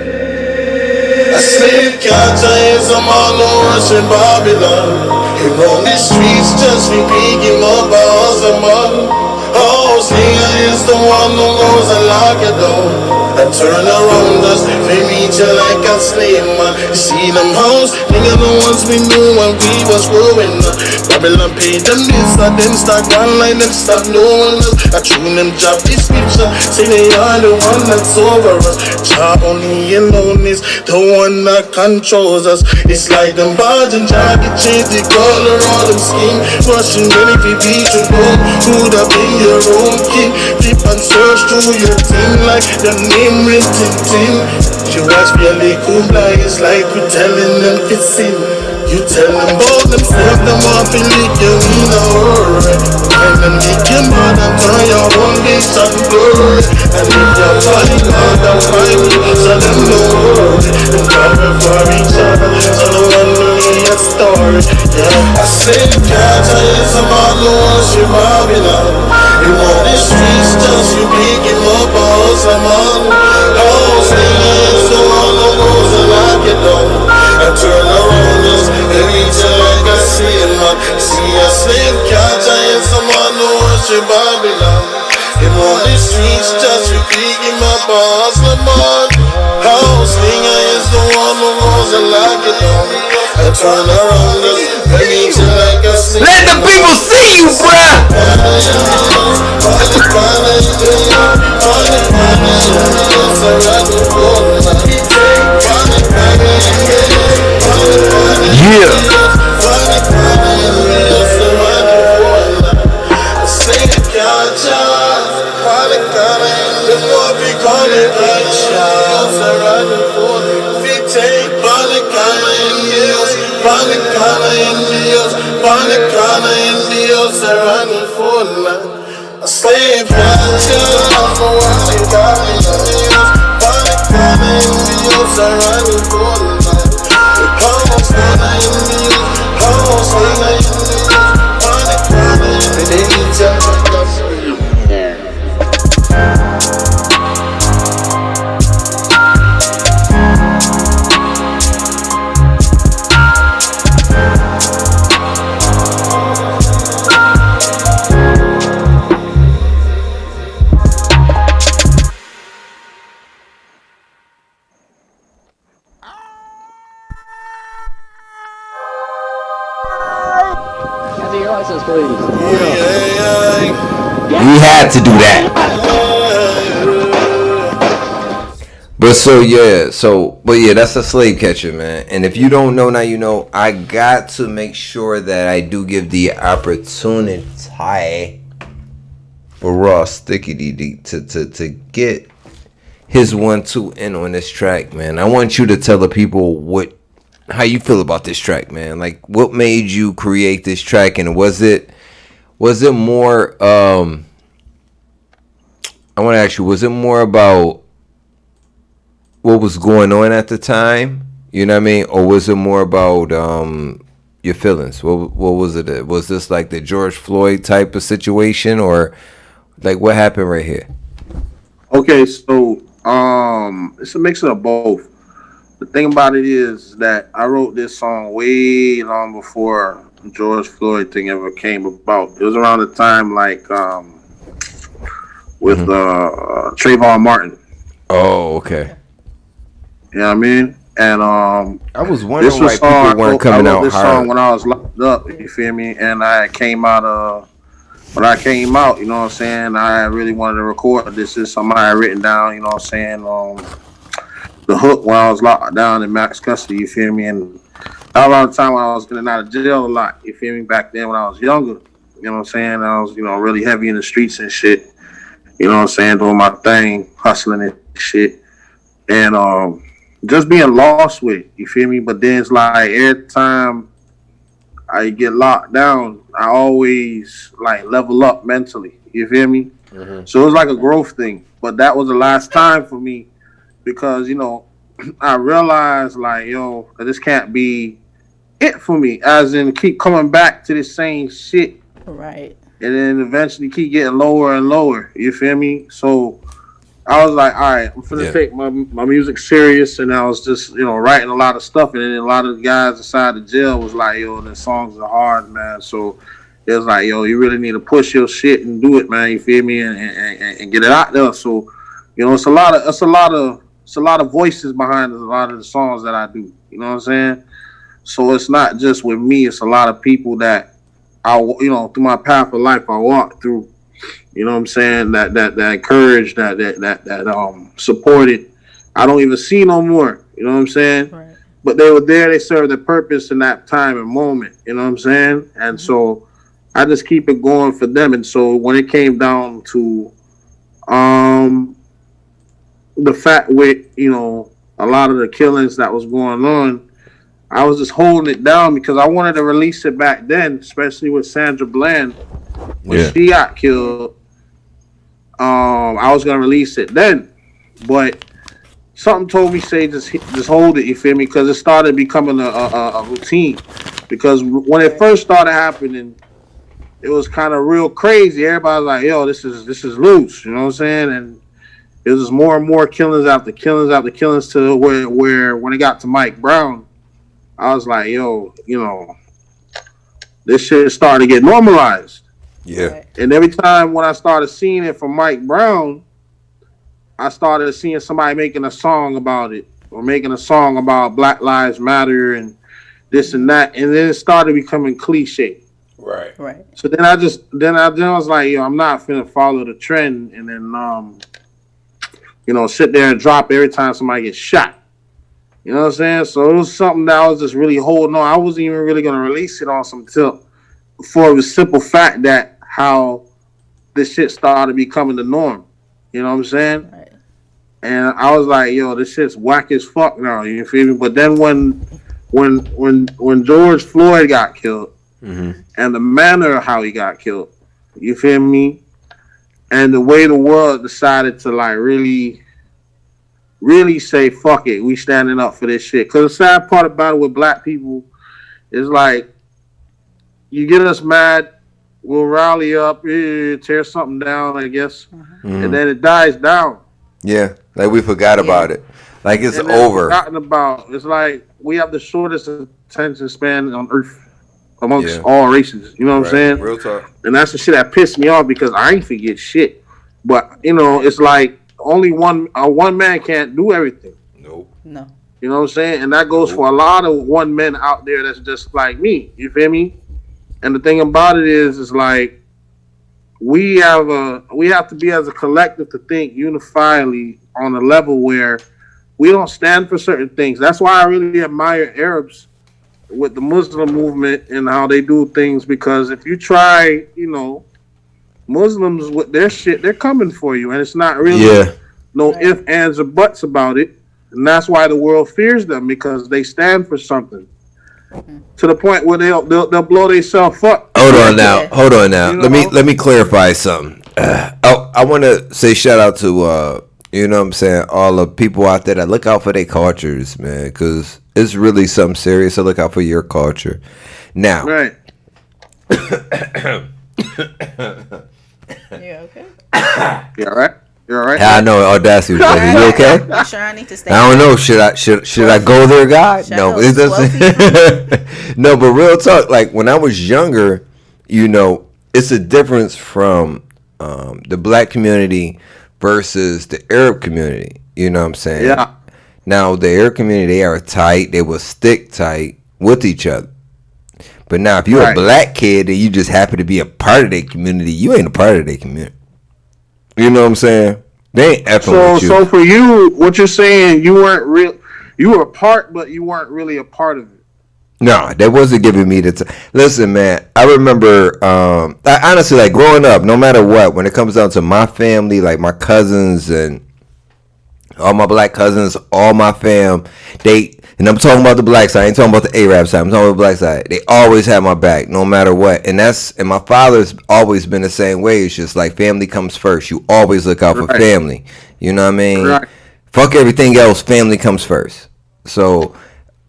S10: A slave catcher is a man who worship Babylon. He roam the streets just to pick him up a hustler man. House nigga is the one who goes and lock it down and turn around us, they reach you like a slave man. You see them house nigga the ones we knew when we was growing up. Babylon paid them this and them start one line, them start knowing us. I tune them job description, say they are the one that's over us. Job only alone is the one that controls us. It's like them bars and jacket change the color of them skin. Russian ready to beat you home, who'd have been your own king. Flip and search through your team like the name written tin. You watch me a little blind, it's like we telling them to sin. You tell them about themselves, them off and lick you in a hurry. And then make your mother turn your own bitch and blurry. And if you're fighting hard, I'm fighting, so them no worry. And cover for each other, so no one will hear a story. Yeah, I say the catcher is a man who worship Babylon. He want the streets just to pick him up a hustler man. House nigga is the one who goes and lock it down and turn around us and reach you like a slave man. See a slave catcher is a man who worship Babylon. He want the streets just to pick him up a hustler man. House nigga is the one who goes and lock it down and turn around us and reach you like a slave man.
S3: Let the people see you, bruh!
S10: Yeah. Monicana in the ocean running for the night. I slave down till I'm for what they got me on the hills. Monicana in the ocean running for the night. Almost gonna in the hills, almost gonna in the hills. Monicana in the hills.
S3: We had to do that. But that's a slave catcher, man. And if you don't know, now you know. I got to make sure that I do give the opportunity for Raw Sticky to get his 1-2 in on this track, man. I want you to tell the people how you feel about this track, man. Like, what made you create this track, and was it more? I want to ask you, was it more about what was going on at the time? You know what I mean, or was it more about your feelings? What was it? Was this like the George Floyd type of situation, or like what happened right here?
S12: Okay, so it's a mix of both. The thing about it is that I wrote this song way long before the George Floyd thing ever came about. It was around the time with Trayvon Martin.
S3: Oh, okay.
S12: You know what I mean? And
S3: I was wondering why people weren't coming out
S12: this
S3: hard.
S12: song when I was locked up, you feel me? And I came out when I came out, you know what I'm saying? I really wanted to record this. Is something I had written down, you know what I'm saying? The hook when I was locked down in max custody, you feel me? And around the time when I was getting out of jail a lot, you feel me? Back then when I was younger, you know what I'm saying? I was, really heavy in the streets and shit. You know what I'm saying? Doing my thing, hustling and shit. And just being lost with it, you feel me? But then it's like every time I get locked down, I always like level up mentally, you feel me? Mm-hmm. So it was like a growth thing. But that was the last time for me because, I realized like, that this can't be it for me, as in keep coming back to the same shit.
S5: Right.
S12: And then eventually keep getting lower and lower. You feel me? So I was like, all right, I'm finna take my music serious. And I was just, writing a lot of stuff. And then a lot of the guys inside the jail was like, the songs are hard, man. So it was like, you really need to push your shit and do it, man. You feel me? And get it out there. So, it's a lot of voices behind a lot of the songs that I do. You know what I'm saying? So it's not just with me. It's a lot of people that through my path of life I walked through, you know what I'm saying, that encouraged, that supported. I don't even see no more, you know what I'm saying? Right. But they were there, they served their purpose in that time and moment, you know what I'm saying? And so I just keep it going for them. And so when it came down to the fact with, a lot of the killings that was going on, I was just holding it down because I wanted to release it back then, especially with Sandra Bland. When she got killed, I was going to release it then. But something told me, say, just hold it, you feel me? Because it started becoming a routine. Because when it first started happening, it was kind of real crazy. Everybody was like, yo, this is loose, you know what I'm saying? And it was just more and more killings after killings after killings to where when it got to Mike Brown, I was like, yo, this shit started to get normalized.
S3: Yeah.
S12: And every time when I started seeing it from Mike Brown, I started seeing somebody making a song about it or making a song about Black Lives Matter and this and that. And then it started becoming cliche.
S3: Right.
S5: Right.
S12: So then I was like, yo, I'm not finna follow the trend and then, sit there and drop every time somebody gets shot. You know what I'm saying? So it was something that I was just really holding on. I wasn't even really going to release it on some tip for the simple fact that how this shit started becoming the norm. You know what I'm saying? Right. And I was like, yo, this shit's whack as fuck now. You feel me? But then when George Floyd got killed, and the manner of how he got killed. You feel me? And the way the world decided to like really say, fuck it, we standing up for this shit. Because the sad part about it with black people is like, you get us mad, we'll rally up, tear something down, I guess, and then it dies down.
S3: Yeah, like we forgot about it. Like it's over.
S12: Forgotten about. It's like we have the shortest attention span on earth amongst all races. You know what I'm saying?
S3: Real talk.
S12: And that's the shit that pissed me off because I ain't forget shit. But you know, it's like only one man can't do everything.
S3: Nope.
S5: No.
S12: You know what I'm saying? And that goes for a lot of one men out there that's just like me. You feel me? And the thing about it is like we have to be as a collective to think unifiedly on a level where we don't stand for certain things. That's why I really admire Arabs with the Muslim movement and how they do things, because if you try, you know, Muslims with their shit, they're coming for you, and it's not really no ifs, ands, or buts about it. And that's why the world fears them, because they stand for something. To the point where they'll blow themselves up.
S3: Hold on now.
S12: You know?
S3: Let me clarify something. I want to say shout out to you know what I'm saying, all the people out there that look out for their cultures, man, because it's really something serious to look out for your culture. Now,
S12: right?
S5: You okay?
S12: You all right? You all right?
S3: I know Audacity was like, you okay?
S5: You sure I need to stay?
S3: I don't know. Should I go there, God? No, it doesn't. No, but real talk. Like when I was younger, you know, it's a difference from the black community versus the Arab community. You know what I'm saying?
S12: Yeah.
S3: Now the Arab community, they are tight. They will stick tight with each other. But now, if you're a black kid and you just happen to be a part of their community, you ain't a part of their community. You know what I'm saying? They ain't effing with you.
S12: So for you, what you're saying, you weren't real. You were a part, but you weren't really a part of it.
S3: No, that wasn't giving me the time. Listen, man, I remember, I honestly, like, growing up, no matter what, when it comes down to my family, like my cousins and all my black cousins, all my fam, and I'm talking about the black side, I ain't talking about the Arab side, I'm talking about the black side. They always have my back, no matter what. And my father's always been the same way. It's just like family comes first. You always look out for family. You know what I mean?
S12: Right.
S3: Fuck everything else, family comes first. So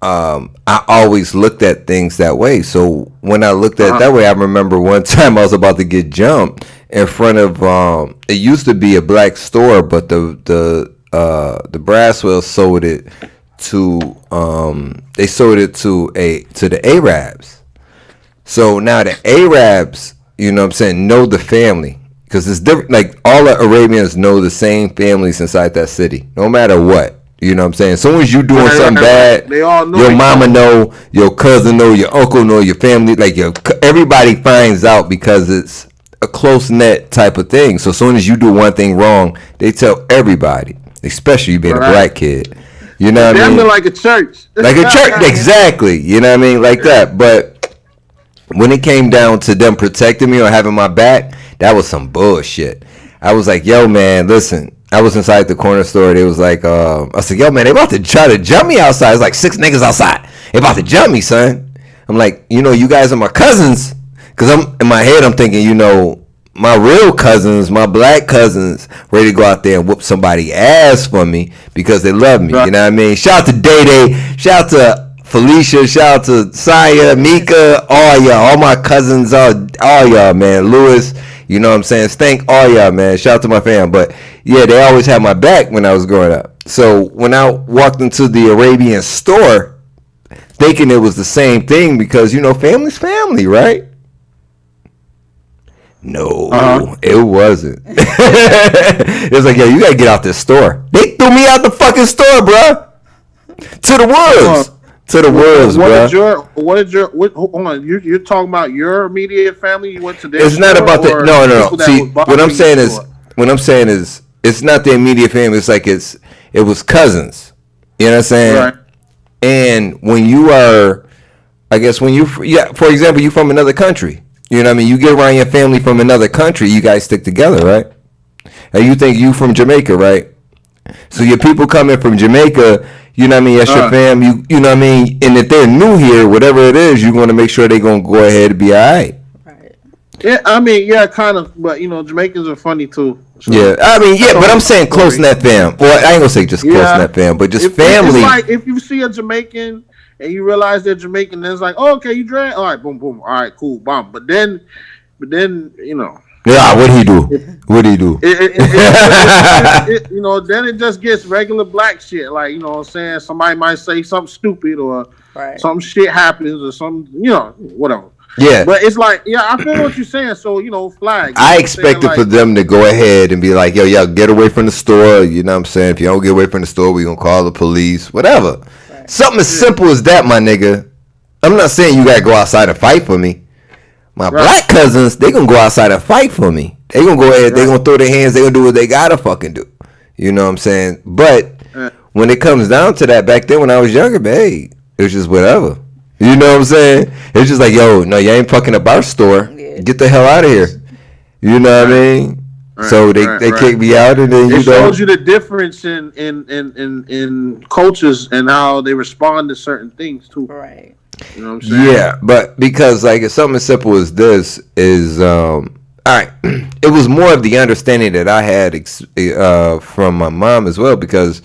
S3: I always looked at things that way. So when I looked at it that way, I remember one time I was about to get jumped in front of it used to be a black store, but the Braswell sold it to they sold it to the Arabs. So now the Arabs, you know what I'm saying, know the family, because it's different. Like all the Arabians know the same families inside that city, no matter what. You know what I'm saying? As soon as you doing something bad,
S12: they all know
S3: your mama know, your cousin know, your uncle know, your family, like everybody finds out, because it's a close net type of thing. So as soon as you do one thing wrong, they tell everybody, especially you being a black kid. You know what I mean?
S12: Like a church.
S3: Like a church, exactly. You know what I mean? Like that. But when it came down to them protecting me or having my back, that was some bullshit. I was like, yo, man, listen. I was inside the corner store. They was like, I said, yo, man, they about to try to jump me outside. It's like 6 niggas outside. They about to jump me, son. I'm like, you know, you guys are my cousins. Because I'm in my head, I'm thinking, you know, my real cousins, my black cousins, ready to go out there and whoop somebody ass for me because they love me. You know what I mean? Shout out to Day Day. Shout out to Felicia. Shout out to Saya, Mika, all y'all. All my cousins, all y'all, man. Lewis. You know what I'm saying? Thank all y'all, man. Shout out to my fam. But yeah, they always had my back when I was growing up. So when I walked into the Arabian store, thinking it was the same thing, because, you know, family's family, right? No, it wasn't. It was like, yo, you gotta get out this store. They threw me out the fucking store, bro. To the woods. To the woods, bro.
S12: Hold on, you're talking about your immediate family? You went to their
S3: It's not about the no. See, what I'm saying is it's not the immediate family. It's like it was cousins. You know what I'm saying?
S12: Right.
S3: And when you are, I guess for example, you from another country. You know what I mean? You get around your family from another country, you guys stick together, right? And you think you from Jamaica, right? So your people coming from Jamaica, You know what I mean? That's your fam. You know what I mean? And if they're new here, whatever it is, you're going to make sure they're going to go ahead and be all right.
S12: Yeah, I mean, yeah, kind of, but you know, Jamaicans are funny too. So.
S3: Yeah, I mean, yeah, but I'm saying close knit fam. Well, I ain't gonna say just close knit fam, but just family.
S12: It's like if you see a Jamaican and you realize they're Jamaican, then it's like, oh, okay, you drank, all right, boom, boom, all right, cool, bomb. But then, you know.
S3: Yeah, what'd he do? What'd he do?
S12: You know, then it just gets regular black shit. Like, you know what I'm saying? Somebody might say something stupid or some shit happens or some, you know, whatever.
S3: Yeah.
S12: But it's like, yeah, I feel what you're saying. So, you know, flag.
S3: I expected for them to go ahead and be like, yo, get away from the store. You know what I'm saying? If you don't get away from the store, we going to call the police. Whatever. Right. Something as simple as that, my nigga. I'm not saying you got to go outside and fight for me. My black cousins, they going to go outside and fight for me. They going to go ahead, they going to throw their hands, they going to do what they got to fucking do. You know what I'm saying? But when it comes down to that, back then when I was younger, hey, it was just whatever. You know what I'm saying? It's just like, yo, no, you ain't fucking up our store. Yeah. Get the hell out of here. You know what I mean? Right, so they kick me out, and then
S12: it shows you the difference in cultures and how they respond to certain things too. Right. You know what I'm saying?
S3: Yeah, but because like something as simple as this is, all right, it was more of the understanding that I had from my mom as well, because.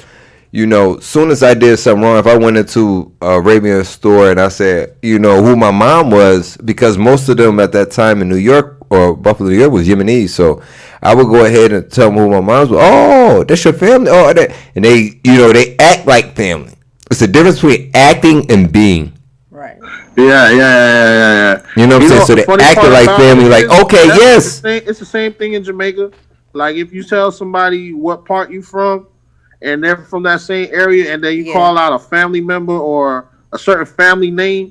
S3: You know, soon as I did something wrong, if I went into a Arabian store and I said, you know, who my mom was, because most of them at that time in New York or Buffalo, New York was Yemenis. So I would go ahead and tell them who my mom was. Oh, that's your family. Oh, that. And they, you know, they act like family. It's the difference between acting and being.
S12: Right. Yeah.
S3: You know what I'm saying? So they acted like family, like, okay, yes.
S12: It's the same thing in Jamaica. Like if you tell somebody what part you from, and they're from that same area, and then you call out a family member or a certain family name,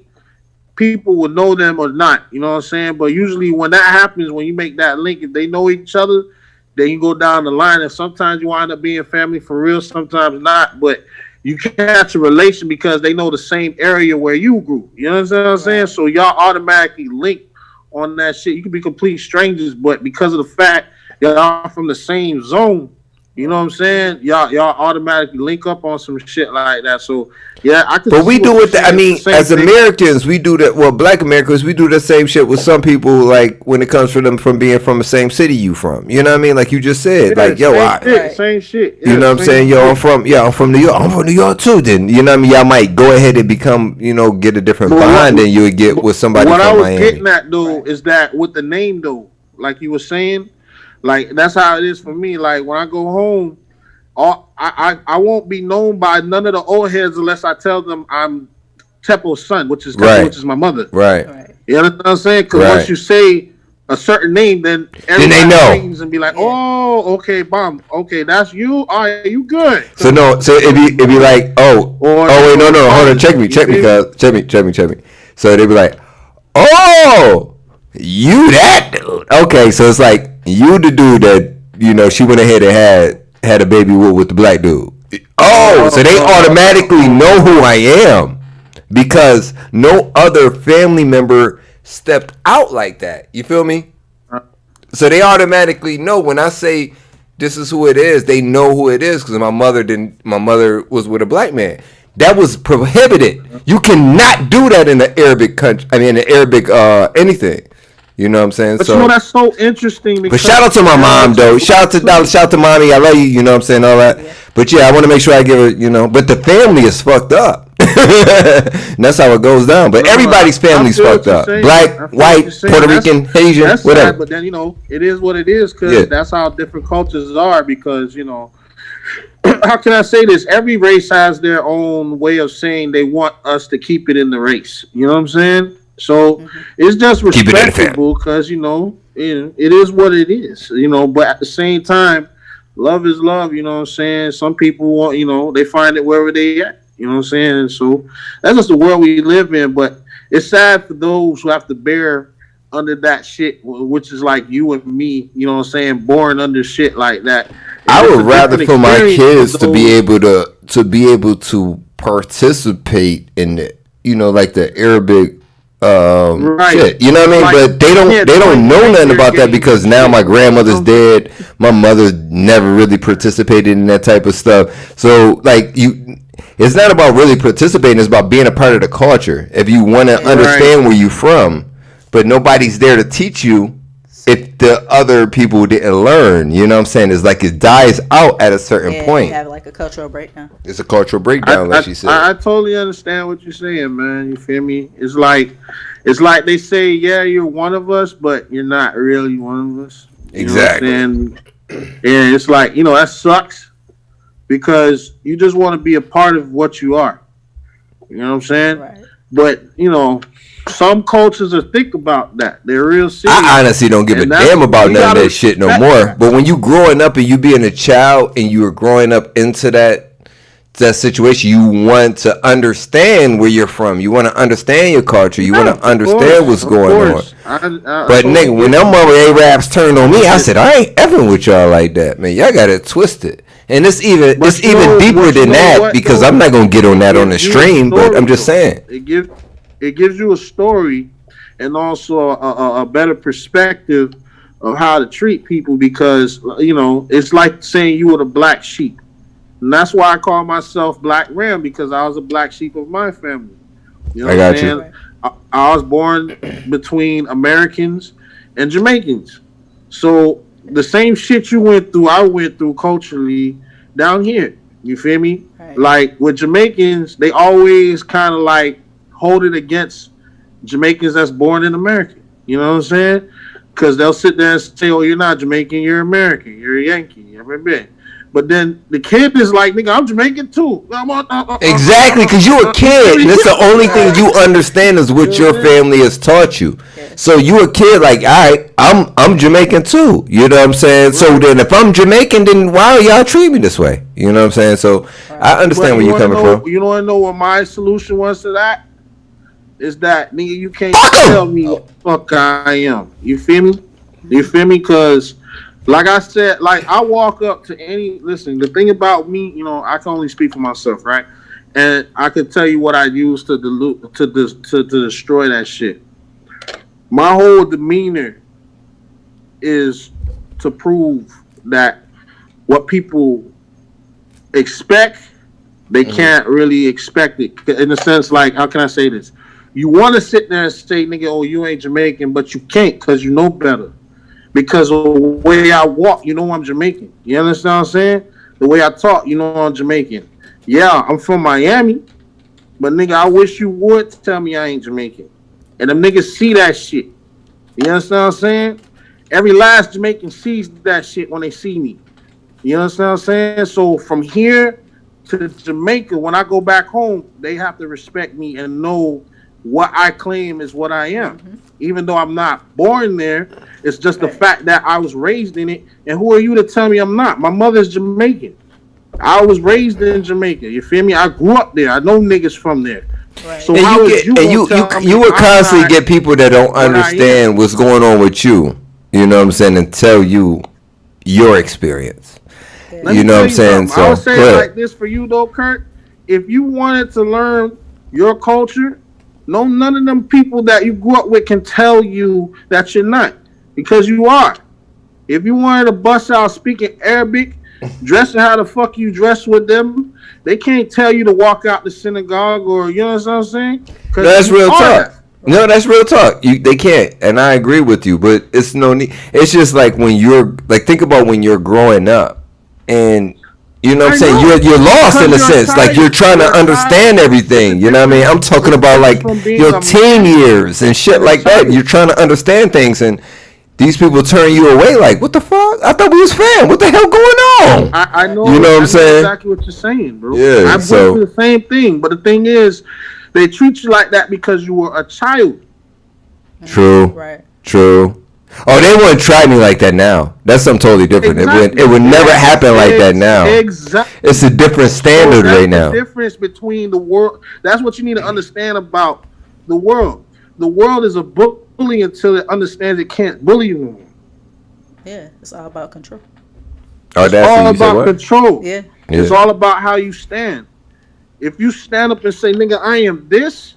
S12: people will know them or not. You know what I'm saying? But usually when that happens, when you make that link, if they know each other, then you go down the line, and sometimes you wind up being family for real, sometimes not. But you catch a relation because they know the same area where you grew. You know what I'm saying? So y'all automatically link on that shit. You can be complete strangers, but because of the fact y'all from the same zone, you know what I'm saying? Y'all automatically link up on some shit like that. So yeah, I could.
S3: But we do it. I mean, as Americans, we do that. Well, Black Americans, we do the same shit with some people. Like when it comes to them from being from the same city you from. You know what I mean? Like you just said. Like yo,
S12: same shit. Yeah,
S3: you know what I'm saying? Yo, I'm from New York. I'm from New York too. Then you know what I mean? Y'all might go ahead and become, you know, get a different bond than you would get with somebody from Miami. What I was
S12: getting at though is that with the name though, like you were saying. Like that's how it is for me. Like when I go home, I won't be known by none of the old heads unless I tell them I'm Tepo's son, which is my mother.
S3: Right.
S12: You understand what I'm saying? Because once you say a certain name, then everybody
S3: they know
S12: and be like, oh, okay, bomb, okay, that's you. All right, you good?
S3: So it'd be like, oh wait, no, hold on, check me. So they'd be like, oh, you that dude? Okay, so it's like. You the dude that, you know, she went ahead and had a baby with the black dude. Oh, so they automatically know who I am because no other family member stepped out like that. You feel me? So they automatically know when I say this is who it is, they know who it is because my mother was with a black man. That was prohibited. You cannot do that in the Arabic country. I mean, in the Arabic anything. You know what I'm saying?
S12: But you know, that's so interesting.
S3: But shout out to my mom, though. Shout out to mommy. I love you. You know what I'm saying? All that. Yeah. But yeah, I want to make sure I give her, you know. But the family is fucked up. And that's how it goes down. But everybody's family's fucked up. Black, white, Puerto Rican, Asian,
S12: that's
S3: whatever.
S12: Sad, but then, you know, it is what it is because that's how different cultures are because, you know, how can I say this? Every race has their own way of saying they want us to keep it in the race. You know what I'm saying? So it's just respectable because, you know, it is what it is, you know, but at the same time, love is love, you know what I'm saying? Some people want, you know, they find it wherever they at, you know what I'm saying? And so that's just the world we live in, but it's sad for those who have to bear under that shit, which is like you and me, you know what I'm saying, born under shit like that.
S3: I would rather for my kids to be able to participate in it, you know, like the Arabic shit, you know what I mean? Like, but they don't know nothing about that because now my grandmother's dead. My mother never really participated in that type of stuff. So like it's not about really participating. It's about being a part of the culture. If you want to understand where you're from, but nobody's there to teach you if the other people didn't learn. You know what I'm saying? It's like it dies out at a certain point.
S5: You have like a cultural breakdown.
S3: It's a cultural breakdown, like she said.
S12: I totally understand what you're saying, man. You feel me? It's like they say, yeah, you're one of us, but you're not really one of us. You
S3: Exactly.
S12: And it's like, that sucks because you just want to be a part of what you are. You know what I'm saying?
S5: Right.
S12: But, some cultures are thick about that. They're real serious.
S3: I honestly don't give a damn about none of that shit no more. But when you growing up and you being a child and you were growing up into that situation, you want to understand where you're from. You want to understand your culture. You want to understand what's going on. But nigga, when them mother Arabs turned on me, I said, I ain't effing with y'all like that, man. Y'all got it twisted. And it's even deeper than that because I'm not gonna get on that on the stream. But I'm just saying.
S12: It gives you a story and also a better perspective of how to treat people because, it's like saying you were the black sheep. And that's why I call myself Black Ram because I was a black sheep of my family. You know
S3: I got you.
S12: I was born between Americans and Jamaicans. So the same shit you went through, I went through culturally down here. You feel me? Right. Like with Jamaicans, they always kind of like hold it against Jamaicans that's born in America. You know what I'm saying? Because they'll sit there and say, oh, you're not Jamaican, you're American, you're a Yankee, you ever been? But then the kid is like, nigga, I'm Jamaican too.
S3: Exactly, because you're a kid. And that's the only thing you understand is what your family has taught you. So you a kid like, all right, I'm Jamaican too. You know what I'm saying? So then if I'm Jamaican, then why y'all treat me this way? You know what I'm saying? So I understand where you're coming from.
S12: You want to know what my solution was to that? Is that, nigga, you can't tell me what the fuck I am. You feel me? You feel me? Because, like I said, like I walk up to listen, the thing about me, I can only speak for myself, right? And I could tell you what I use to dilute, to destroy that shit. My whole demeanor is to prove that what people expect, they can't really expect it. In a sense, like, how can I say this? You want to sit there and say, nigga, oh, you ain't Jamaican, but you can't because you know better. Because of the way I walk, I'm Jamaican. You understand what I'm saying? The way I talk, I'm Jamaican. Yeah, I'm from Miami, but nigga, I wish you would tell me I ain't Jamaican. And them niggas see that shit. You understand what I'm saying? Every last Jamaican sees that shit when they see me. You understand what I'm saying? So from here to Jamaica, when I go back home, they have to respect me and know what I claim is what I am. Mm-hmm. Even though I'm not born there, it's just the fact that I was raised in it. And who are you to tell me I'm not? My mother's Jamaican. I was raised in Jamaica. You feel me? I grew up there. I know niggas from there. Right. So
S3: you would constantly get people that don't understand what's going on with you. You know what I'm saying? And tell you your experience. Yeah. You know what I'm saying?
S12: So I would say it like this for you though, Kurt. If you wanted to learn your culture, none of them people that you grew up with can tell you that you're not, because you are. If you wanted to bust out speaking Arabic, dressing how the fuck you dress with them, they can't tell you to walk out the synagogue or, you know what I'm saying?
S3: That's real talk. No, that's real talk. They can't, and I agree with you. But it's no need. It's just like when you're like, think about when you're growing up, and you know what I'm saying? You're lost in a sense. Like you're trying to understand everything. You know what I mean? I'm talking about like your teen years and shit like that. You're trying to understand things, and these people turn you away. Like, what the fuck? I thought we was fam. What the hell going on?
S12: I know.
S3: You know what I'm saying?
S12: Exactly what you're saying, bro.
S3: Yeah.
S12: I've went through the same thing, but the thing is, they treat you like that because you were a child.
S3: True. Right. True. Oh, they wouldn't try me like that now. That's something totally different. Exactly. It would never happen like that now. Exactly. It's a different standard right now.
S12: The difference between the world. That's what you need to understand about the world. The world is a bully until it understands it can't bully you anymore.
S5: Yeah, it's all about control.
S12: It's all about control.
S5: Yeah.
S12: It's all about how you stand. If you stand up and say, nigga, I am this,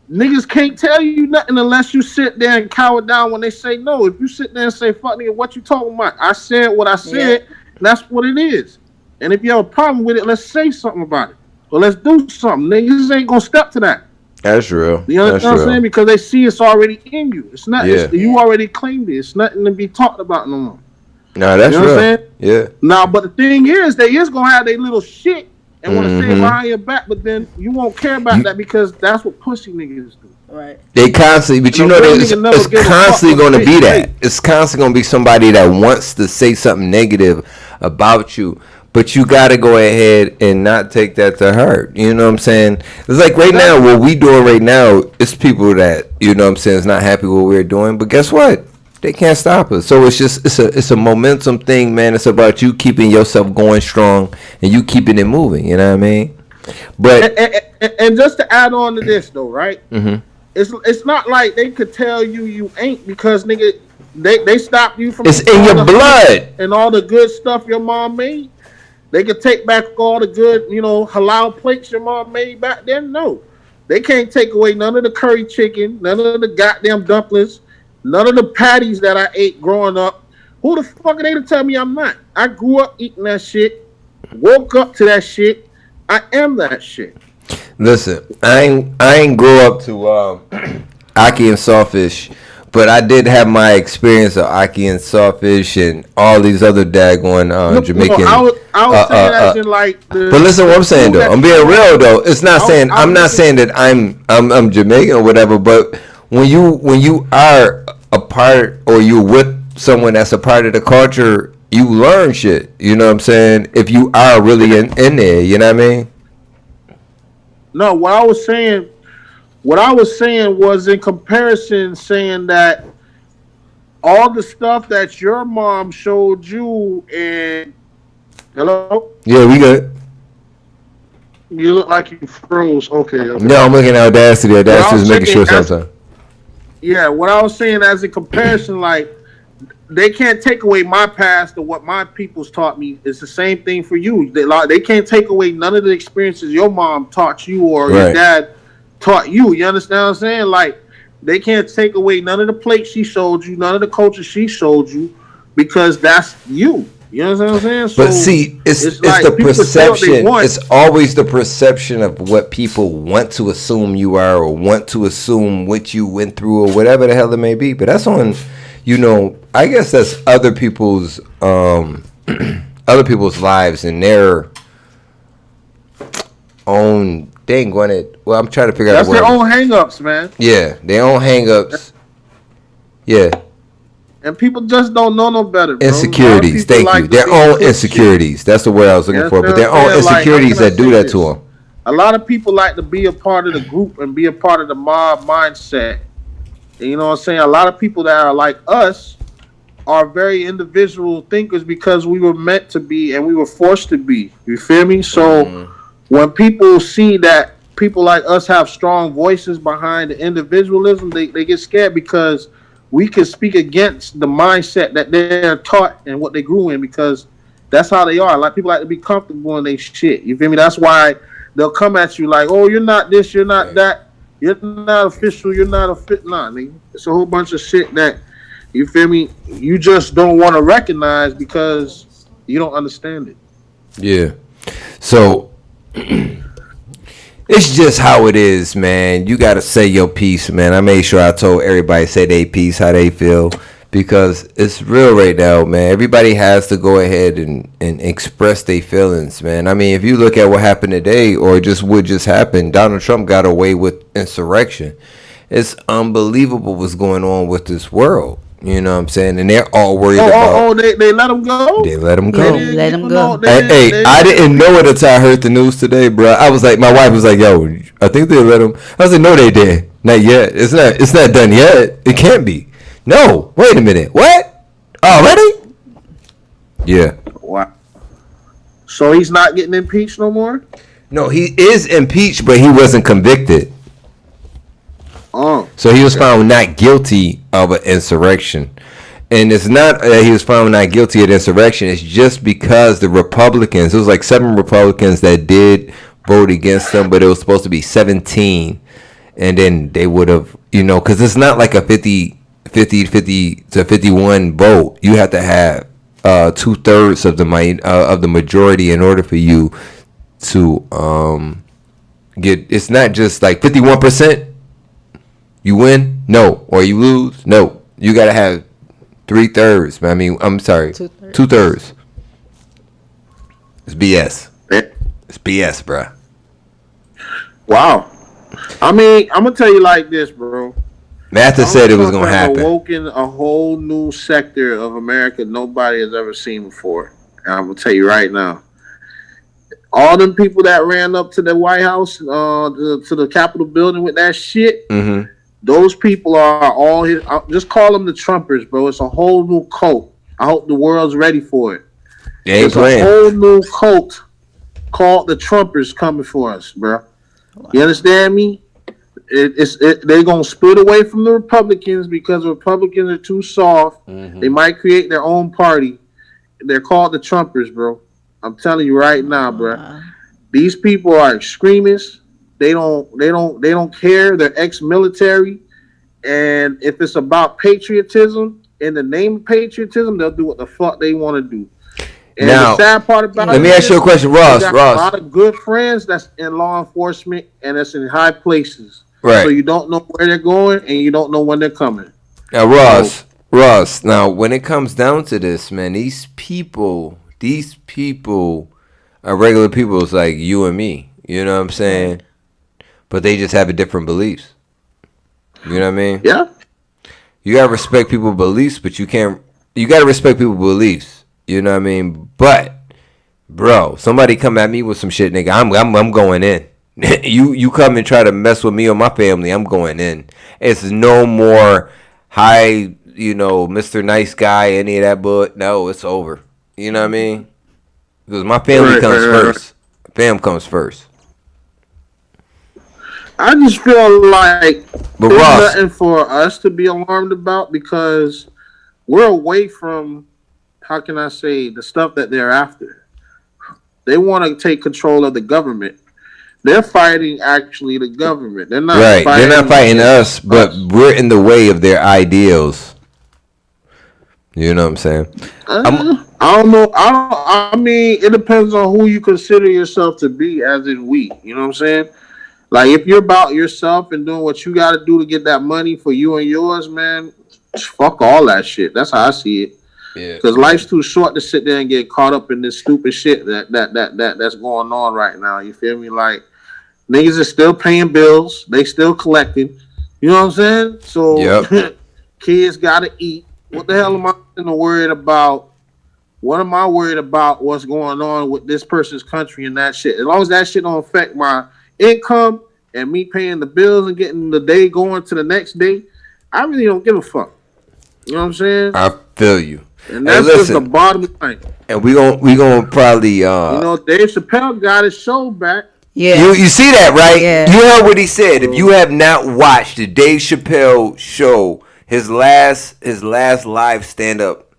S12: niggas can't tell you nothing unless you sit there and cower down when they say no. If you sit there and say, fuck nigga, what you talking about? I said what I said, and that's what it is. And if you have a problem with it, let's say something about it. Well, let's do something. Niggas ain't gonna step to that.
S3: That's real.
S12: You understand what I'm saying? Because they see it's already in you. It's not.
S3: Yeah.
S12: You already claimed it. It's nothing to be talked about no more.
S3: No, that's
S12: you know
S3: real.
S12: What I'm saying?
S3: Yeah.
S12: Now, but the thing is, they is gonna have their little shit and want to say behind your back, but then you won't care about that because that's what pussy niggas do.
S5: Right.
S3: They constantly, but you know, it's constantly going to be that. It's constantly going to be somebody that wants to say something negative about you, but you got to go ahead and not take that to heart. You know what I'm saying? It's like right now, what we doing right now, it's people that, you know what I'm saying, is not happy with what we're doing, but guess what? They can't stop us. So it's just, it's a momentum thing, man. It's about you keeping yourself going strong and you keeping it moving. You know what I mean? But
S12: and just to add on to this though, right?
S3: Mm-hmm.
S12: It's not like they could tell you ain't because nigga they stop you from.
S3: It's in your blood
S12: and all the good stuff your mom made. They could take back all the good, halal plates your mom made back then. No, they can't take away none of the curry chicken, none of the goddamn dumplings, none of the patties that I ate growing up. Who the fuck are they to tell me I'm not? I grew up eating that shit, woke up to that shit. I am that shit.
S3: Listen, I ain't grow up to Aki and Sawfish, but I did have my experience of Aki and Sawfish and all these other daggone Jamaican.
S12: I was saying that in like.
S3: But listen, what I'm saying though, I'm being real though. It's not saying I'm not saying that I'm Jamaican or whatever. But when you are a part or you with someone that's a part of the culture, you learn shit. You know what I'm saying? If you are really in there, you know what I mean?
S12: No, what I was saying was in comparison, saying that all the stuff that your mom showed you and hello?
S3: Yeah, we good.
S12: You look like you froze. Okay.
S3: No, I'm looking at Audacity. Audacity's making sure something.
S12: Yeah, what I was saying as a comparison, like they can't take away my past or what my people's taught me. It's the same thing for you. They can't take away none of the experiences your mom taught you or your dad taught you. You understand what I'm saying? Like, they can't take away none of the plates she showed you, none of the culture she showed you, because that's you. You know what I'm saying? So
S3: but see, it's
S12: like
S3: the perception. It's always the perception of what people want to assume you are or want to assume what you went through or whatever the hell it may be. But that's on, I guess that's other people's lives and their own thing. Well, I'm trying to figure out.
S12: That's their own hang-ups, man.
S3: Yeah, their own hang-ups. Yeah.
S12: And people just don't know no better, bro.
S3: Insecurities. Thank you. Their own insecurities. That's the word I was looking for. But their own insecurities that do that to them.
S12: A lot of people like to be a part of the group and be a part of the mob mindset. And you know what I'm saying? A lot of people that are like us are very individual thinkers because we were meant to be and we were forced to be. You feel me? So when people see that people like us have strong voices behind the individualism, they get scared because we can speak against the mindset that they're taught and what they grew in because that's how they are. Like people like to be comfortable in their shit. You feel me? That's why they'll come at you like, oh, you're not this, you're not that, you're not official, you're not a fit. Nah, nigga. It's a whole bunch of shit that, you feel me, you just don't want to recognize because you don't understand it.
S3: Yeah. So it's just how it is, man. You got to say your piece, man. I made sure I told everybody say their piece, how they feel, because it's real right now, man. Everybody has to go ahead and express their feelings, man. I mean, if you look at what happened today or just what just happened, Donald Trump got away with insurrection. It's unbelievable what's going on with this world. You know what I'm saying? And they're all worried about...
S12: they let him go?
S3: They let him go.
S5: Yeah, let him go.
S3: Hey, I didn't know it until I heard the news today, bro. I was like, my wife was like, yo, I think they let him. I was like, no, they did. Not yet. It's not done yet. It can't be. No, wait a minute. What? Already? Yeah.
S12: Wow. So he's not getting impeached no more?
S3: No, he is impeached, but he wasn't convicted.
S12: Oh.
S3: So he was found not guilty of an insurrection. And it's not that he was found not guilty of insurrection. It's just because the Republicans, it was like 7 Republicans that did vote against him, but it was supposed to be 17. And then they would have, because it's not like a 50 to 51 vote. You have to have 2/3 of the majority in order for you to get. It's not just like 51%. You win, no, or you lose, no. You gotta have 3/3. I mean, I'm sorry, 2/3. It's BS. It's BS, bruh.
S12: Wow. I mean, I'm gonna tell you like this, bro.
S3: Matha said it was gonna happen.
S12: Awoken a whole new sector of America nobody has ever seen before. And I'm gonna tell you right now. All them people that ran up to the White House, to the Capitol building with that shit, those people are all his. Just call them the Trumpers, bro. It's a whole new cult. I hope the world's ready for it. It's a whole new cult called the Trumpers coming for us, bro. Wow. You understand me? They're gonna split away from the Republicans because the Republicans are too soft. They might create their own party. They're called the Trumpers, bro. I'm telling you right now, bro. These people are extremists. They don't care. They're ex-military, and if it's about patriotism, in the name of patriotism, they'll do what the fuck they want to do. And
S3: now,
S12: the sad part about
S3: let me ask you a question, Ross.
S12: A lot of good friends that's in law enforcement and that's in high places.
S3: Right.
S12: So you don't know where they're going and you don't know when they're coming.
S3: Now, Ross. Now, when it comes down to this, man, these people are regular people. It's like you and me. You know what I'm saying? But they just have a different beliefs. You know what I mean?
S12: Yeah.
S3: You gotta respect people's beliefs, but you can't. You gotta respect people's beliefs. You know what I mean? But, bro, somebody come at me with some shit, nigga. I'm going in. you come and try to mess with me or my family, I'm going in. It's no more hi, Mr. Nice Guy, any of that, but no, it's over. You know what I mean? Because my family comes first. Fam comes first.
S12: I just feel like
S3: but
S12: there's
S3: Ross,
S12: nothing for us to be alarmed about because we're away from, how can I say, the stuff that they're after. They want to take control of the government. They're fighting actually the government. They're not
S3: right.
S12: fighting
S3: They're not fighting us, but we're in the way of their ideals. You know what I'm saying?
S12: I don't know. I mean, it depends on who you consider yourself to be, as in we. You know what I'm saying? Like, if you're about yourself and doing what you got to do to get that money for you and yours, man, fuck all that shit. That's how I see it. Yeah. Because life's too short to sit there and get caught up in this stupid shit that's going on right now. You feel me? Like, niggas are still paying bills. They still collecting. You know what I'm saying? So, kids got to eat. What the hell am I worried about? What am I worried about what's going on with this person's country and that shit? As long as that shit don't affect my income and me paying the bills and getting the day going to the next day, I really don't give a fuck. You know what I'm saying?
S3: I feel you.
S12: And that's just the bottom line.
S3: And we gonna probably
S12: Dave Chappelle got his show back.
S5: Yeah.
S3: You see that, right?
S5: Yeah.
S3: You heard what he said. If you have not watched the Dave Chappelle show, his last live stand up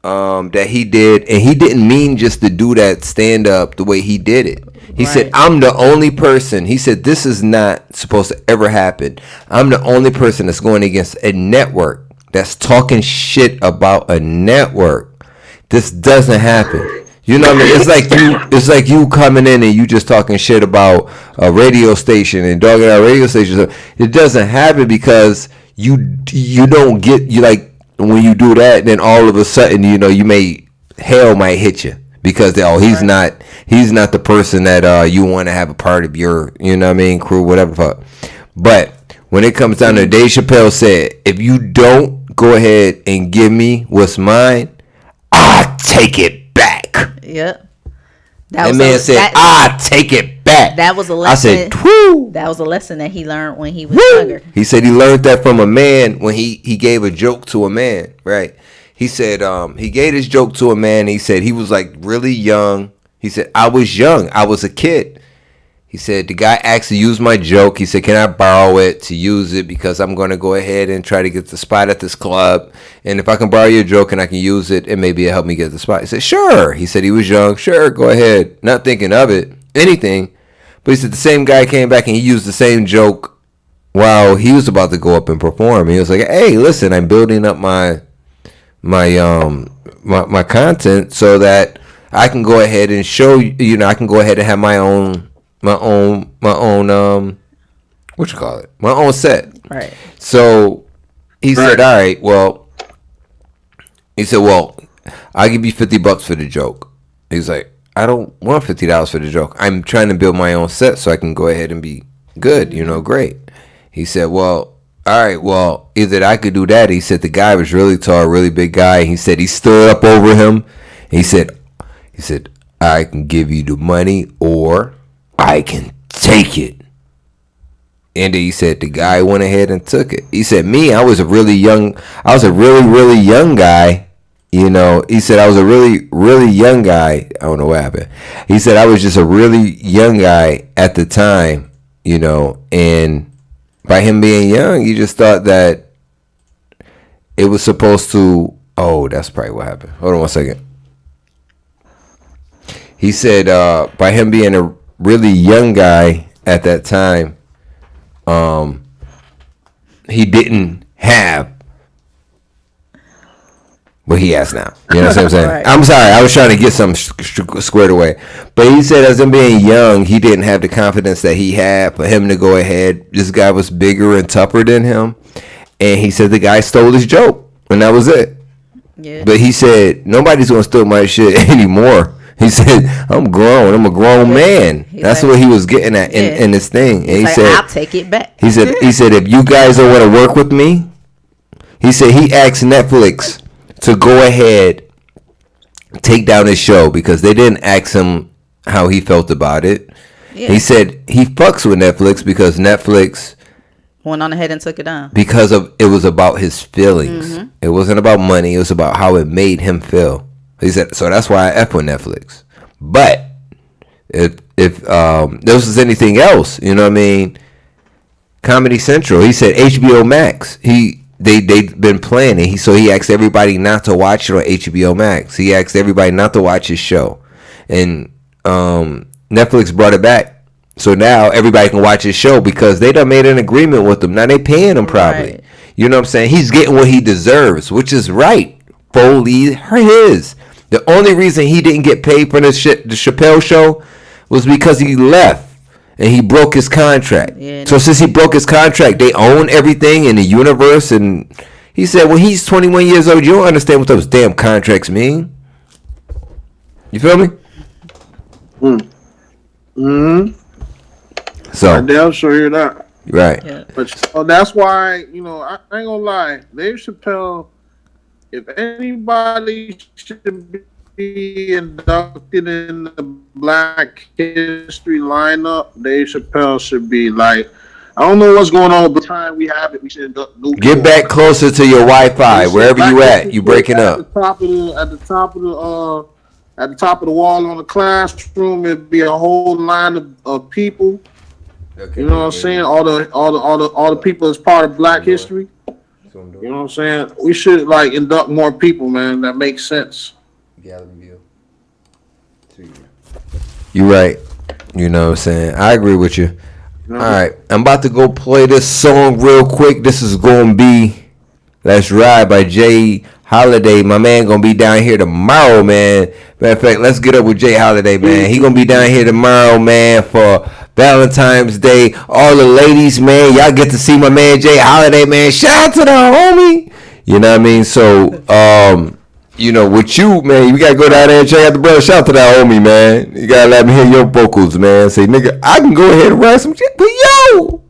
S3: that he did, and he didn't mean just to do that stand up the way he did it. He said, I'm the only person. He said, this is not supposed to ever happen. I'm the only person that's going against a network that's talking shit about a network. This doesn't happen. You know what I mean? It's like you coming in and you just talking shit about a radio station and dogging out radio stations. It doesn't happen because you don't get, you like, when you do that, then all of a sudden, hell might hit you. Because he's not the person that you want to have a part of your, crew, whatever fuck. But when it comes down to Dave Chappelle said, if you don't go ahead and give me what's mine, I take it back.
S5: Yep.
S3: That man said, I take it back.
S5: That was a lesson.
S3: I said, whoo.
S5: That was a lesson that he learned when he was younger.
S3: He said he learned that from a man when he gave a joke to a man, right? He said he gave his joke to a man. He said he was like really young. He said, I was young. I was a kid. He said the guy asked to use my joke. He said, can I borrow it to use it because I'm going to go ahead and try to get the spot at this club. And if I can borrow your joke and I can use it, and maybe it'll help me get the spot. He said, sure. He said he was young. Sure, go ahead. Not thinking of it, anything. But he said the same guy came back and he used the same joke while he was about to go up and perform. He was like, hey, listen, I'm building up my content so that I can go ahead and show you. I can go ahead and have my own what you call it? My own set.
S5: Right.
S3: So he said, all right, well, I'll give you $50 for the joke. He's like, I don't want $50 for the joke. I'm trying to build my own set so I can go ahead and be good, great. He said, well, all right, well, either I could do that. He said the guy was really tall, really big guy. He said he stood up over him. He said, I can give you the money or I can take it. And he said the guy went ahead and took it. He said, I was a really, really young guy. He said I was a really, really young guy. I don't know what happened. He said I was just a really young guy at the time, and by him being young, he just thought that it was supposed to, that's probably what happened. Hold on one second. He said by him being a really young guy at that time, he didn't have what he has now. You know what I'm saying? Right. I'm sorry, I was trying to get something squared away. But he said as him being young, he didn't have the confidence that he had for him to go ahead. This guy was bigger and tougher than him. And he said the guy stole his joke. And that was it. Yeah. But he said, nobody's going to steal my shit anymore. He said, I'm grown. I'm a grown man. That's what he was getting at in this thing. And he said,
S5: I'll take it back.
S3: He said, if you guys don't want to work with me, he said he asked Netflix to go ahead, take down his show because they didn't ask him how he felt about it. Yeah. He said he fucks with Netflix because Netflix
S5: went on ahead and took it down
S3: because it was about his feelings. Mm-hmm. It wasn't about money. It was about how it made him feel. He said, so that's why I F with Netflix. But if this was anything else, Comedy Central, he said HBO Max, they've been planning. So he asked everybody not to watch it on HBO Max. He asked everybody not to watch his show. And Netflix brought it back. So now everybody can watch his show because they done made an agreement with him. Now they paying him probably. Right. You know what I'm saying? He's getting what he deserves, which is right. Fully his. The only reason he didn't get paid for the Chappelle show was because he left and he broke his contract. Yeah, so since he broke his contract, they own everything in the universe. And he said, when he's 21 years old, you don't understand what those damn contracts mean. You feel me? So
S12: I damn sure hear that.
S3: Right. Yeah.
S12: But that's why, I ain't gonna lie. Dave Chappelle, if anybody should be inducted in the Black History lineup, Dave Chappelle should be. Like, I don't know what's going on, but the time we have it, we should induct.
S3: Get back closer to your Wi-Fi, wherever you at. You breaking up.
S12: At the top of the wall on the classroom, it'd be a whole line of people. Okay, you know what I'm saying? All the people as part of Black History. You know what I'm saying? We should induct more people, man. That makes sense.
S3: You're right. You know what I'm saying? I agree with you. All right, I'm about to go play this song real quick. This is gonna be "Let's Ride" by Jay Holiday. My man gonna be down here tomorrow, man. Matter of fact, let's get up with Jay Holiday, man. He gonna be down here tomorrow, man, for Valentine's Day. All the ladies, man, y'all get to see my man Jay Holiday, man. Shout out to the homie. You know what I mean? So, with you, man, you gotta go down there and check out the brother. Shout out to that homie, man. You gotta let me hear your vocals, man. Say, nigga, I can go ahead and write some shit for you.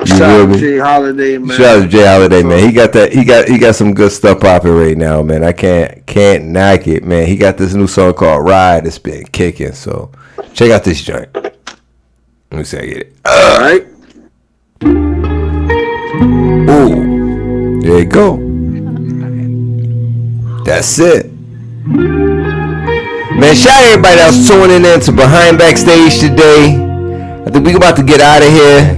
S12: Shout out to Jay Holiday, man.
S3: Shout out to Jay Holiday, man. He got that. He got some good stuff popping right now, man. I can't knock it, man. He got this new song called "Ride." It's been kicking. So check out this joint. Let me see, I get it.
S12: All right.
S3: Ooh, there you go. That's it. Man, shout out everybody that's tuning in to Behind Backstage today. I think we about to get out of here.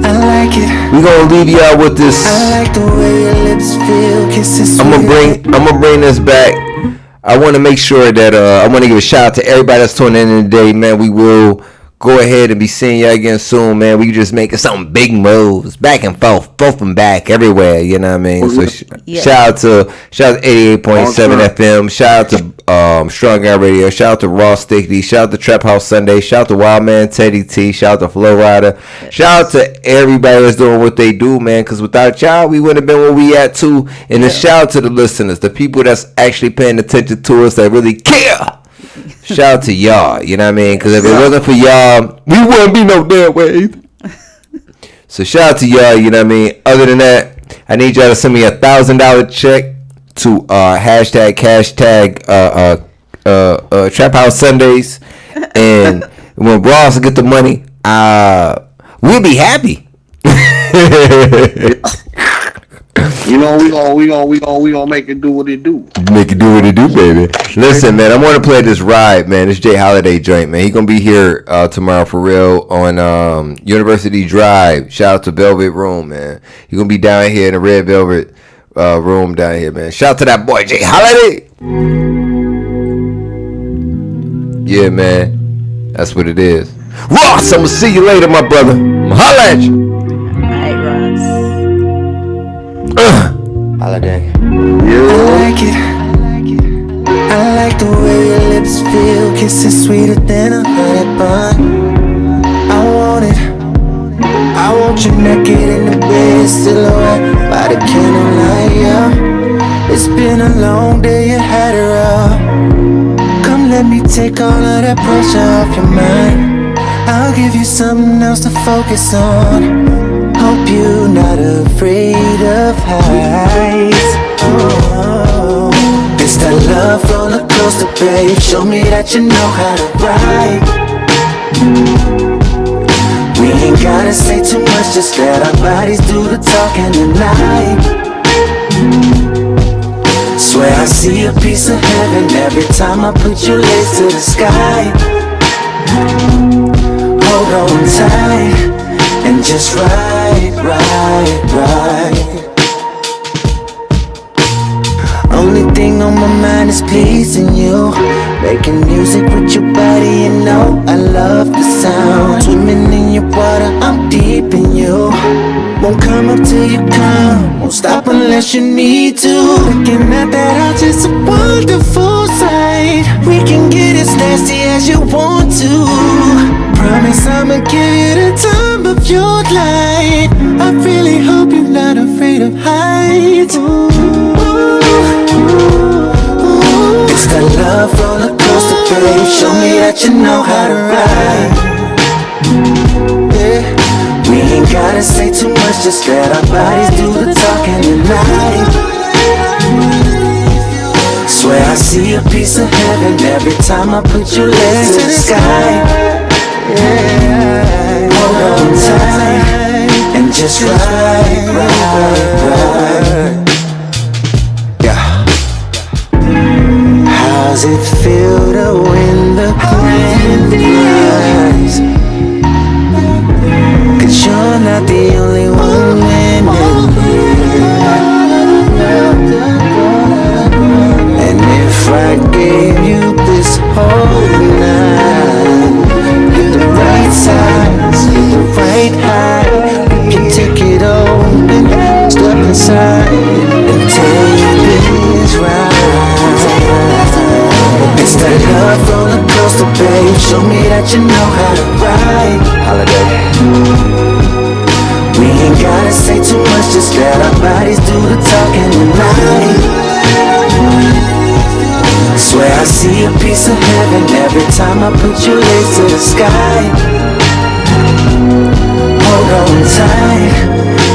S1: I like it.
S3: We gonna leave y'all with this.
S1: I like the way your lips feel. Kisses.
S3: I'm gonna bring this back. I want to make sure that I want to give a shout out to everybody that's tuning in today, man. We will go ahead and be seeing y'all again soon, man. We just making some big moves, back and forth and back, everywhere. You know what I mean? So shout out to 88.7 FM. Shout out to Strong Guy Radio. Shout out to Raw Stickity. Shout out to Trap House Sunday. Shout out to Wild Man Teddy T. Shout out to Flow Rider. Shout out to everybody that's doing what they do, man. Because without y'all, we wouldn't have been where we at too. And then shout out to the listeners, the people that's actually paying attention to us, that really care. Shout out to y'all, you know what I mean? Because if it wasn't for y'all, we wouldn't be no damn way. So shout out to y'all, you know what I mean? Other than that, I need y'all to send me $1,000 check to hashtag Trap House Sundays. And when Ross get the money, we'll be happy.
S12: You know, we gonna make it do what it do.
S3: Make it do what it do, baby. Listen, man, I'm gonna play this ride, man. This Jay Holiday joint, man. He gonna be here tomorrow for real on University Drive. Shout out to Velvet Room, man. He gonna be down here in the Red Velvet room down here, man. Shout out to that boy Jay Holiday. Yeah, man. That's what it is. Ross, I'm gonna see you later, my brother. I'm holla at you. Holiday.
S1: I like it. I like the way your lips feel, kissing sweeter than a honey bun. I want it. I want you naked in the bed, silhouette by the candlelight. Yeah. It's been a long day, you had it rough. Come let me take all of that pressure off your mind. I'll give you something else to focus on. Hope you're not afraid of heights. Oh, it's that love roller coaster, babe. Show me that you know how to ride. We ain't gotta say too much, just let our bodies do the talking tonight. Swear I see a piece of heaven every time I put your legs to the sky. Hold on tight and just ride. Only thing on my mind is pleasing you. Making music with your body, you know I love the sound. Swimming in your water, I'm deep in you. Won't come up till you come, won't stop unless you need to. Looking at that house, it's a wonderful sight. We can get as nasty as you want to. Promise I'ma give you the time of your life. I really hope you're not afraid of heights. It's that love roller coaster, babe. Show me that you know how to ride. Yeah. We ain't gotta say too much, just let our bodies do the talking tonight. Swear I see a piece of heaven every time I put your legs to the sky. Yeah. Hold on tight and just ride. Yeah. How's it feel to win the grand prize? 'Cause you're not the only one winning here. And if I gave you this whole night, hit the right size, hit the right height, we can take it open, step inside and take this ride. It's that love roller coaster, babe. Show me that you know how to ride. Holiday. We ain't gotta say too much, just let our bodies do the talking tonight. Swear I see a piece of heaven every time I put your legs to the sky. Hold on tight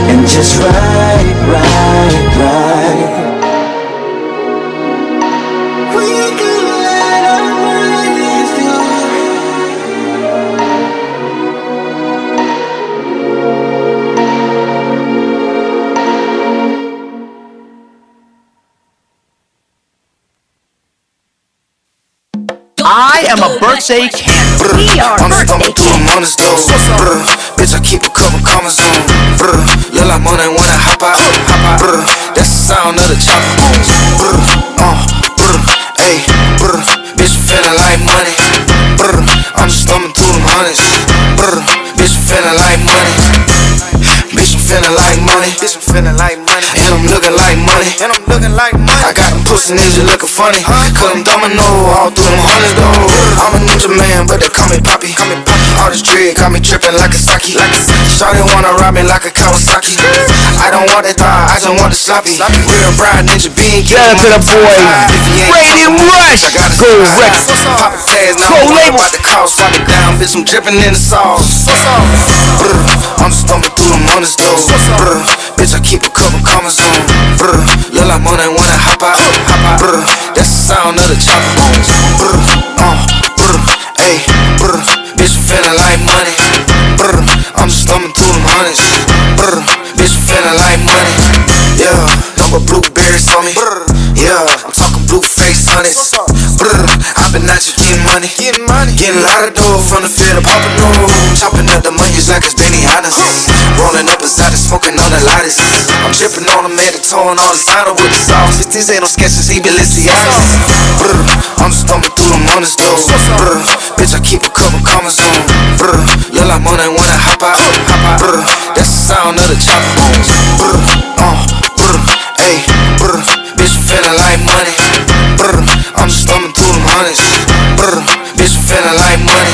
S1: and just ride. We can let our bodies do.
S13: I am a birthday cancer. We are birthday cancers.
S1: Bitch, I keep a couple commas on. Look like money when I hop out. That's the sound of the chopper. Ayy, bitch, feeling like money. I'm just thumbing through them hundreds. feeling like money, and I'm looking like money, I got them pussy niggas looking funny, cause I'm domino all through them hundreds though. I'm a ninja man, but they call me Poppy. All this dread got me tripping like a sake. Shawty wanna rob me like a Kawasaki. I don't want that thigh, I just want the sloppy. Real bride ninja being.
S3: Shout out to the boy Raiden Rush. Go Rex.
S1: Pop a tag, now I'm about the cost. Swap it down, bitch, I'm dripping in the sauce. I'm just thumbing through them hundreds though. Bitch, I keep a couple commas on. Look like money when I hop out. That's the sound of the chopper. Ayy, bitch, I'm feeling like money. I'm just thumbing through them hundreds. Bitch, I'm feeling like money. Yeah, number blueberries on me. Yeah, I'm talking blue face hundreds. I've been out here getting money. Getting a lot of dough from the field of popping no. Chopping up the money's like it's Benny Hannes. Rolling up inside and smoking on the lightest. I'm dripping on them, man, towing all the sign with the sauce. These ain't no sketches, he Balenciagas. I'm just thumbing through them hundreds though. Bitch, I keep a couple commas on. Look like money when I hop out. That's the sound of the chopper. Ayy, bitch, I'm feeling like money. I'm just thumbing through them hundreds. Bitch, I'm feeling like money.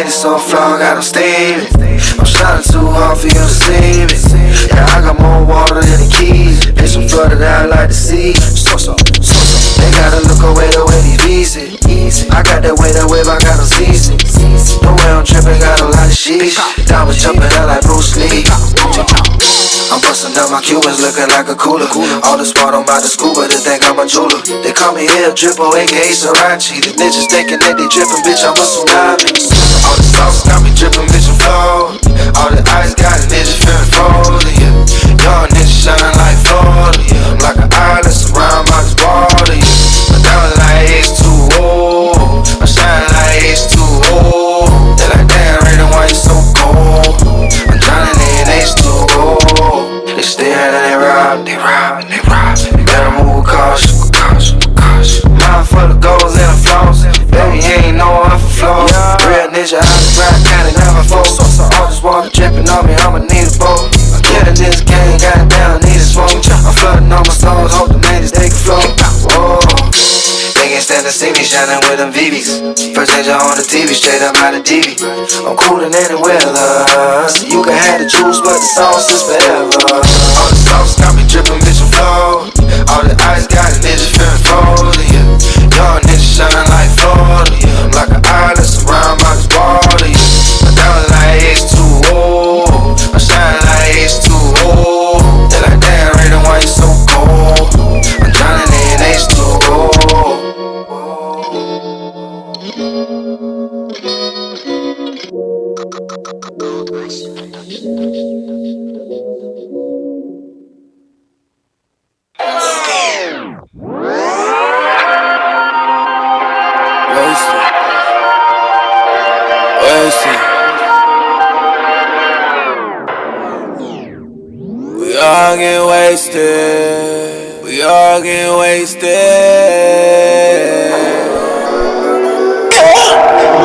S1: So flawed, got them steaming. I'm shining too hard for you to see me. Yeah, I got more water than the keys. Bitch, I'm flooded out like the sea. They gotta look away the way these easy. I got that way, I got them season. No way I'm tripping, got a lot of sheesh. Diamonds jumping out like Bruce Lee. I'm busting up my Cubans looking like a cooler. All the smart, I'm about to scuba, they think I'm a jeweler. They call me El Drippo, aka Sriracha. The niggas thinking that they drippin', bitch, I'm a tsunami. All the sauce got me drippin', bitch, I'm flawed. All the ice got the niggas feeling frozen, yeah. Young niggas shining like Florida, yeah. I'm like an island surrounded by this water, yeah. My diamond like H2O, I'm shining like H2O. They like, damn, Raiden, why you so cold? I'm drowning in H2O. They stare and they rob. You better move with caution. Mind full of goals and the flaws. Baby, you ain't know I'm for flaws. Real ninja, I can ride, kinda never fold. All this water dripping on me, I'ma need a boat. I'm getting this game, got it down, need a smoke. I'm flooding on my stones, hope the ladies they can float. Whoa. They can't stand to see me shining with them VVs. First angel on the TV, straight up out of TV. I'm coolin' any weather, so you can have the juice, but the sauce is forever. All the sauce got me drippin', bitch, I'm flawed. All the ice got the niggas feeling frozen, yeah. Young niggas shining like Florida, yeah. I'm like an island surrounded by this water, yeah. My diamond like H2O, I'm shining like H2O. They like, damn, Raiden, why you so cold? I'm drowning in H2O. We all get wasted. We all get wasted.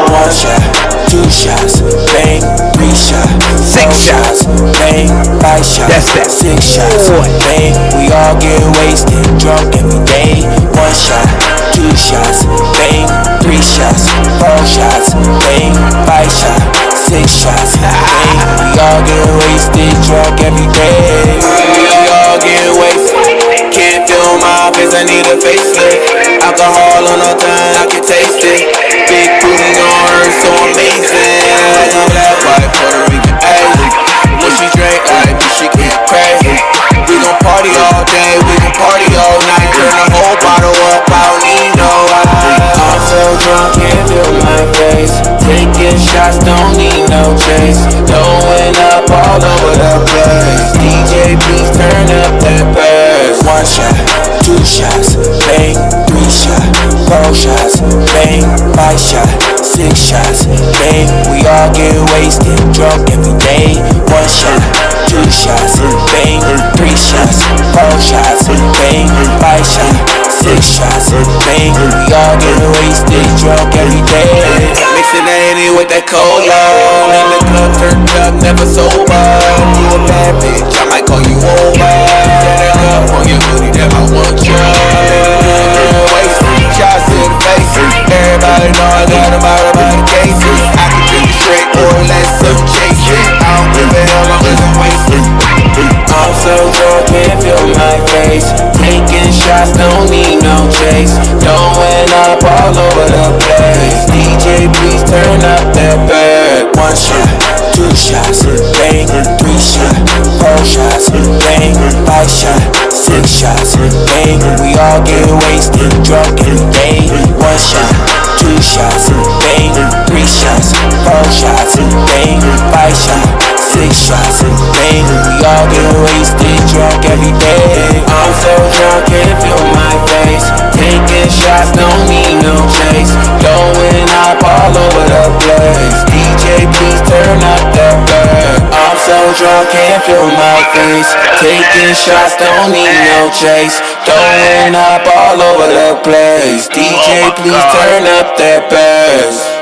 S1: One shot, two shots, bang, 3 shots, 6 shots, bang, 5 shots, that's that. 6 shots, bang. We all get wasted, drunk every day. 1 shot, 2 shots, bang, 3 shots, 4 shots, bang, 5 shots, 6 shots, bang. We all get wasted, drunk every day. We all get wasted. Can't feel my face, I need a facelift. Alcohol on all time, I can taste it. Big booty on her, so amazing. Black, white, Puerto Rican, ayy. When she drink, ayy, but she get crazy. We gon' party all day, we gon' party all night. Turn the whole bottle up. shots of pain. We all getting wasted, drunk every day. Mixing that Henny with that cola. In the club, turned up, never sober. You a bad bitch, I might call you over. That up on your booty, that I want you. Wasted, shots to the face. Everybody know I got about the cases. I can drink it straight or let some chase it. I don't give a hell, I'm just wasted. I'm so drunk, can't feel my face. Taking shots, don't need no chase. Throwing up all over the place. DJ, please turn up that bag. 1 shot, 2 shots, bang. 3 shots, 4 shots, bang. 5 shots, 6 shots, bang. We all get wasted, drunk every day. 1 shot, 2 shots, bang. 3 shots, 4 shots, bang. 5 shots, 6 shots, bang. We all get wasted, drunk every day. I'm so drunk, can't feel my face. Taking shots, don't need no chase. Throwing up all over the place. DJ, please turn up that bag. I'm so drunk, can't feel my face. Taking shots, don't need no chase. Throwing up all over the place. DJ, please turn up that bass.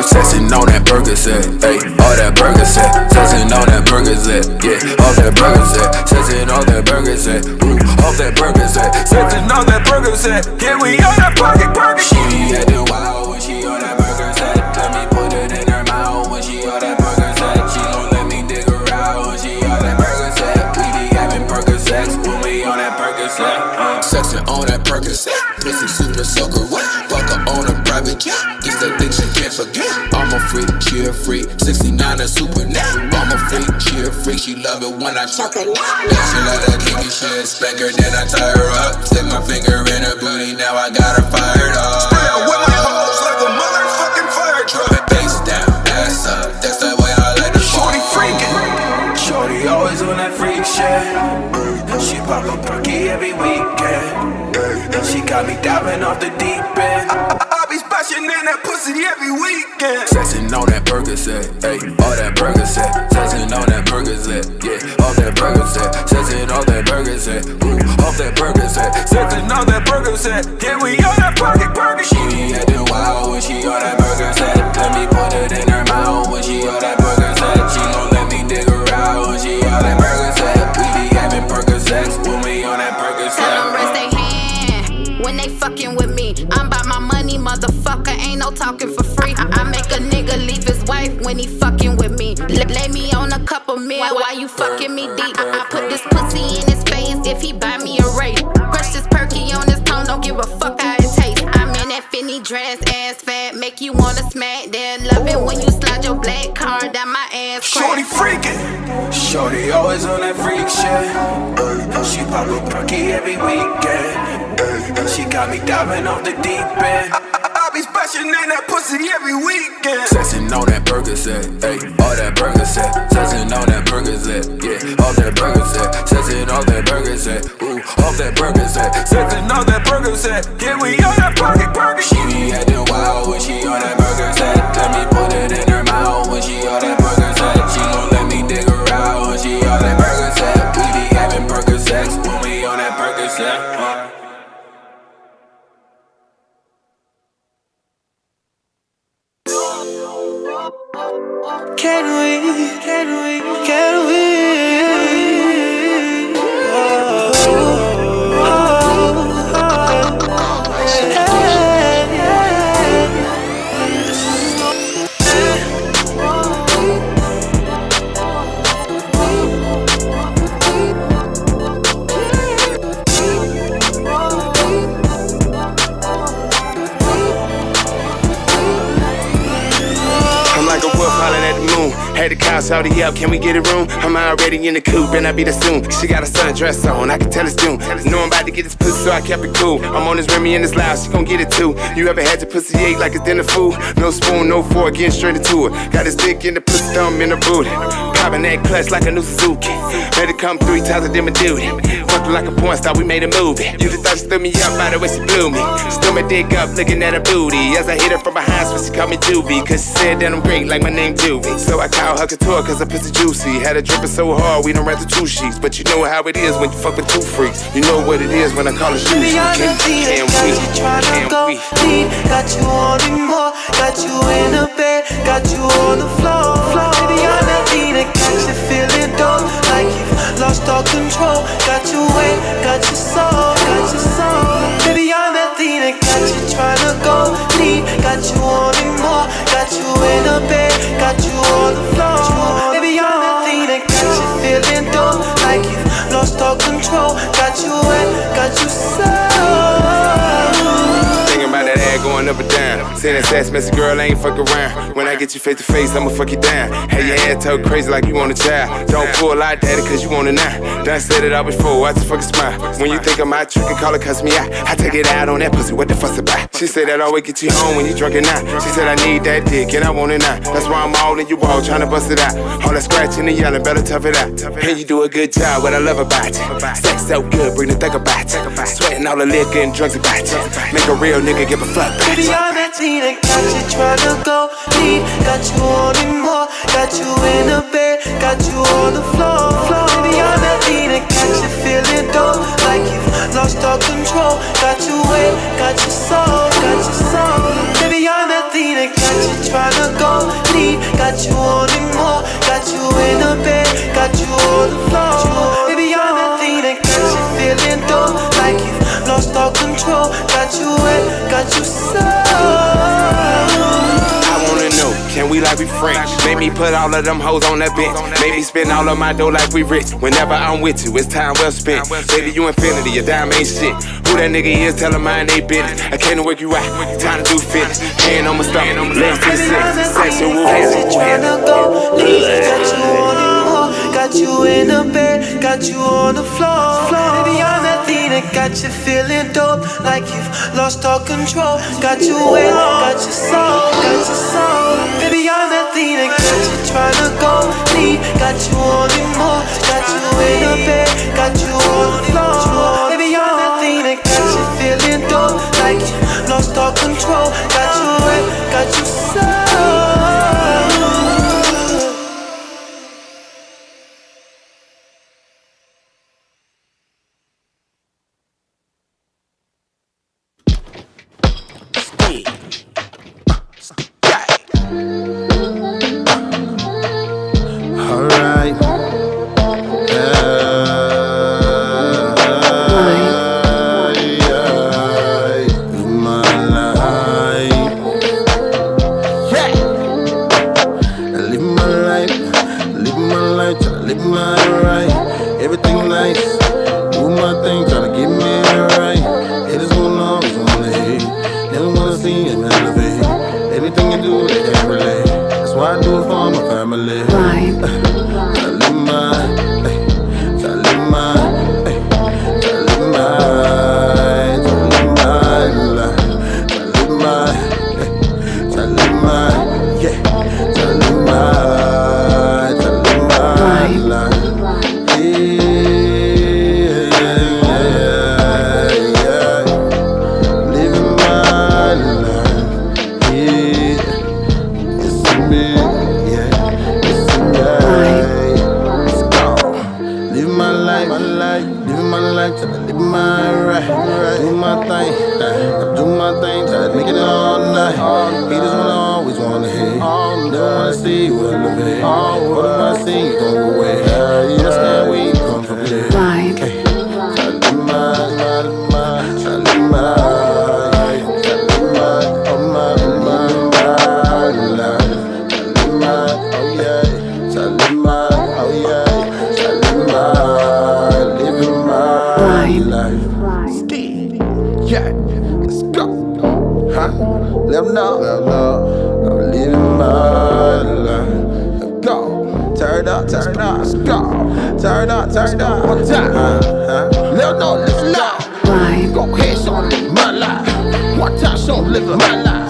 S9: Sexing on that burger set, ayy, all that burger set. Sexing on that burger set, yeah, all that burger set. Sexing on that burger set, ooh, all that burger set. Sexing on that burger set, yeah, we on that burger. She be acting wild when she on that burger set. Let me put it in her mouth when she on that burger set. She gon' let me dig her out when she on that burger set. We be having burger sex when we on that burger set. Sexing on that burger set, pussy super soaker wet. Fuck her on a private jet. It's the thing she can't forget. I'm a freak, she a freak. 69 a super net. I'm a freak, she a freak. She love it when I choke her. Yeah, she like that kinky shit. Spank her, then I tie her up. Stick my finger in her booty, now I got her fired up. Spin with my hoes like a motherfucking fire truck. Face down, ass up. That's the way I like the shorty freaking. Shorty always on that freak shit. She pop a perky every weekend. She got me diving off the deep end. I be splashing in that pussy every weekend. Sexing on that burger set, ayy, all that burger set. Sexing on that burger set, yeah, all that burger set. Sexing on that burger set, ooh, off that burger set. Sexing on that burger set, yeah, we on that burger. She be acting wild when she on that burger set. Let me put it in her mouth when she on that burger set. She gon' let me dig her out when she on that burger set. We be having burger sex when we on that burger set.
S14: Tell them raise they hand when they fucking with me. I'm about my money, motherfucker, ain't no talking for free. I make a nigga leave his wife when he fucking with me. Lay me on a couple mil while you fucking me deep. I put this pussy in his face if he buy me a race. Crush this perky on his tongue, don't give a fuck how it tastes. I'm in that Finny dress, ass fat, make you wanna smack that. Love it when you slide your black card down my ass crack.
S9: Shorty freaking. Shorty always on that freak shit. She pop a perky every weekend. She got me diving off the deep end. I be splashing in that pussy every weekend. Sexing on that burger set, ayy, all that burger set. Sexing on that burger set, yeah, all that burger set. Sexing on that burger set, ooh, off that burger set. Sexing on that burger set, yeah, we on that burger. She be acting wild when she on that burger set. Let me put it in her mouth when she on that burger set. She gon' let me dig her out when she on that burger set. We be having burger sex when we on that burger set.
S1: Can we?
S15: I'm like a wolf hollering at the moon. moon. Had the couch out up, can we get a room? I'm already in the coupe, and I be there soon. She got a sundress on, I can tell it's June. Know I'm about to get this pussy, so I kept it cool. I'm on this Remy and this loud, she gon' get it too. You ever had your pussy ate like it's dinner food? No spoon, no fork, getting straight into it. Got his dick in the pussy, thumb in the booty. Popping that clutch like a new Suzuki. Made it come 3 times, I did my duty. Fucked her like a porn star, we made a movie. You just thought she stood me up by the way she blew me. Stood my dick up, looking at her booty. As I hit her from behind, so she called me Juvie. Cause she said that I'm great, like my name Juvie. So I called her couture, cause her pussy juicy. Had her dripping so hard, we done ran through 2 sheets. But you know how it is when you fuck with 2 freaks. You know what it is when I call it shoes. Can we?
S16: Got you wanting more, got you in the bed, got you on the floor. Baby, I'm that thing that got you feeling dope, like you've lost all control. Got you wet, got your soul, got your soul. Baby, I'm that thing that got you trying to go deep, got you wanting more, got you in the bed, got you on the floor. Baby, I'm that thing that got you feeling dope, like you've lost all control. Got you wet, got you soul.
S15: Thinking about that ad going up and down. Send that sass messy girl, I ain't fuck around. When I get you face to face, I'ma fuck you down. Have your head toe crazy like you want a child. Don't pull like daddy cause you want it now. Done said it all before, I just fucking smile. When you think of my trick and call it cuss me out, I take it out on that pussy, what the fuss about? She said that always get you home when you drunk it now. She said I need that dick and I want it now. That's why I'm all in you all trying to bust it out. All that scratching and yelling, better tough it out. And you do a good job, what I love about you. Sex so good, bring the thing about you. Sweating all the liquor and drugs about you. Make a real nigga give a fuck about you.
S16: Baby, I'm that teen that got you trying to go deep, got you wanting more, got you in the bed, got you on the floor. Baby, I'm that teen that got you feeling dope, like you've lost all control. Got you wet, got your soul, got your soul. Baby, I'm that teen that got you trying to go deep, got you wanting more, got you in the bed, got you on the floor. Baby, I'm that teen that got you feeling dope, like you've lost all control. Got you wet, got you soul.
S15: I wanna know, can we like we friends? Make me put all of them hoes on that bench. Make me spend all of my dough like we rich. Whenever I'm with you, it's time well spent. Baby, you infinity, your dime ain't shit. Who that nigga is, tell him mine ain't business. I came to work you out, time to do fitness. Hand on my stomach, legs to the sex. Sexual
S16: tryna go deep, got you wanting more, got you in the bed, got you on the floor. Baby, I'm that thing that got you feeling dope, like you've lost all control. Got you wet, got your soul, got your soul. Baby, I'm that thing that got you tryna go deep, got you wanting more, got you in the bed, got you on the floor. Baby, I'm that thing that got you feeling dope, like you've lost all control. Got you wet, got your soul.
S17: Turn up, one time. Little no, listen loud. Go ahead, so I'm living my life. One time, so I'm living my life.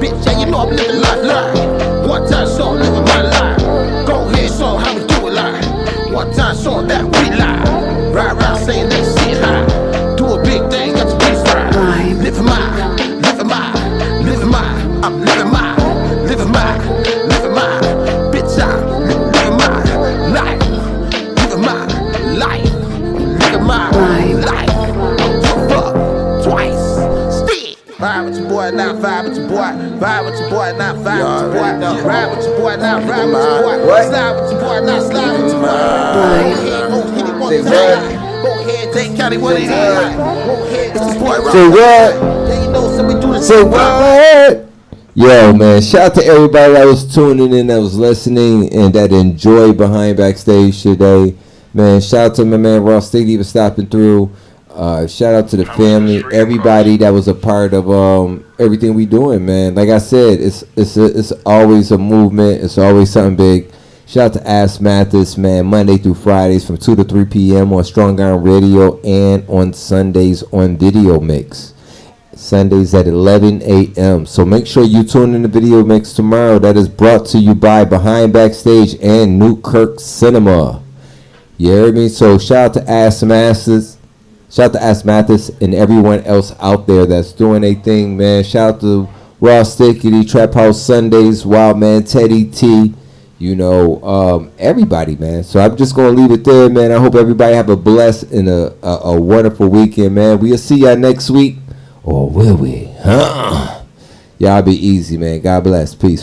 S17: Bitch, yeah, you know I'm living life. One time, so I'm living my life. Go ahead, so how we do it like. One time, so that we lie. Ride around saying that shit high. Do a big thing, got your piece right. Living my, I'm living my, bitch, I'm living my life. Living my life. Living my life. Fuck twice. Stick. Vibe with your boy, now vibe with your boy. Vibe with your boy, now vibe with your boy. Ride with your boy, now ride with your boy. Slide with your boy, now slide with your boy. Go hit it one time. Go ahead, take county what it is. Go ahead, it's your boy.
S3: Say what?
S17: Yeah, you know, so we do this.
S3: Say what? Yo, man, shout out to everybody that was tuning in, that was listening, and that enjoyed Behind Backstage today. Man, shout out to my man Ross State for stopping through. Shout out to the family, everybody that was a part of everything we doing, man. Like I said, it's always a movement. It's always something big. Shout out to Ask Mathis, man, Monday through Fridays from 2 to 3 p.m. on Strong Arm Radio and on Sundays on Video Mix. Sundays at 11 a.m. So make sure you tune in the Video Mix tomorrow. That is brought to you by Behind Backstage and Newkirk Cinema. You hear me? So shout out to Ask Mathis. Shout out to Ask Mathis and everyone else out there that's doing a thing, man. Shout out to Raw Stickity, Trap House Sundays, Wild Man, Teddy T. You know, everybody, man. So I'm just going to leave it there, man. I hope everybody have a blessed and a wonderful weekend, man. We'll see y'all next week. Or will we? Y'all be easy, man. God bless. Peace.